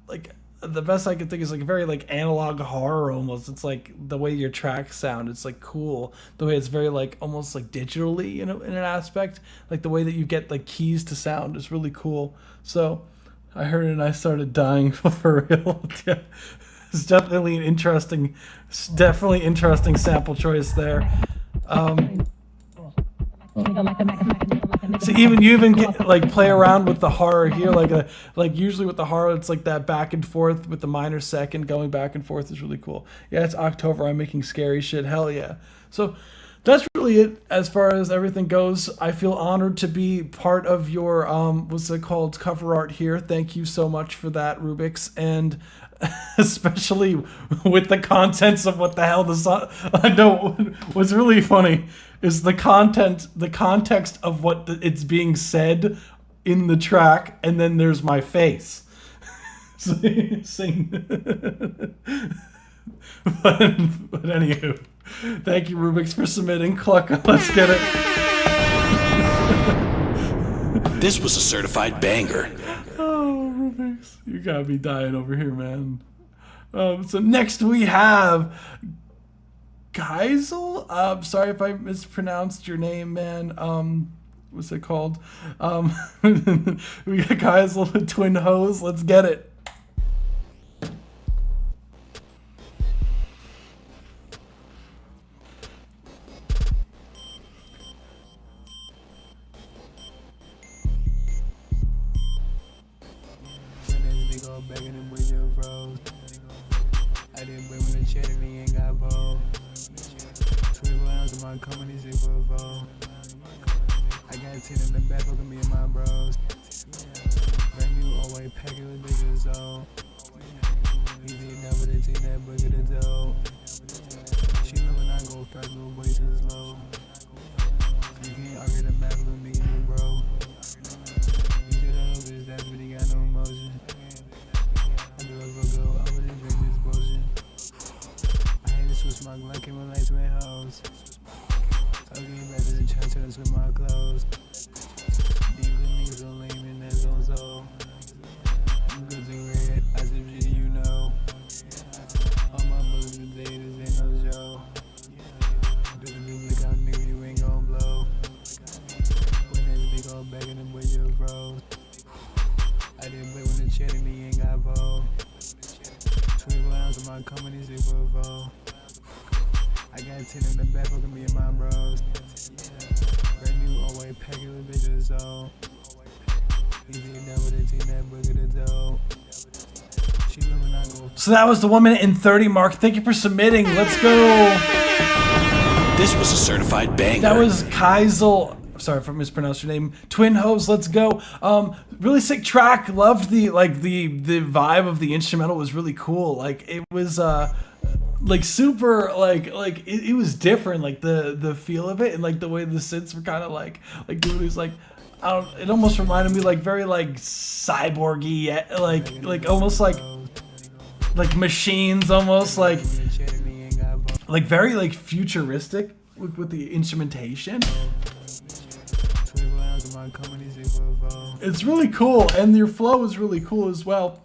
like the best I could think is like a very like analog horror almost. It's like the way your tracks sound, it's like cool. The way it's very like almost like digitally, you know, in an aspect. Like the way that you get like keys to sound is really cool. So I heard it and I started dying for real. Yeah. It's definitely an interesting sample choice there. So you even get like play around with the horror here, like usually with the horror it's like that back and forth with the minor second going back and forth is really cool. Yeah, it's October. I'm making scary shit. Hell yeah. So that's really it as far as everything goes. I feel honored to be part of your what's it called, cover art here. Thank you so much for that, Rubixx, and especially with the contents of what the hell the song. I know what's really funny is the context of what it's being said in the track, and then there's my face. Sing. But anywho, thank you, Rubixx, for submitting. Cluck, let's get it. This was a certified banger. Oh, Rubixx, you gotta be dying over here, man. So next we have Geisel. Sorry if I mispronounced your name, man. What's it called? We got Geisel with Twin Hose. Let's get it. I got 10 in the back, look at me and my bros. Brand new always packing with niggas, so easy never to take that book of the dough. She know when I go fast, little boy too slow. You can't argue the back with me, bro. You should have bitch, that bitch got no emotion. I do a go over the drink this potion. I hate to switch my Glock in my lights with hoes. Talking back to the church with my clothes. These niggas so lame and that's on so. I'm good to red, I said shit you know. All my bullets today, this ain't no show. Doesn't do look out, nigga, you ain't gon' blow. When that big old back in the boy just froze. I didn't play when the chat and he ain't got bow. 24 hours of my company, 644. I got 10 in the back, fucking me and my bros. Brand new all-white package with bitches, so. Easy enough with a team that book of the dough. She will not go. So that was the 1 minute and 30 mark. Thank you for submitting. Let's go. This was a certified banger. That was Kaisel. Sorry if I mispronounced your name. Twin Hose, let's go. Really sick track. Loved the vibe of the instrumental was really cool. Like it was like super it was different. Like the feel of it and like the way the synths were kind of like doing these like it almost reminded me like very like cyborgy, like almost like machines, almost like very like futuristic with the instrumentation. It's really cool, and your flow is really cool as well.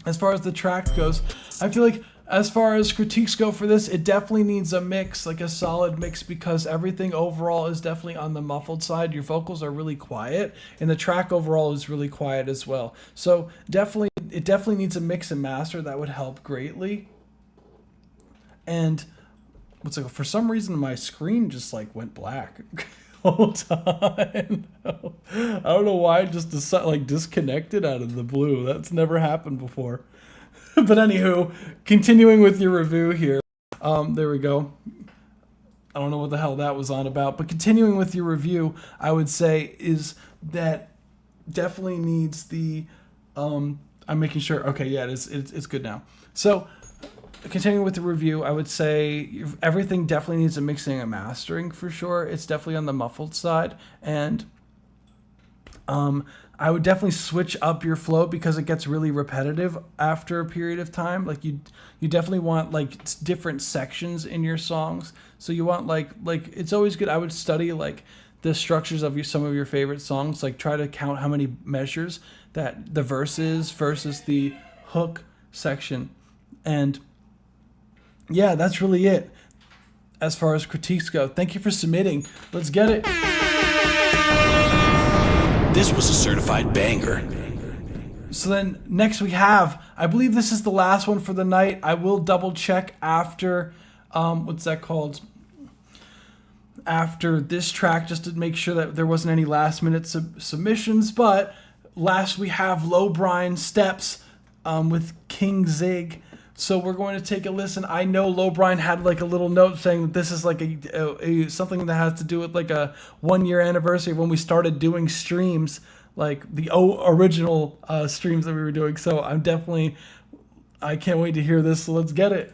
As far as the track goes, I feel like as far as critiques go for this, it definitely needs a mix, like a solid mix, because everything overall is definitely on the muffled side. Your vocals are really quiet, and the track overall is really quiet as well. So it definitely needs a mix and master that would help greatly. And for some reason my screen just like went black. Whole time. I don't know why I just disconnected out of the blue. That's never happened before. But anywho, continuing with your review here. There we go. I don't know what the hell that was on about, but continuing with your review, I would say is that definitely needs the I'm making sure. Okay, yeah, it's good now. So continuing with the review, I would say everything definitely needs a mixing and mastering for sure. It's definitely on the muffled side, and I would definitely switch up your flow because it gets really repetitive after a period of time. Like you definitely want like different sections in your songs. So you want like it's always good. I would study like the structures of some of your favorite songs. Like try to count how many measures that the verses versus the hook section, and yeah, that's really it as far as critiques go. Thank you for submitting. Let's get it. This was a certified banger. So then next we have, I believe this is the last one for the night. I will double check after, what's that called? After this track, just to make sure that there wasn't any last minute submissions. But last we have Lowbrine Steps with King Zig. So we're going to take a listen. I know Lowbrine had like a little note saying that this is like a something that has to do with like a 1 year anniversary of when we started doing streams, like the original streams that we were doing. So I can't wait to hear this. So let's get it.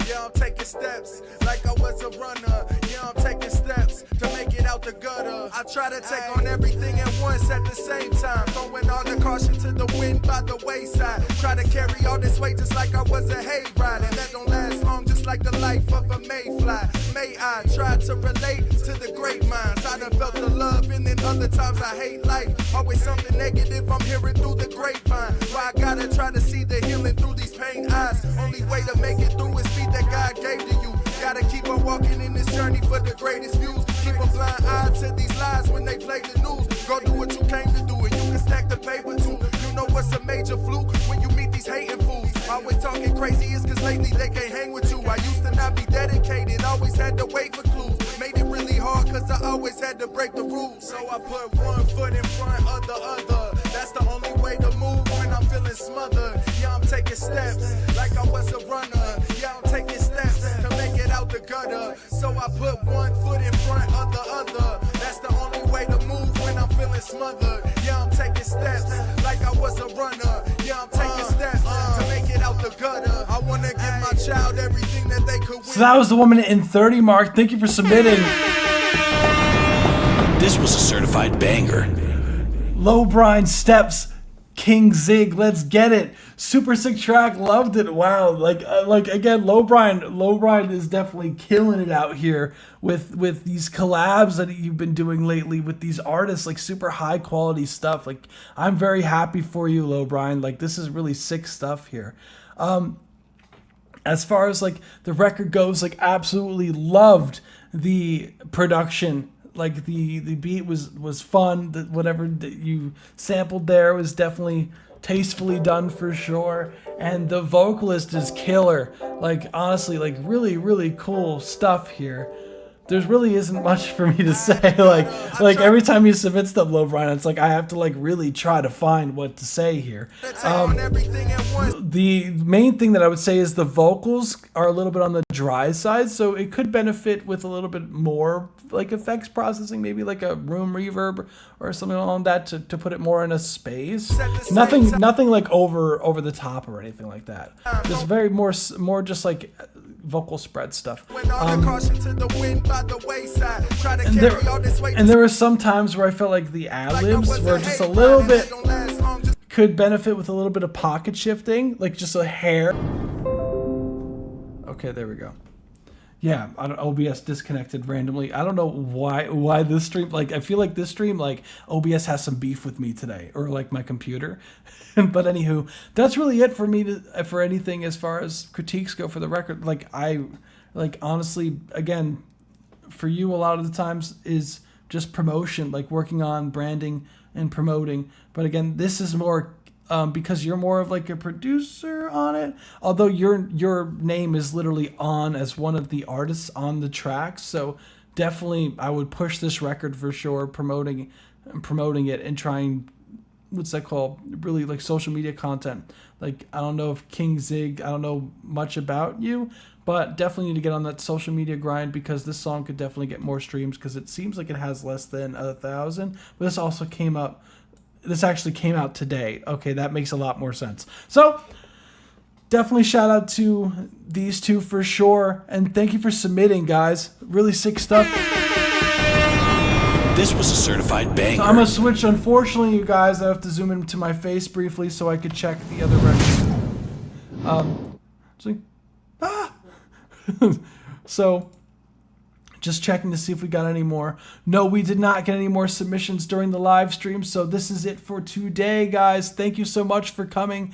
Yeah, I'm taking steps like I was a runner. Yeah, I'm taking steps to make it out the gutter. I try to take on everything at once at the same time, throwing all the caution to the wind by the wayside. Try to carry all this weight just like I was a hayride, and that don't last long, just like the life of a mayfly. May I try to relate to the great minds? I done felt the love, and then other times I hate life. Always something negative I'm hearing through the grapevine. Why I gotta try to see the healing through these pain eyes? Only way to make it through is feet that God gave to you. Gotta keep on walking in this journey for the greatest views. Keep a blind eye to these lies when they play the news. Go do what you came to do, and you can stack the paper too. You know what's a major fluke when you meet these hating fools. Always talking crazy is cause lately they can't hang with you. I used to not be dedicated, always had to wait for clues. Made it really hard cause I always had to break the rules. So I put one foot in front of the other. That's the only way to move when I'm feeling smothered. Yeah, I'm taking steps like I was a runner. Yeah, I'm taking steps to make it out the gutter. So I put one foot in front of the other. That's the only way to move when I'm feeling smothered. Yeah, I'm taking steps like I was a runner. Yeah, I'm taking steps to make it out out the gutter. I wanna give my child everything that they could. So that was the 1:30 mark. Thank you for submitting. This was a certified banger. Lowbrine Steps, King Zig, let's get it. Super sick track, loved it. Wow, like again, Lowbrine is definitely killing it out here with these collabs that you've been doing lately with these artists, like super high quality stuff. Like I'm very happy for you, Lowbrine. Like this is really sick stuff here. As far as like the record goes, like absolutely loved the production. Like the beat was fun. Whatever that you sampled there was definitely tastefully done for sure. And the vocalist is killer. Like honestly, like really cool stuff here. There really isn't much for me to say. Like every time you submit stuff, Lowbrine, it's like I have to like really try to find what to say here. The main thing that I would say is the vocals are a little bit on the dry side, so it could benefit with a little bit more like effects processing, maybe like a room reverb or something along that to put it more in a space. Nothing like over the top or anything like that. Just very more just like vocal spread stuff. And there were some times where I felt like the ad-libs were just a little bit, could benefit with a little bit of pocket shifting, like just a hair. Okay, there we go. Yeah, OBS disconnected randomly. I don't know why this stream, like I feel like this stream, like OBS has some beef with me today, or like my computer. But anywho, that's really it for me for anything as far as critiques go for the record. Like honestly, again, for you a lot of the times is just promotion, like working on branding and promoting. But again, this is more because you're more of like a producer on it, although your name is literally on as one of the artists on the track. So definitely I would push this record for sure, promoting it and trying, what's that called, really like social media content. Like I don't know if King Zig, I don't know much about you, but definitely need to get on that social media grind, because this song could definitely get more streams, because it seems like it has less than 1,000. But this actually came out today. Okay, that makes a lot more sense. So definitely shout out to these two for sure, and thank you for submitting, guys. Really sick stuff. This was a certified banger. So I'm gonna switch. Unfortunately, you guys, I have to zoom into my face briefly so I could check the other record. So just checking to see if we got any more. No, we did not get any more submissions during the live stream. So this is it for today, guys. Thank you so much for coming.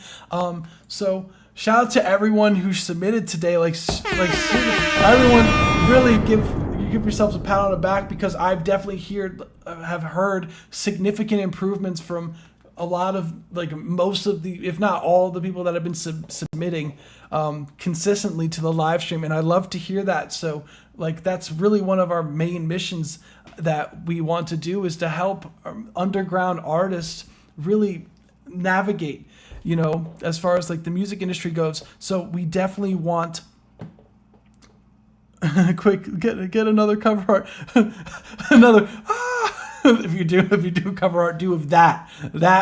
So shout out to everyone who submitted today. Like everyone, really give yourselves a pat on the back, because I've definitely have heard significant improvements from a lot of, like, most of the, if not all the people that have been submitting consistently to the live stream, and I love to hear that. So like that's really one of our main missions that we want to do, is to help underground artists really navigate, you know, as far as like the music industry goes. So we definitely want quick get another cover art. Another if you do cover art, do of that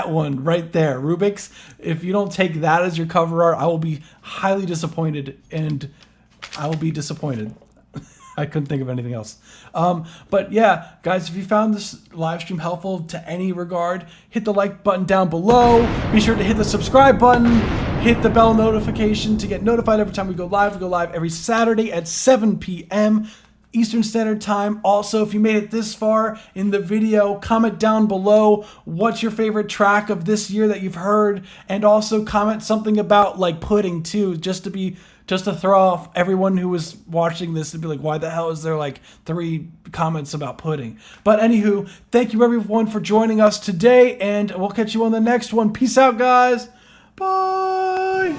one right there, Rubixx. If you don't take that as your cover art, I will be highly disappointed, and I will be disappointed. I couldn't think of anything else. But yeah, guys, if you found this live stream helpful to any regard, hit the like button down below. Be sure to hit the subscribe button. Hit the bell notification to get notified every time we go live. We go live every Saturday at 7 p.m. Eastern Standard Time. Also, if you made it this far in the video, comment down below what's your favorite track of this year that you've heard, and also comment something about like pudding too, just to throw off everyone who was watching this and be like, why the hell is there like 3 comments about pudding? But anywho, thank you everyone for joining us today, and we'll catch you on the next one. Peace out, guys. Bye.